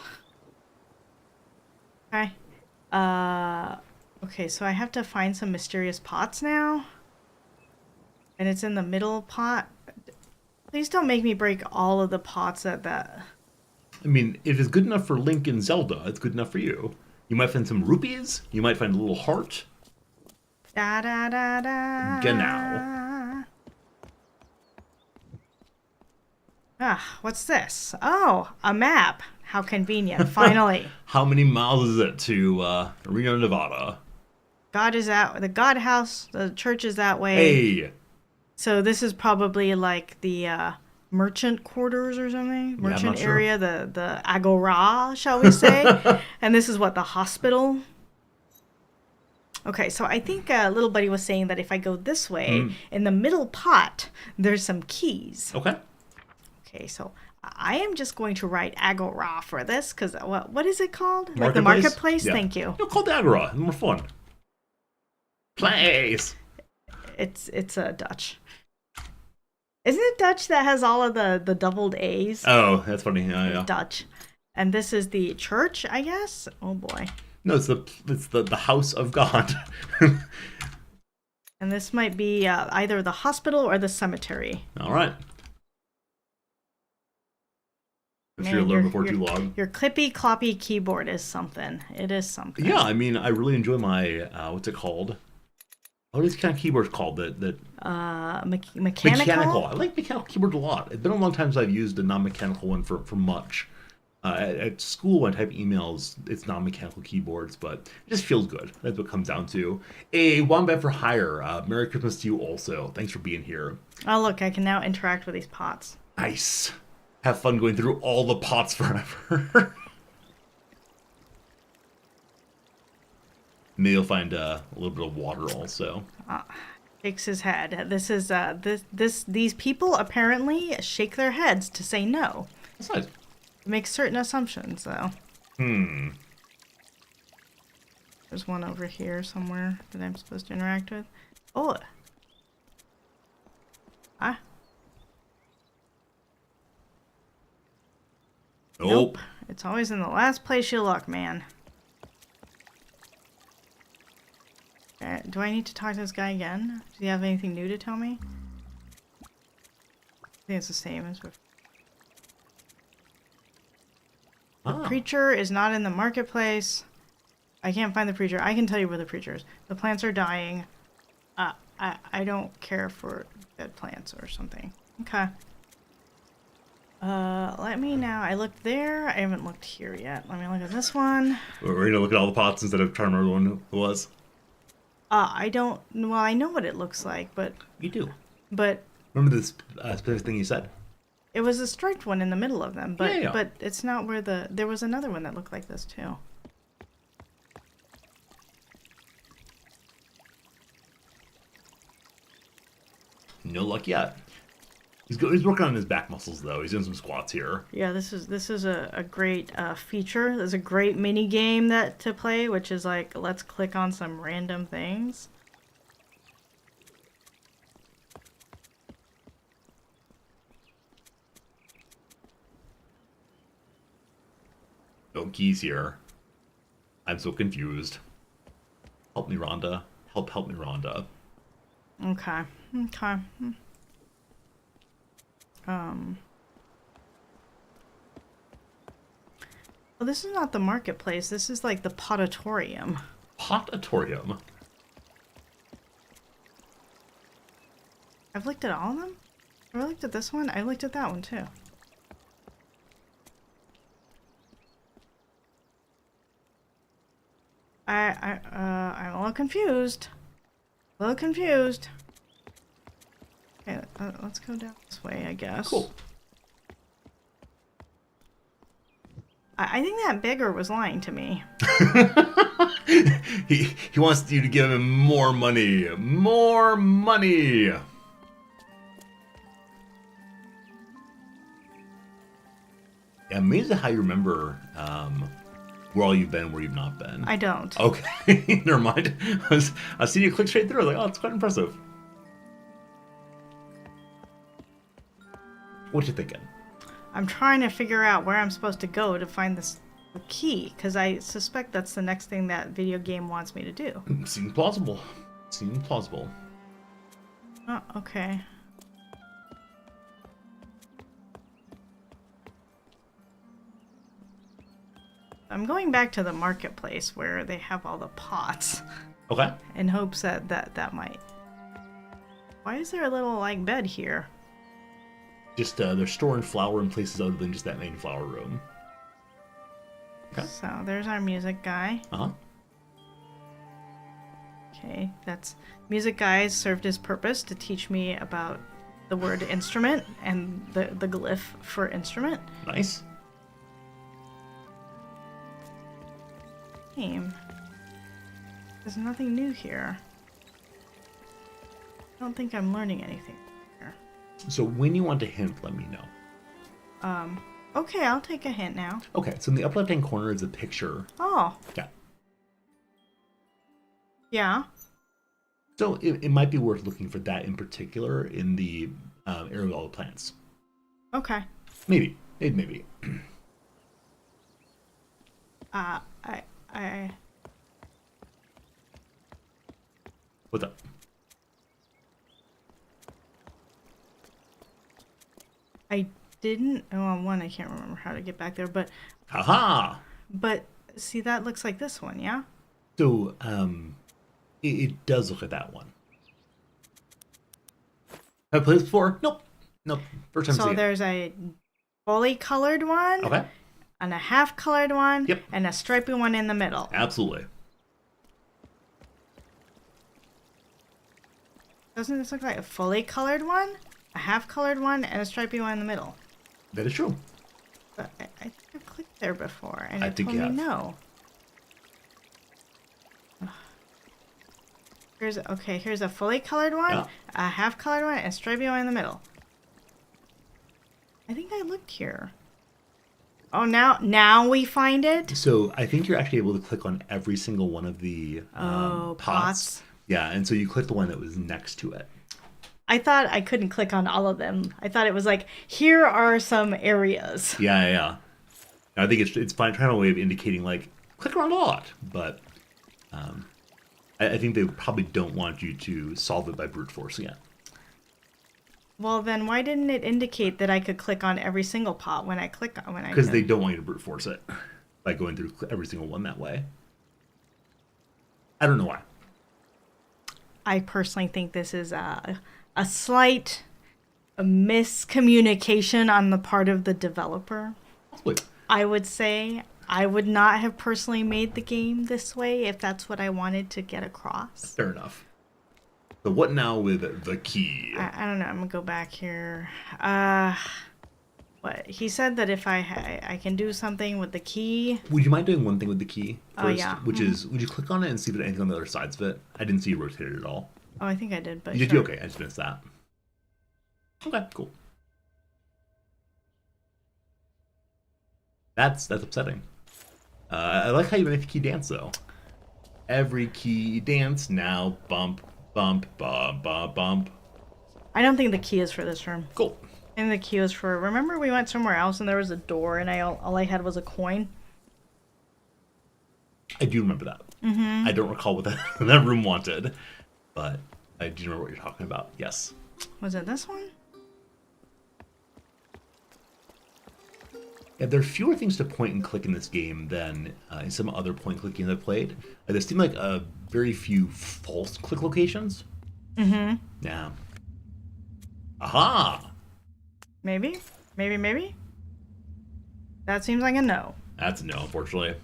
Okay. Okay, so I have to find some mysterious pots now. And it's in the middle pot. Please don't make me break all of the pots that... I mean, if it's good enough for Link and Zelda, it's good enough for you. You might find some rupees. You might find a little heart. Da da da da. Genau. Ah, what's this? Oh, a map. How convenient. Finally. How many miles is it to Reno, Nevada? God is that the God house, the church is that way. Hey! So this is probably like the merchant quarters or something. I'm Merchant not sure. area, the agora, shall we say. And this is what, the hospital? Okay, so I think little buddy was saying that if I go this way, in the middle pot, there's some keys. Okay. Okay, so I am just going to write agora for this, because what is it called? Like Marketplace? the marketplace? Yeah. Thank you. Call it Agora. More fun. Place! It's Dutch. Isn't it Dutch that has all of the doubled A's? Oh, that's funny. Yeah. Dutch. And this is the church, I guess? Oh boy. No, it's the house of God. And this might be either the hospital or the cemetery. All right. I'm sure you'll learn before too long. Your clippy cloppy keyboard is something. It is something. Yeah, I mean, I really enjoy my what's it called? What is kind of keyboard called? Mechanical. Mechanical. I like mechanical keyboards a lot. It's been a long time since I've used a non-mechanical one for much. At school, when I type emails, it's non-mechanical keyboards, but it just feels good. That's what it comes down to. A Wombat for Hire. Merry Christmas to you also. Thanks for being here. Oh, look, I can now interact with these pots. Nice. Have fun going through all the pots forever. Maybe you'll find a little bit of water also. Shakes his head. This is these people apparently shake their heads to say no. That's nice. Make certain assumptions, though. There's one over here somewhere that I'm supposed to interact with. Oh. Ah, Nope. it's always in the last place you look, man. Do I need to talk to this guy again? Does he have anything new to tell me? I think it's the same as before. The preacher is not in the marketplace. I can't find the preacher. I can tell you where the preacher is. The plants are dying. I don't care for dead plants or something. Okay. Let me now. I looked there. I haven't looked here yet. Let me look at this one. We're gonna look at all the pots instead of trying to remember the one who was. I don't. Well, I know what it looks like, but You do. but Remember this specific thing you said? it was a striped one in the middle of them. But Yeah. but it's not where the. There was another one that looked like this too. No luck yet. He's working on his back muscles though. He's doing some squats here. Yeah, this is a great feature. There's a great mini game that to play, which is like let's click on some random things. No keys here. I'm so confused. Help me, Rhonda. Help me, Rhonda. Okay. Okay. Well, this is not the marketplace. This is like the potatorium. Potatorium. I've looked at all of them? Have I looked at this one? I looked at that one too. I'm a little confused. A little confused. Okay, let's go down this way, I guess. Cool. I think that beggar was lying to me. He wants you to give him more money. More money. Yeah, amazing how you remember where all you've been, where you've not been. I don't. Okay, never mind. I see you click straight through. Like, oh, it's quite impressive. What you thinking? I'm trying to figure out where I'm supposed to go to find this key, because I suspect that's the next thing that video game wants me to do. Seems plausible. Seems plausible. Oh, okay. I'm going back to the marketplace where they have all the pots Okay. in hopes that that might... Why is there a little, like, bed here? Just they're storing flour in places other than just that main flower room. Okay. So, there's our music guy. Uh-huh. Okay, that's... Music guy served his purpose to teach me about the word instrument and the glyph for instrument. Nice. Game. There's nothing new here. I don't think I'm learning anything here. So when you want a hint, let me know. Okay, I'll take a hint now. Okay, so in the upper left-hand corner is a picture. Oh, Yeah. yeah. So it might be worth looking for that in particular in the area with all the plants. Okay. Maybe. Maybe. What's up? I didn't... Oh, one, I can't remember how to get back there, but... Haha! But, see, that looks like this one, yeah? So, it does look like that one. Have I played this before? Nope. Nope. First time So seeing it. there's a fully colored one, Okay. and a half colored one, Yep. and a stripy one in the middle. Absolutely. Doesn't this look like a fully colored one, a half colored one, and a stripy one in the middle? That is true. But I think I've clicked there before, and I it think told you me have. no. Here's a fully colored one, Yeah. a half colored one, and a stripy one in the middle. I think I looked here. Oh, now we find it? So I think you're actually able to click on every single one of the Oh, pots. Yeah, and so you click the one that was next to it. I thought I couldn't click on all of them. I thought it was like, here are some areas. Yeah. I think it's fine trying a way of indicating like click around a lot, but I think they probably don't want you to solve it by brute forcing it. Well, then why didn't it indicate that I could click on every single pot when I click on Because they don't want you to brute force it by going through every single one that way. I don't know why. I personally think this is a slight miscommunication on the part of the developer. Possibly. I would say I would not have personally made the game this way if that's what I wanted to get across. Fair enough. So what now with the key? I don't know. I'm gonna go back here. What he said that if I can do something with the key. Would you mind doing one thing with the key first? Oh yeah. Which is, would you click on it and see if there's anything on the other sides of it? I didn't see you rotate it at all. Oh, I think I did, but You did sure. okay. I just missed that. Okay, cool. That's upsetting. I like how you make the key dance though. Every key dance now. Bump, bump, bump, bump, bump. I don't think the key is for this room. Cool. I think the key is for. Remember, we went somewhere else and there was a door, and all I had was a coin. I do remember that. Mm-hmm. I don't recall what that room wanted, but I do remember what you're talking about. Yes. Was it this one? Yeah, there are fewer things to point and click in this game than in some other point and click games I've played. There seem like very few false click locations. Mm-hmm. Yeah. Aha! Maybe? Maybe? That seems like a no. That's a no, unfortunately.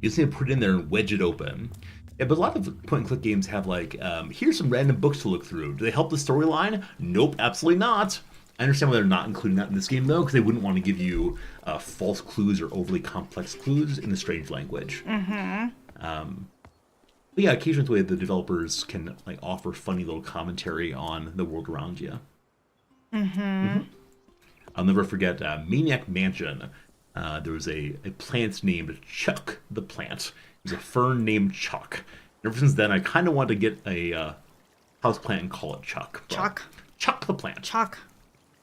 You just need to put it in there and wedge it open. Yeah, but a lot of point and click games have like, here's some random books to look through. Do they help the storyline? Nope, absolutely not. I understand why they're not including that in this game, though, because they wouldn't want to give you false clues or overly complex clues in a strange language. Mm-hmm. But yeah, occasionally the way the developers can like offer funny little commentary on the world around you. Mm-hmm. I'll never forget Maniac Mansion. There was a plant named Chuck the plant. It was a fern named Chuck. And ever since then, I kind of wanted to get a house plant and call it Chuck. Chuck. Chuck the plant. Chuck.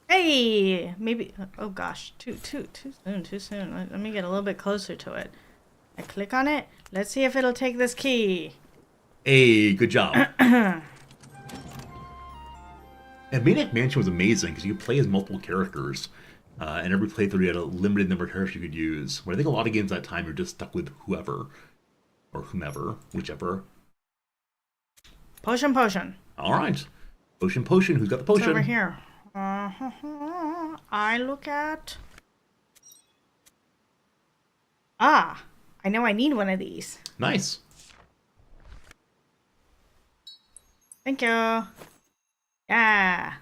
Hey, maybe. Oh gosh, too soon. Let me get a little bit closer to it. I click on it. Let's see if it'll take this key. Hey, good job. And Maniac Mansion was amazing because you could play as multiple characters. And every playthrough you had a limited number of characters you could use. Where I think a lot of games at that time you're just stuck with whoever. Or whomever. Whichever. Potion. Alright. Potion. Who's got the potion? It's over here. I look at... Ah, I know I need one of these. Nice. Thank you. Yeah,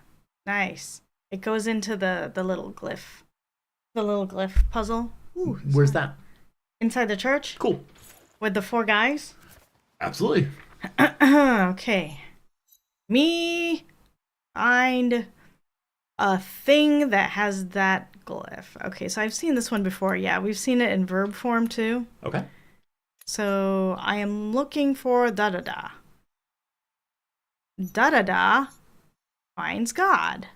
nice. It goes into the little glyph. The little glyph puzzle. Ooh, Where's that? inside the church Cool. with the 4 guys. Absolutely. Okay. Me find a thing that has that glyph. Okay, so I've seen this one before. Yeah, we've seen it in verb form too. Okay. So I am looking for da-da-da. Da-da-da finds God.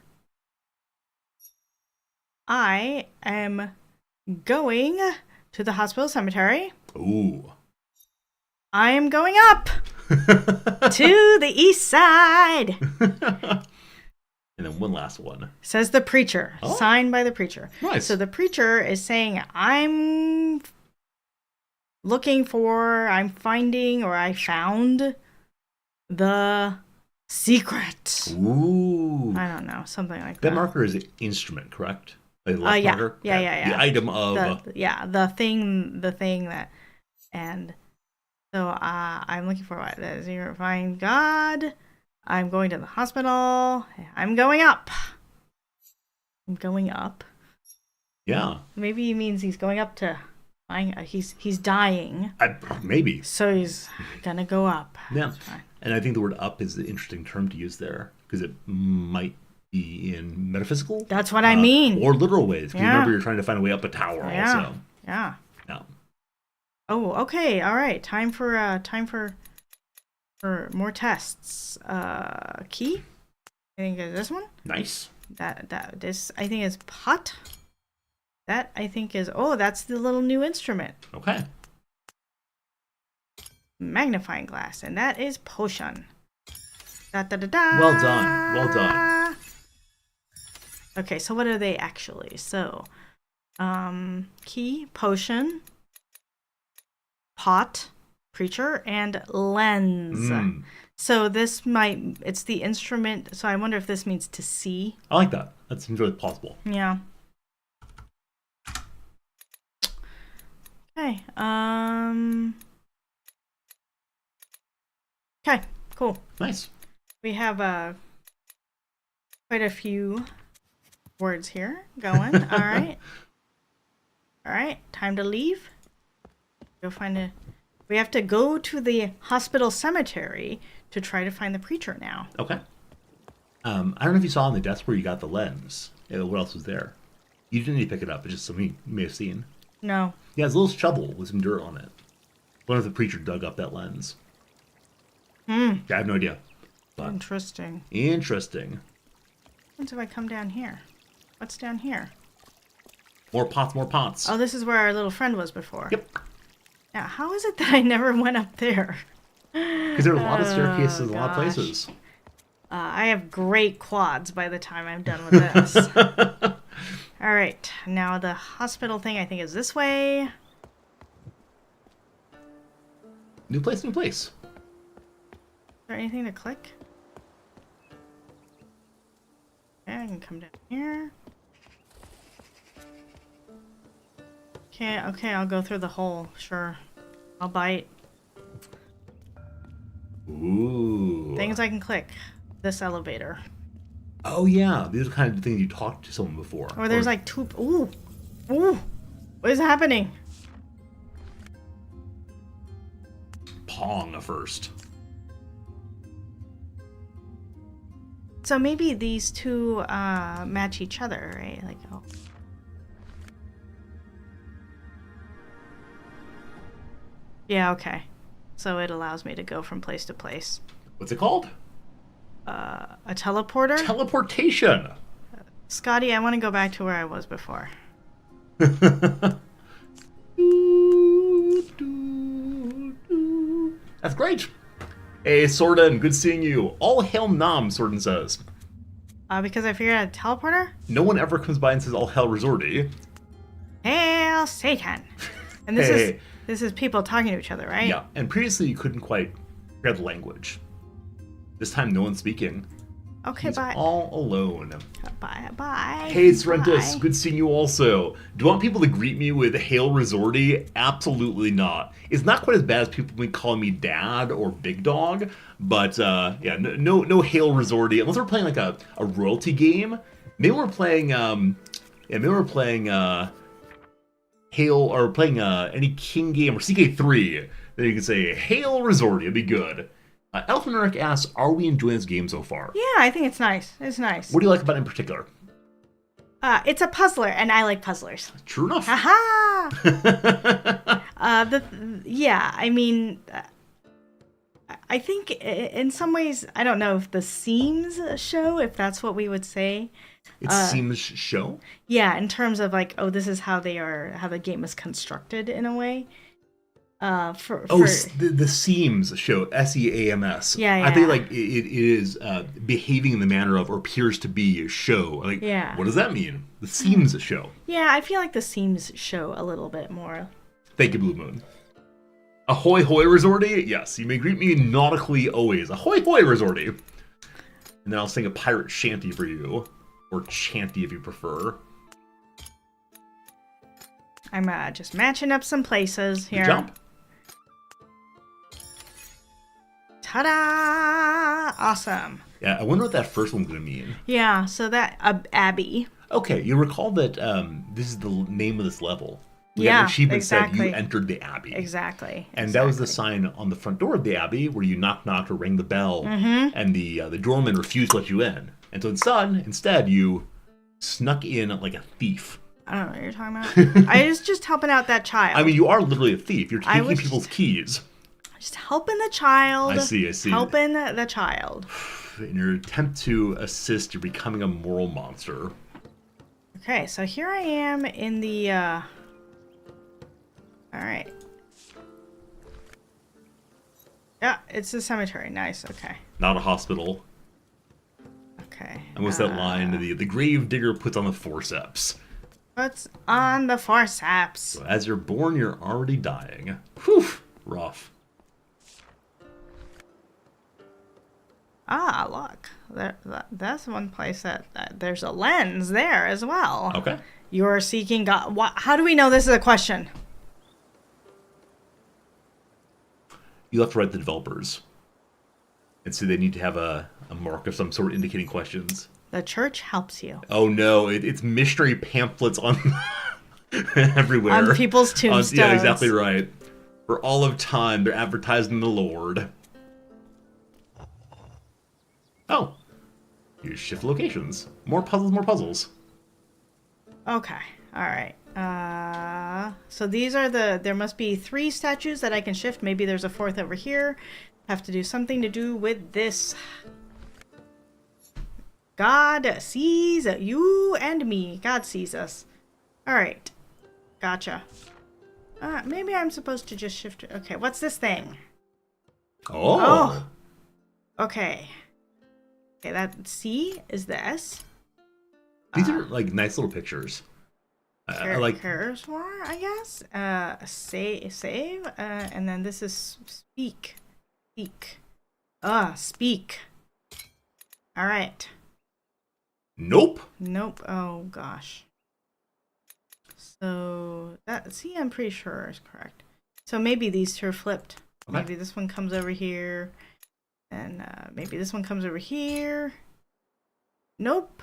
I am going to the hospital cemetery. Ooh. I am going up to the east side. And then one last one. Says the preacher. Oh. Signed by the preacher. Nice. So the preacher is saying, I'm finding, or I found the secret. Ooh. I don't know. Something like That that. marker is an instrument, correct? Like left Yeah. marker? Yeah. The item of... the thing that, and so I'm looking for what? Zero, find God. I'm going to the hospital. I'm going up. I'm going up. Yeah. Maybe he means he's going up to he's dying. Maybe. So he's gonna go up. Yeah. That's fine. And I think the word up is the interesting term to use there because it might be in metaphysical. That's what I mean. Or literal ways. 'Cause Yeah. Remember, you're trying to find a way up a tower also. Yeah. Yeah. Oh, okay. All right. Time for For more tests. Key? I think it's this one. Nice. This I think is pot. That I think is that's the little new instrument. Okay. Magnifying glass, and that is potion. Da da da da. Well done. Well done. Okay, so what are they actually? So, key, potion, pot, preacher, and lens. So it's the instrument. So I wonder if this means to see. I like that. That seems really plausible. Yeah. Okay. Okay, cool. Nice. We have quite a few words here going. All right. All right, time to leave. We have to go to the hospital cemetery to try to find the preacher now. Okay. I don't know if you saw on the desk where you got the lens. What else was there? You didn't need to pick it up. It's just something you may have seen. No. Yeah, it's a little shovel with some dirt on it. I wonder if the preacher dug up that lens. Yeah, I have no idea. But Interesting. interesting. What if I come down here? What's down here? More pots, more pots. Oh, this is where our little friend was before. Yep. Now, how is it that I never went up there? Because there are a lot of staircases, a lot of gosh. places. I have great quads by the time I'm done with this. All right, now the hospital thing I think is this way. New place, new place. Is there anything to click? Okay, I can come down here. Okay, I'll go through the hole. Sure. I'll bite. Ooh. Things I can click. This elevator. Oh, yeah. These are the kind of things you talked to someone before. Or there's like two... Ooh! Ooh! What is happening? Pong first. So maybe these two match each other, right? Like, oh. Yeah, okay. So it allows me to go from place to place. What's it called? A teleporter? Teleportation. Scotty, I want to go back to where I was before. That's great. Hey, Sorden, good seeing you. All hail Nam, Sorden says. Because I figured out a teleporter? No one ever comes by and says all hail Resorty. Hail Satan! And this is people talking to each other, right? Yeah, and previously you couldn't quite hear the language. This time no one's speaking. Okay, He's bye. all alone. Bye. Hey, Serentus, Bye. good seeing you also. Do you want people to greet me with Hail Resorty? Absolutely not. It's not quite as bad as people been calling me Dad or Big Dog, but yeah, no Hail Resorty unless we're playing like a royalty game. Maybe we're playing Hail or playing any King game or CK3. Then you can say Hail Resorty. It'd be good. Elfin Eric asks, "Are we enjoying this game so far?" Yeah, I think it's nice. It's nice. What do you like about it in particular? It's a puzzler, and I like puzzlers. True enough. Haha! I mean, I think in some ways, I don't know if the seams show, if that's what we would say. It seems show. Yeah, in terms of like, this is how how the game is constructed in a way. The seams show SEAMS. Yeah. I think like it is behaving in the manner of or appears to be a show. Like, yeah. What does that mean? The seams show. Yeah, I feel like the seams show a little bit more. Thank you, Blue Moon. Ahoy hoy, Resorty. Yes, you may greet me nautically always. Ahoy hoy, Resorty. And then I'll sing a pirate shanty for you, or chanty if you prefer. I'm just matching up some places here. Good job. Ta-da! Awesome. Yeah, I wonder what that first one's going to mean. Yeah, so that Abby. Okay, you recall that this is the name of this level. We Yeah, had an achievement exactly. said you entered the Abbey. Exactly. And that was the sign on the front door of the Abbey where you knock or ring the bell, and the doorman refused to let you in. And so instead you snuck in like a thief. I don't know what you're talking about. I was just helping out that child. I mean, you are literally a thief. You're taking people's keys. Just helping the child. I see. Helping the child. In your attempt to assist, you're becoming a moral monster. Okay, so here I am in the, Alright. Yeah, it's a cemetery. Nice, okay. Not a hospital. Okay. And what's that line? The grave digger puts on the forceps. What's on the forceps? So as you're born, you're already dying. Whew, rough. Ah, look. That's one place that there's a lens there as well. Okay. You're seeking God. How do we know this is a question? You have to write the developers. And so they need to have a mark of some sort indicating questions. The church helps you. Oh no, it's mystery pamphlets on everywhere. On people's tombstones. Yeah, exactly right. For all of time, they're advertising the Lord. Oh. Here's shift locations. More puzzles, more puzzles. Okay. Alright. So these are there must be 3 statues that I can shift. Maybe there's a 4th over here. Have to do something to do with this. God sees you and me. God sees us. Alright. Gotcha. Maybe I'm supposed to just shift it. Okay, what's this thing? Oh. Okay. Okay, that C is the S. These are like nice little pictures. I like Cursor, I guess. Save. And then this is speak. Speak. Speak. Alright. Nope. Nope. Oh gosh. So that C I'm pretty sure is correct. So maybe these 2 are flipped. Okay. Maybe this one comes over here. And maybe this one comes over here. Nope.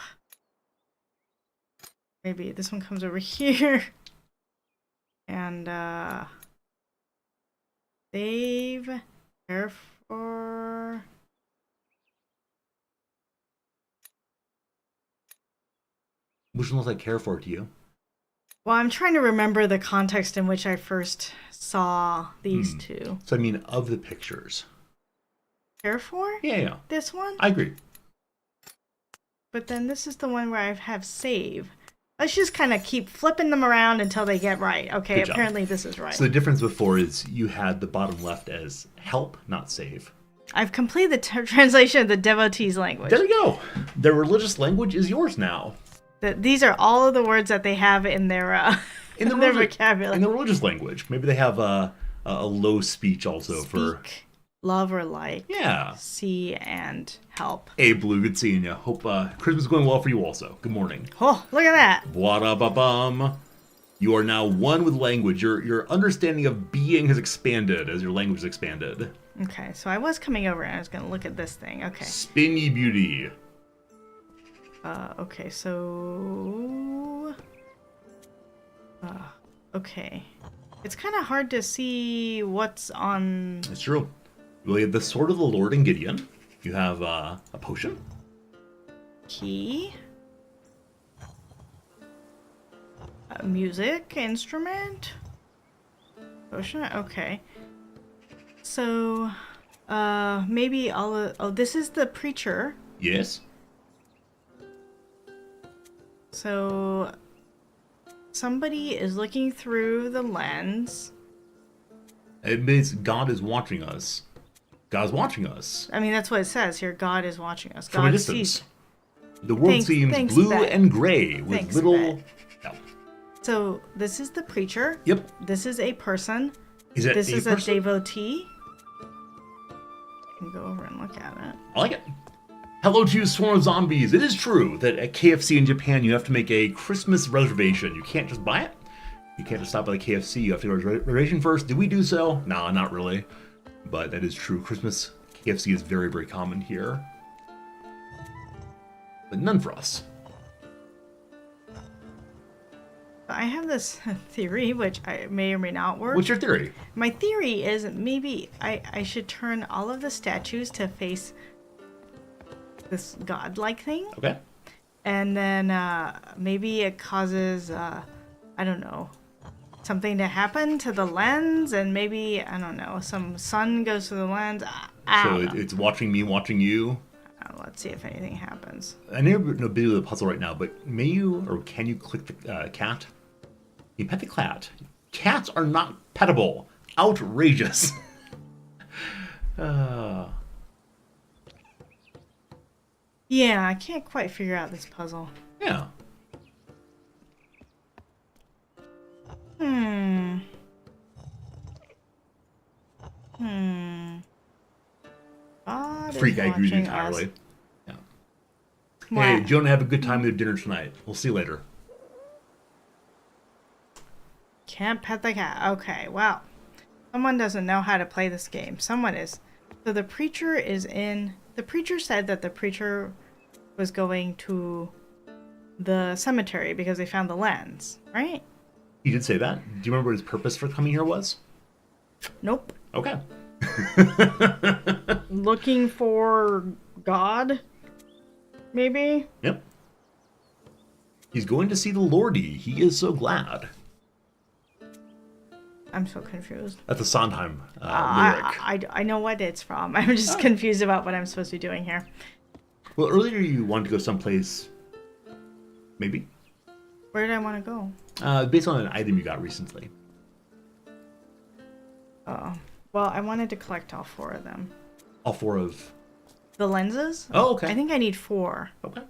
Maybe this one comes over here. And save. Therefore. Which one looks like care for to you? Well, I'm trying to remember the context in which I first saw these 2. So I mean, of the pictures. Care for? Yeah. This one? I agree. But then this is the one where I have save. Let's just kind of keep flipping them around until they get right. Okay, Good job. apparently this is right. So the difference before is you had the bottom left as help, not save. I've completed the translation of the devotees' language. There you go. Their religious language is yours now. These are all of the words that they have in their in their vocabulary. In the religious language. Maybe they have a low speech also for love or like. Yeah. See and help. Hey, Blue, good seeing you. Hope Christmas is going well for you also. Good morning. Oh, look at that. Wada-ba-bum. You are now one with language. Your understanding of being has expanded as your language has expanded. Okay, so I was coming over and I was going to look at this thing. Okay. Spin ye beauty. Okay, so... okay. It's kind of hard to see what's on... It's true. Well, you have the Sword of the Lord in Gideon. You have a potion. Key. A music instrument. Potion. Okay. So, maybe all of... Oh, this is the preacher. Yes. So, somebody is looking through the lens. It means God is watching us. God is watching us. I mean, that's what it says here. God is watching us. From a God distance. sees. The world seems blue Bet. and gray with Thanks, little... Bet. So, this is the preacher. Yep. This is a person. Is it This a is person? a devotee. You can go over and look at it. I like it. Hello to you, swarm of zombies. It is true that at KFC in Japan, you have to make a Christmas reservation. You can't just buy it. You can't just stop by the KFC. You have to go to reservation first. Did we do so? No, not really. But that is true. Christmas KFC is very, very common here. But none for us. I have this theory, which I may or may not work. What's your theory? My theory is maybe I should turn all of the statues to face this godlike thing. Okay. And then maybe it causes, I don't know, something to happen to the lens, and maybe, I don't know, some sun goes to the lens. I So don't know. it's watching me, watching you. Let's see if anything happens. I know you're no busy with the puzzle right now, but may you or can you click the cat? You pet the cat. Cats are not pettable. Outrageous. Yeah, I can't quite figure out this puzzle. Yeah. God is Freak, I agree with you watching us. entirely. Yeah. What? Hey, Jonah, have a good time with your dinner tonight. We'll see you later. Can't pet the cat. Okay, well. Someone doesn't know how to play this game. Someone is. So the preacher is in... The preacher said that the preacher was going to the cemetery because they found the lens, right? He did say that. Do you remember what his purpose for coming here was? Nope. Okay. Looking for God? Maybe? Yep. He's going to see the Lordy. He is so glad. I'm so confused. That's a Sondheim lyric. I know what it's from. I'm just confused about what I'm supposed to be doing here. Well, earlier you wanted to go someplace, maybe? Where did I want to go? Based on an item you got recently. Oh. Well, I wanted to collect all 4 of them. All 4 of... The lenses? Oh, okay. I think I need 4. Okay.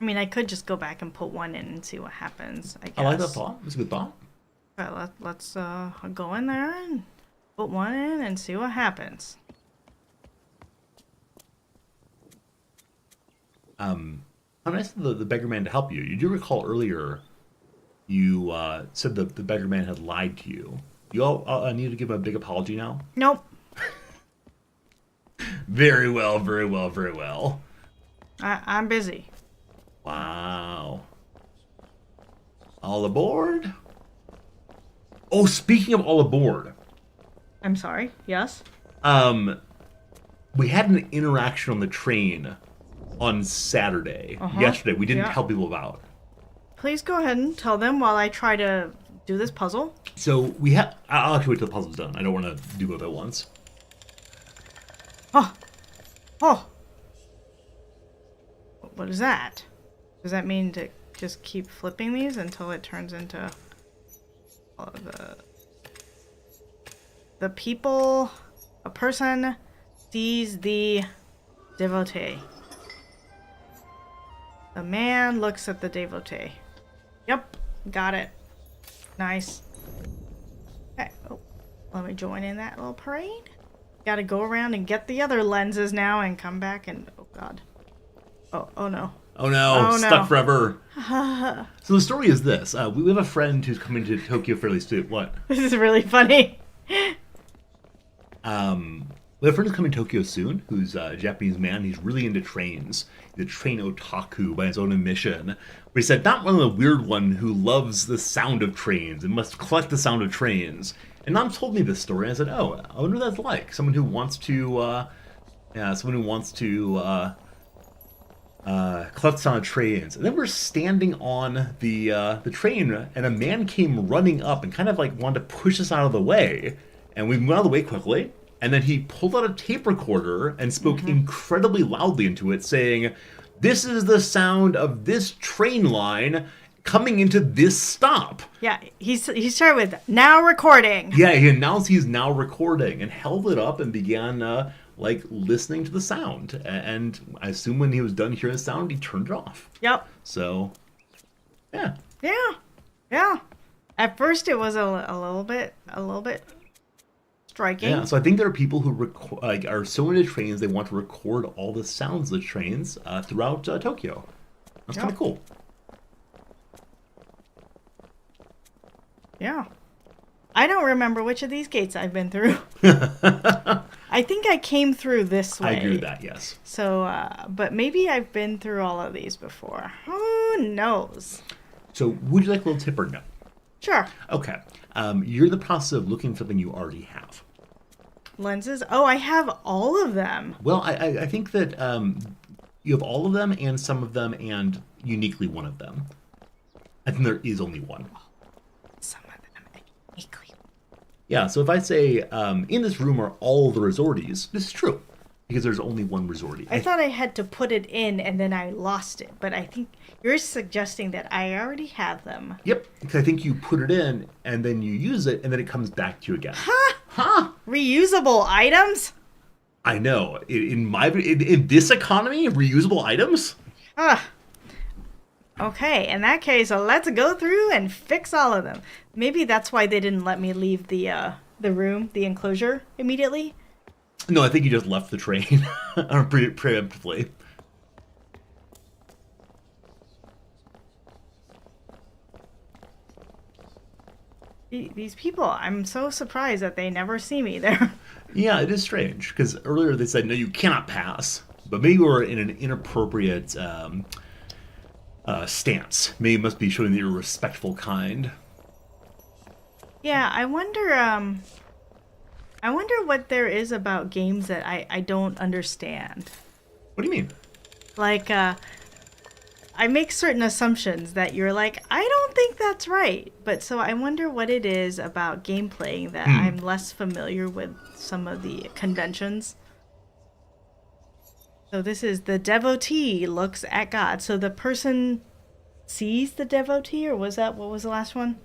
I mean, I could just go back and put 1 in and see what happens, I guess. I like that thought. It's a good thought. But let's go in there and put 1 in and see what happens. How nice of the beggar man to help you. You do recall earlier you said the beggar man had lied to you. You all need to give him a big apology now? Nope. Very well, very well, very well. I'm busy. Wow. All aboard? Oh, speaking of all aboard. I'm sorry. Yes? We had an interaction on the train on Saturday. Yesterday. We didn't tell people about. Please go ahead and tell them while I try to do this puzzle. So we have... I'll actually wait till the puzzle's done. I don't want to do both at once. Oh. What is that? Does that mean to just keep flipping these until it turns into the people, a person sees the devotee. The man looks at the devotee. Yep, got it. Nice. Okay, oh, let me join in that little parade. Gotta go around and get the other lenses now and come back and... Oh, God. Oh no. Oh no, Oh, stuck no. forever. So the story is this. We have a friend who's coming to Tokyo fairly soon. What? This is really funny. We have a friend who's coming to Tokyo soon, who's a Japanese man. He's really into trains. He's a train otaku by his own admission. But he said, not one of the weird one who loves the sound of trains and must collect the sound of trains. And Nam told me this story, and I said, oh, I wonder what that's like. Someone who wants to, collect the sound of trains. And then we're standing on the train, and a man came running up and kind of like wanted to push us out of the way. And we moved out of the way quickly. And then he pulled out a tape recorder and spoke incredibly loudly into it, saying, "This is the sound of this train line coming into this stop." Yeah, he started with, now recording. Yeah, he announced he's now recording and held it up and began, listening to the sound. And I assume when he was done hearing the sound, he turned it off. Yep. So, yeah. Yeah. At first it was a little bit striking. Yeah, so I think there are people who are so into trains they want to record all the sounds of the trains throughout Tokyo. That's kind of cool. Yeah. I don't remember which of these gates I've been through. I think I came through this way. I agree with that, yes. So, but maybe I've been through all of these before. Who knows? So, would you like a little tip or no? Sure. Okay. You're in the process of looking for something you already have. Lenses? Oh, I have all of them. Well, I think that you have all of them and some of them and uniquely one of them. I think there is only one. Some of them uniquely. Yeah, so if I say, in this room are all the resorties, this is true. Because there's only one resortie. I thought I had to put it in and then I lost it, but I think you're suggesting that I already have them. Yep, because I think you put it in and then you use it and then it comes back to you again. Huh? Reusable items? I know. In this economy, reusable items? Huh. Okay, in that case, let's go through and fix all of them. Maybe that's why they didn't let me leave the room, the enclosure, immediately. No, I think you just left the train preemptively. These people, I'm so surprised that they never see me there. Yeah, it is strange, because earlier they said, no, you cannot pass. But maybe we're in an inappropriate stance. Maybe it must be showing that you're a respectful kind. Yeah, I wonder what there is about games that I don't understand. What do you mean? Like, I make certain assumptions that you're like, I don't think that's right. But so I wonder what it is about game playing that I'm less familiar with some of the conventions. So this is the devotee looks at God. So the person sees the devotee, or what was the last one?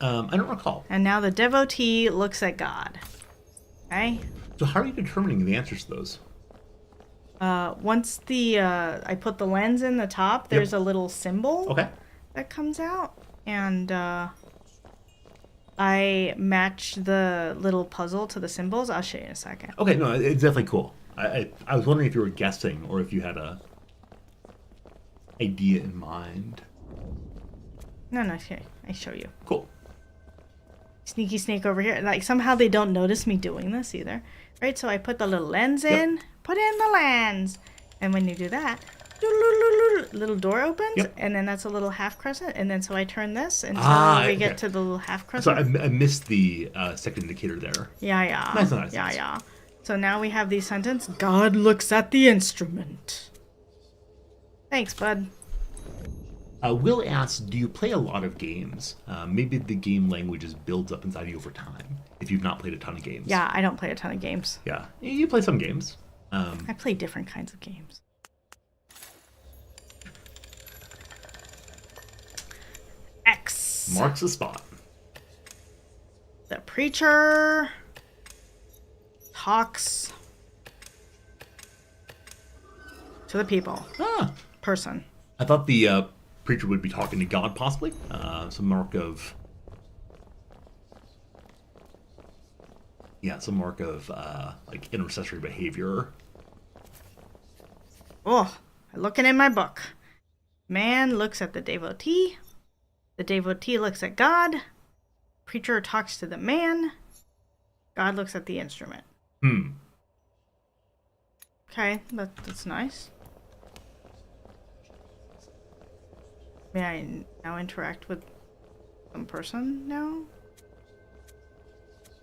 I don't recall. And now the devotee looks at God. Okay? So how are you determining the answers to those? Once I put the lens in the top, there's a little symbol that comes out, and I match the little puzzle to the symbols. I'll show you in a second. Okay, no, it's definitely cool. I was wondering if you were guessing or if you had a idea in mind. No, okay, I show you. Cool. Sneaky snake over here. Like, somehow they don't notice me doing this either. Right, so I put the little lens in, put in the lens, and when you do that, little door opens, and then that's a little half crescent, and then so I turn this until we get to the little half crescent. So I missed the second indicator there. Yeah. Nice. So now we have the sentence, God looks at the instrument. Thanks, bud. Will asks, do you play a lot of games? Maybe the game language is builds up inside you over time, if you've not played a ton of games. Yeah, I don't play a ton of games. Yeah, you play some games. I play different kinds of games. X. Marks the spot. The preacher talks to the people. Person. I thought the preacher would be talking to God, possibly. Some mark of like intercessory behavior. Oh, looking in my book. Man looks at the devotee. The devotee looks at God. Preacher talks to the man. God looks at the instrument. Okay, that's nice. May I now interact with some person now?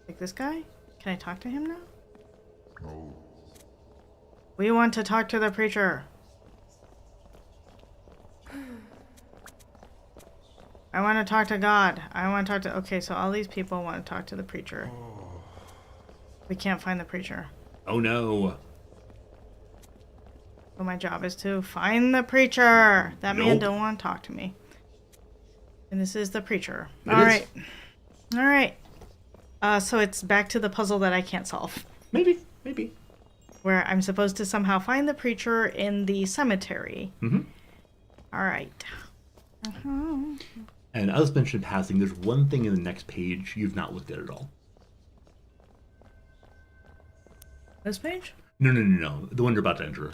Like this guy? Can I talk to him now? No. We want to talk to the preacher. I want to talk to God. I want to talk to... Okay, so all these people want to talk to the preacher. We can't find the preacher. Oh no. So my job is to find the preacher. That man don't want to talk to me. And this is the preacher. All right. So it's back to the puzzle that I can't solve. Maybe. Where I'm supposed to somehow find the preacher in the cemetery. Mm-hmm. All right. And I was mentioned in passing, there's one thing in the next page you've not looked at all. This page? No. The one you're about to enter.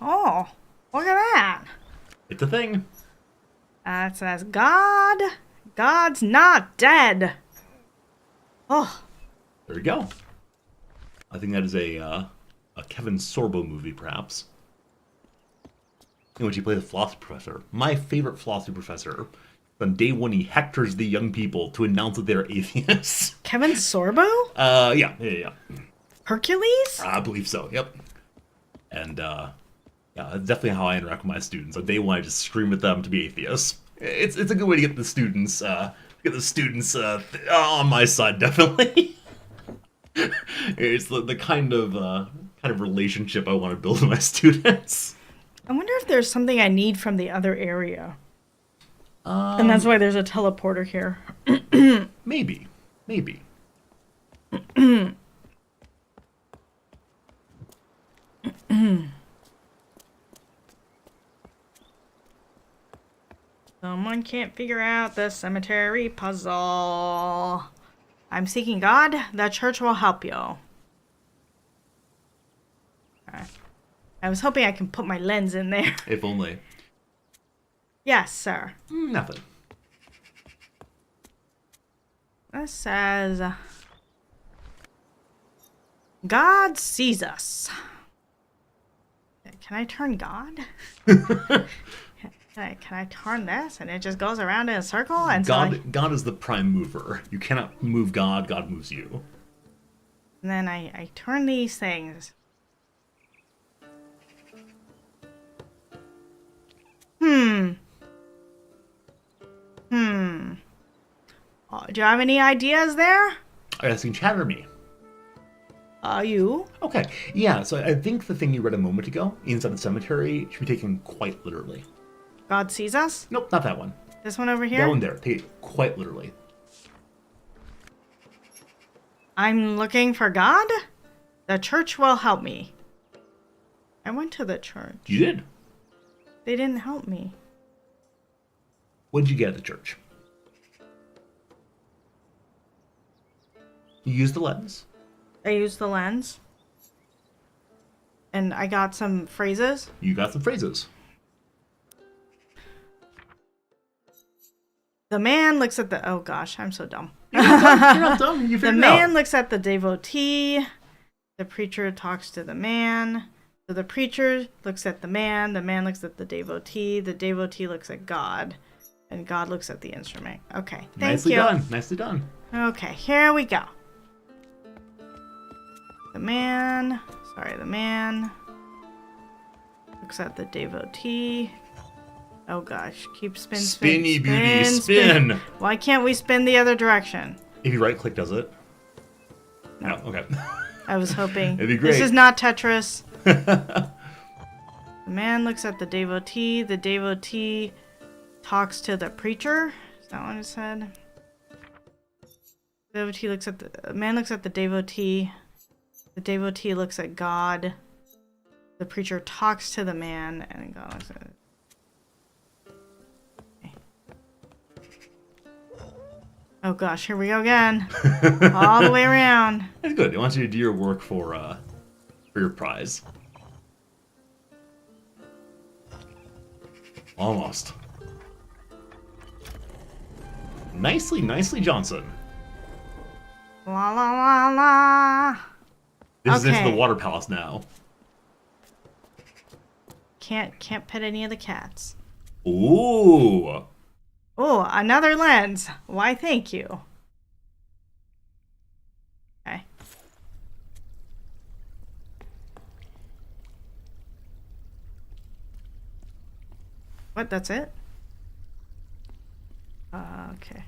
Oh, look at that. It's a thing. It says, God's not dead. Oh. There you go. I think that is a Kevin Sorbo movie, perhaps. in which he plays a philosophy professor. My favorite philosophy professor. On day one, he hectors the young people to announce that they're atheists. Kevin Sorbo? Yeah. Hercules? I believe so, yep. And, yeah, that's definitely how I interact with my students. On day one, I just scream at them to be atheists. It's a good way to get the students, on my side, definitely. It's the kind of relationship I want to build with my students. I wonder if there's something I need from the other area. And that's why there's a teleporter here. Maybe. Someone can't figure out the cemetery puzzle. I'm seeking God. The church will help you. Okay. I was hoping I can put my lens in there. If only. Yes, sir. Nothing. This says, God sees us. Can I turn God? Can I turn this and it just goes around in a circle? And God is the prime mover. You cannot move God. God moves you. And then I turn these things. Oh, do you have any ideas there? Are you asking chat or me? You? Okay, yeah, so I think the thing you read a moment ago, inside the cemetery, should be taken quite literally. God sees us? Nope, not that one. This one over here? That one there, take it quite literally. I'm looking for God? The church will help me. I went to the church. You did? They didn't help me. What did you get at the church? You used the lens. I used the lens. And I got some phrases. You got some phrases. The man looks at the... Oh gosh, I'm so dumb. You're not dumb. You The figured it man out. looks at the devotee. The preacher talks to the man. So the preacher looks at the man looks at the devotee looks at God, and God looks at the instrument. Okay, thank you. Nicely done. Okay, here we go. The man looks at the devotee. Oh gosh, keep Spinny beauty, spin. Why can't we spin the other direction? If you right click, does it? No. Okay. I was hoping. It'd be great. This is not Tetris. The man looks at the devotee talks to the preacher. Is that what it said? The man looks at the devotee looks at God. The preacher talks to the man, and God looks at it. Okay. Oh gosh, here we go again. All the way around. That's good. It wants you to do your work for your prize. Almost. Nicely, Johnson. La la la la. This is into Okay. the water palace now. Can't pet any of the cats. Ooh. Oh, another lens. Why, thank you. Okay. What, that's it? Okay.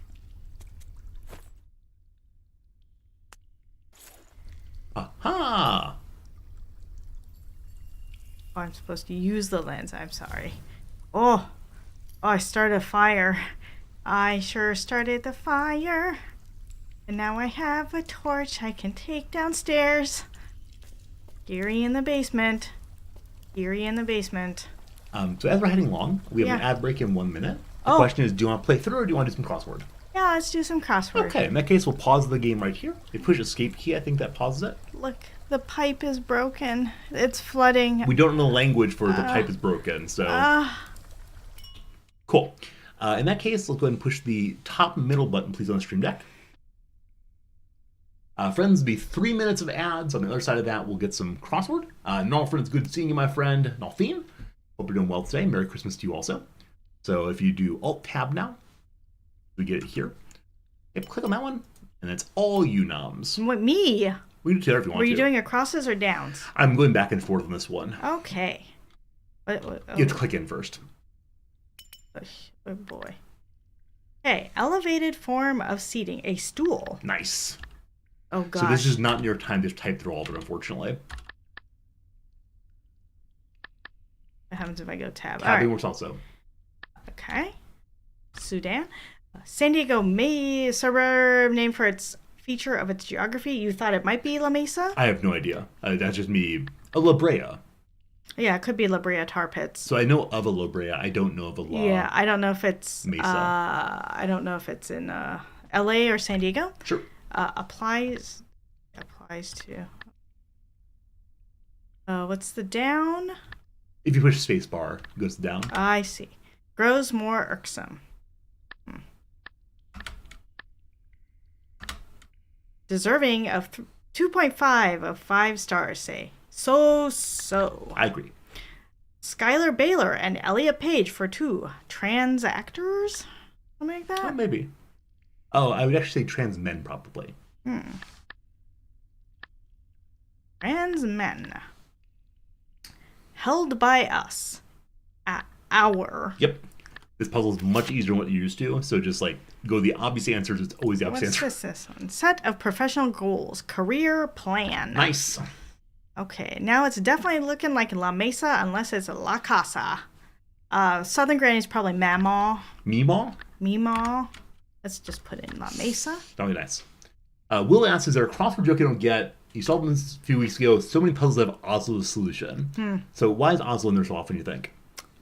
Aha! Oh, I'm supposed to use the lens. I'm sorry. Oh, I started a fire. I sure started the fire. And now I have a torch I can take downstairs. Gary in the basement. Gary in the basement. So as we're heading along, we have an Yeah. ad break in 1 minute. The Oh. question is, do you want to play through or do you want to do some crossword? Yeah, let's do some crossword. Okay, in that case, we'll pause the game right here. If you push escape key, I think that pauses it. Look, the pipe is broken. It's flooding. We don't know the language for the pipe is broken, so... Cool. In that case, let's go ahead and push the top middle button, please, on the stream deck. Friends, be 3 minutes of ads. On the other side of that, we'll get some crossword. Nolfrin, it's good seeing you, my friend. Nolfine. Hope you're doing well today. Merry Christmas to you also. So if you do Alt-Tab now, we get it here. Yep, click on that one, and that's all you noms. What, me? We can do that if you want to. Were you doing acrosses or downs? I'm going back and forth on this one. Okay. Oh. You have to click in first. Oh boy. Okay, elevated form of seating, a stool. Nice. Oh gosh. So this is not your time to type through all of it, unfortunately. What happens if I go tab? Tabbing works also. Okay. Sudan. San Diego suburb named for its feature of its geography. You thought it might be La Mesa? I have no idea. That's just me. La Brea. Yeah, it could be La Brea Tar Pits. So I know of a La Brea. I don't know of a La Yeah, I don't know if it's Mesa. I don't know if it's in LA or San Diego. Sure. Applies to. What's the down? If you push space bar, it goes down. I see. Grows more irksome. Deserving of 2.5 of 5 stars, say. So. I agree. Skylar Baylor and Elliot Page for 2 trans actors? Something like that? Oh, maybe. Oh, I would actually say trans men, probably. Trans men. Held by us. Our. Yep. This puzzle is much easier than what you're used to, so just like go the obvious answers. It's always the obvious answer. What's this one? Set of professional goals. Career plan. Nice. Okay, now it's definitely looking like La Mesa unless it's La Casa. Southern Granny's probably Mamaw. Meemaw. Let's just put in La Mesa. That'll be nice. Will asks, is there a crossword joke I don't get? You solved this a few weeks ago. So many puzzles have Oslo's solution. So why is Oslo in there so often, you think?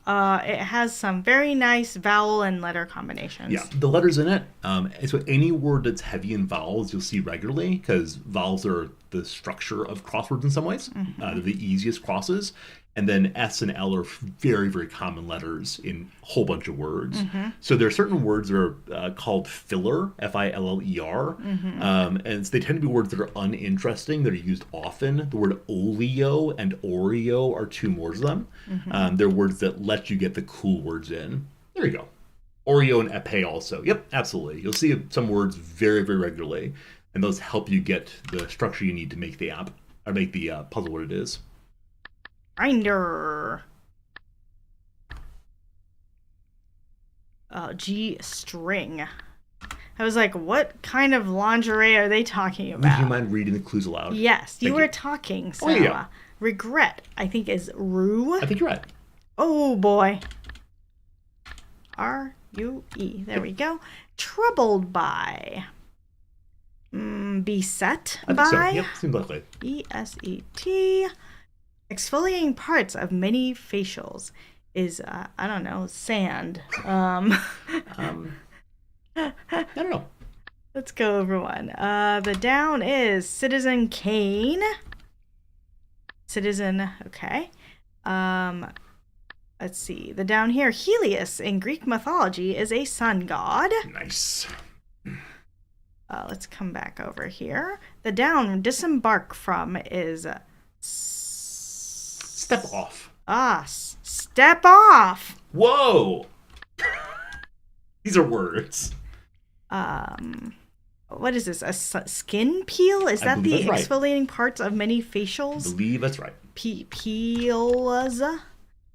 It has some very nice vowel and letter combinations. Yeah, the letters in it. So any word that's heavy in vowels, you'll see regularly because vowels are the structure of crosswords in some ways. They're the easiest crosses. And then S and L are very, very common letters in a whole bunch of words. So there are certain words that are called filler, F-I-L-L-E-R. And they tend to be words that are uninteresting, that are used often. The word oleo and Oreo are 2 more of them. They're words that let you get the cool words in. There you go. Oreo and epee also. Yep, absolutely. You'll see some words very, very regularly. And those help you get the structure you need to make the app, or make the puzzle what it is. Grinder. G string. I was like, what kind of lingerie are they talking about? Would you mind reading the clues aloud? Yes, you Thank were talking. So, yeah. Regret, I think, is rue. I think you're right. Oh boy. R-U-E. There we go. Troubled by. Beset I think by. so. Yep, seems likely. E-S-E-T. Exfoliating parts of many facials is, I don't know, sand. I don't know. Let's go over one. The down is Citizen Kane. Citizen, okay. Let's see. The down here, Helios in Greek mythology is a sun god. Nice. Let's come back over here. The down disembark from is Step off. Step off. Whoa. These are words. What is this? A skin peel? Is that the right. exfoliating parts of many facials? I believe that's right. Peels.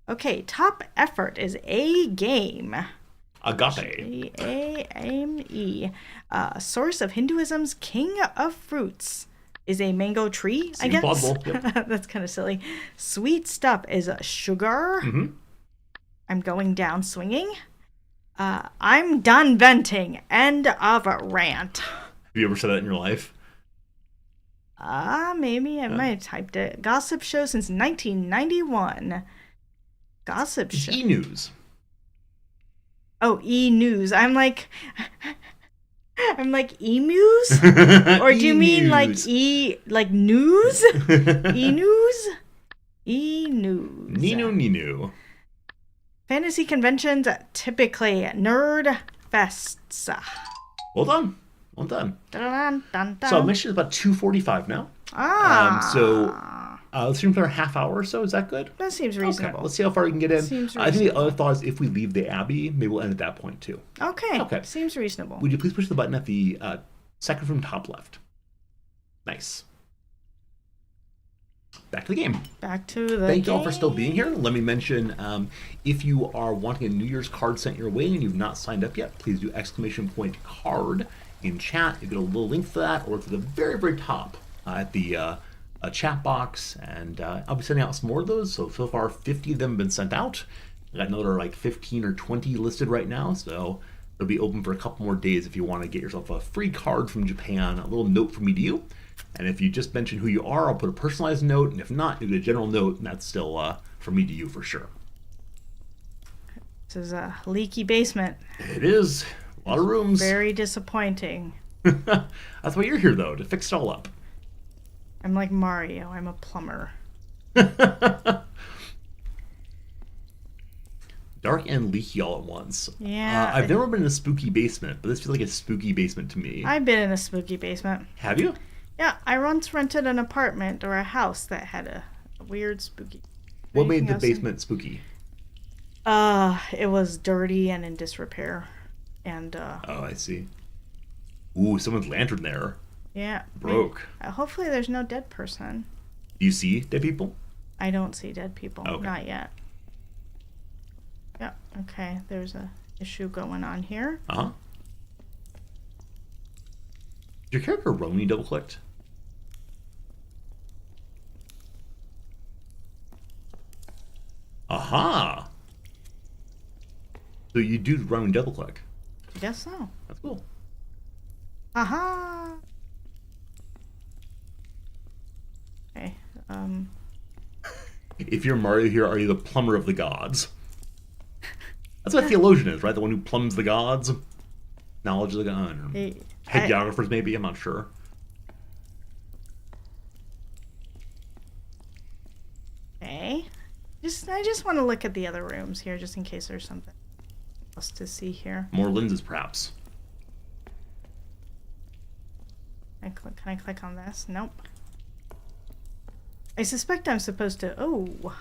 Okay, top effort is a game. Agape. A-M-E. Source of Hinduism's king of fruits is a mango tree, I guess. Plausible. Yep. That's kind of silly. Sweet stuff is sugar. I'm going down swinging. I'm done venting. End of rant. Have you ever said that in your life? Maybe I might have typed it. Gossip show since 1991. Gossip show. E-News. Oh, E-News. I'm like emus? Or do you mean like like news? E-News? E-News. Nino. Fantasy conventions, typically nerd fests. Well done. Well done. Dun, dun, dun. So mission is about 2:45 now. Ah. So Let's stream for a half hour or so. Is that good? That seems reasonable. Okay, let's see how far we can get in. Seems I think the reasonable. other thought is if we leave the Abbey, maybe we'll end at that point too. Okay. Okay. Seems reasonable. Would you please push the button at the second from top left? Nice. Back to the game. Back to the Thank you all game. for still being here. Let me mention, if you are wanting a New Year's card sent your way and you've not signed up yet, please do !card in chat. You get a little link for that, or to the very, very top at the chat box, and I'll be sending out some more of those. So far, 50 of them have been sent out. I got another like 15 or 20 listed right now, so it'll be open for a couple more days if you want to get yourself a free card from Japan. A little note from me to you. And if you just mention who you are, I'll put a personalized note, and if not, you get a general note, and that's still from me to you for sure. This is a leaky basement. It is. A lot of rooms. Very disappointing. That's why you're here, though, to fix it all up. I'm like Mario. I'm a plumber. Dark and leaky all at once. Yeah. I've never been in a spooky basement, but this feels like a spooky basement to me. I've been in a spooky basement. Have you? Yeah, I once rented an apartment or a house that had a weird spooky. What made Anything the else? basement spooky? It was dirty and in disrepair. And Oh, I see. Ooh, someone's lantern there. yeah. Broke. Hopefully there's no dead person. Do you see dead people? I don't see dead people. Okay. Not yet. Yeah, okay. There's a issue going on here. Uh-huh. Did your character run when you double-clicked? Aha! So you do run and double click. I guess so. That's cool. Aha! Okay. If you're Mario here, are you the plumber of the gods? That's what a theologian is, right? The one who plumbs the gods. Knowledge of the gods. Hagiographers, maybe. I'm not sure. Okay. I just want to look at the other rooms here, just in case there's something else to see here. More lenses, perhaps. Can I click on this? Nope. I suspect I'm supposed to... Oh.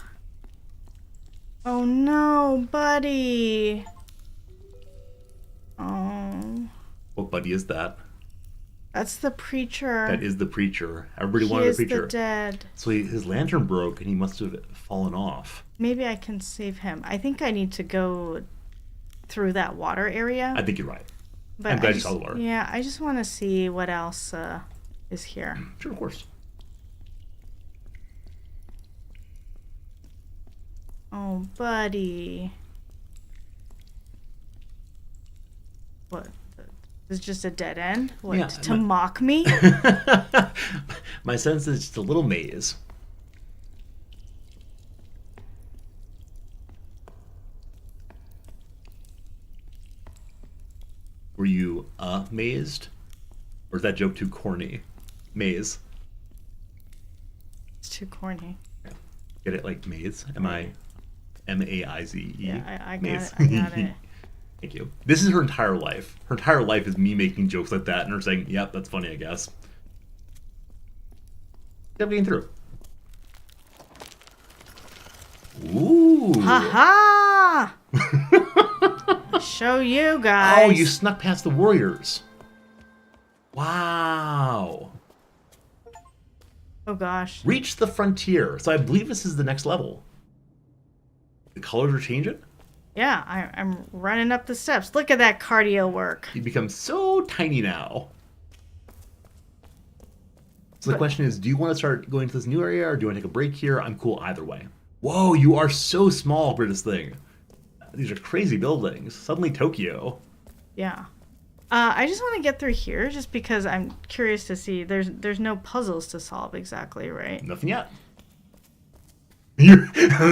Oh no, buddy. Oh. What buddy is that? That's the preacher. That is the preacher. Everybody He wanted a is preacher. the dead. So his lantern broke and he must have fallen off. Maybe I can save him. I think I need to go through that water area. I think you're right. But I'm glad you saw the water. Yeah, I just want to see what else is here. Sure, of course. Oh, buddy. What? This is just a dead end? What, Yeah, to mock me? My sense is just a little maze. Were you amazed? Or is that joke too corny? Maze. It's too corny. Get it like maze? M-A-I-Z-E. Yeah, I got Maze. it. I got it. Thank you. This is her entire life. Her entire life is me making jokes like that and her saying, yep, that's funny, I guess. Yep, getting through. Ooh. Ha ha! Show you guys. Oh, you snuck past the warriors. Wow. Oh gosh. Reach the frontier. So I believe this is the next level. The colors are changing. Yeah, I'm running up the steps. Look at that cardio work. You become so tiny now. So the question is, do you want to start going to this new area or do you want to take a break here? I'm cool either way. Whoa, you are so small for this thing. These are crazy buildings. Suddenly Tokyo. Yeah. I just want to get through here just because I'm curious to see. There's no puzzles to solve exactly, right? Nothing yet.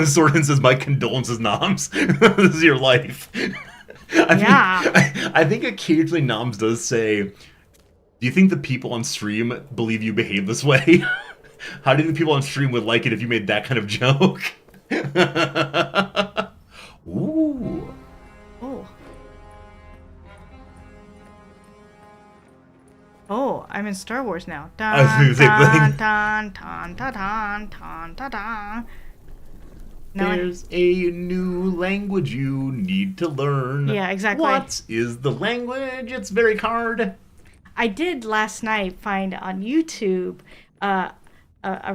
Soren says, my condolences, Noms. This is your life. I think occasionally Noms does say, do you think the people on stream believe you behave this way? How do you think people on stream would like it if you made that kind of joke? Ooh. Oh. Oh, I'm in Star Wars now. I was thinking the same thing. Dun, dun, dun, dun, dun, dun, dun, dun. Now There's a new language you need to learn. Yeah, exactly. What is the language? It's very hard. I did last night find on YouTube a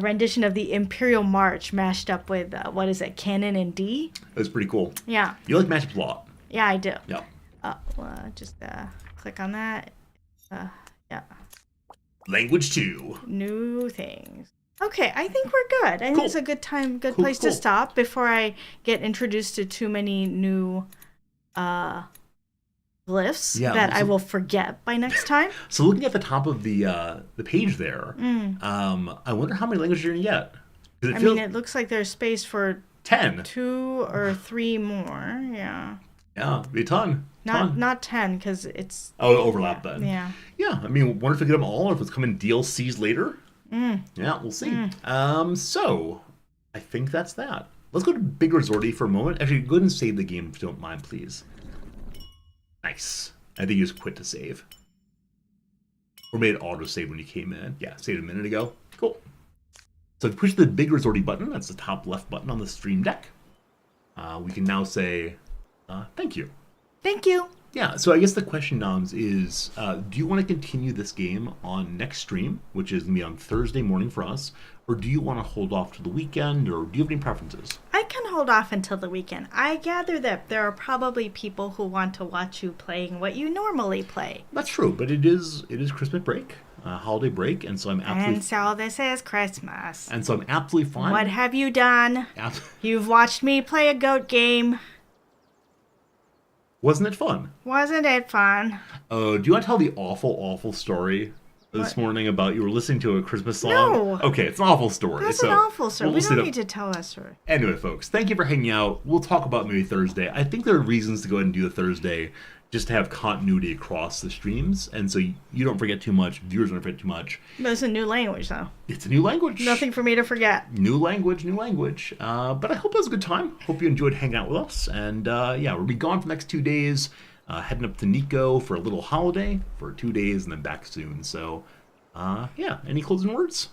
rendition of the Imperial March mashed up with, what is it, Canon and D? It was pretty cool. Yeah. You like mashups a lot. Yeah, I do. Yeah. Just click on that. Yeah. Language 2. New things. Okay, I think we're good. I think Cool. it's a good Cool, place to cool. stop before I get introduced to too many new glyphs Yeah, that I so- will forget by next time. So looking at the top of the page there, I wonder how many languages you're gonna get. 'Cause it I feels mean, it looks like there's space for 10. 2 or 3 more. Yeah. Yeah, it'd be a ton. Not 10 because it's overlap then. yeah. Yeah, I mean, wonder if we get them all or if it's coming DLCs later. Yeah, we'll see. So I think that's that. Let's go to Big Resorty for a moment. Actually, go ahead and save the game if you don't mind, please. Nice. I think you just quit to save. Or made it auto-save when you came in. Yeah, saved a minute ago. Cool. So if you push the Big Resorty button, that's the top left button on the Stream Deck, we can now say thank you. Thank you. Yeah, so I guess the question, Noms, is do you want to continue this game on next stream, which is going to be on Thursday morning for us, or do you want to hold off to the weekend, or do you have any preferences? I can hold off until the weekend. I gather that there are probably people who want to watch you playing what you normally play. That's true, but it is Christmas break, holiday break, and so I'm absolutely And so this is Christmas. absolutely fine. What have you done? Ab- You've watched me play a goat game. Wasn't it fun? Wasn't it fun? Oh, do you want to tell the awful story this morning about you were listening to a Christmas song? No. Okay, it's an awful story. That's so an awful story. we'll We sit don't up- need to tell that story. Anyway, folks, thank you for hanging out. We'll talk about maybe Thursday. I think there are reasons to go ahead and do the Thursday just to have continuity across the streams, and so you don't forget too much, viewers don't forget too much. But it's a new language, though. It's a new language. Nothing for me to forget. New language. But I hope it was a good time. Hope you enjoyed hanging out with us. And yeah, we'll be gone for the next 2 days, heading up to Nico for a little holiday for 2 days, and then back soon. So, yeah, any closing words?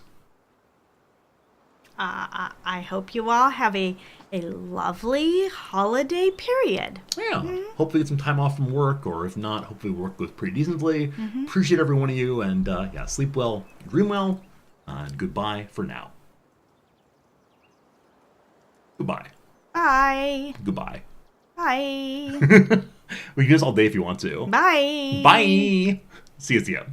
I hope you all have a lovely holiday period. Yeah. Hopefully get some time off from work, or if not, hopefully work goes pretty decently. Appreciate every one of you, and yeah, sleep well, dream well, and goodbye for now. Goodbye. Bye. Goodbye. Bye. We can do this all day if you want to. Bye. Bye. See you.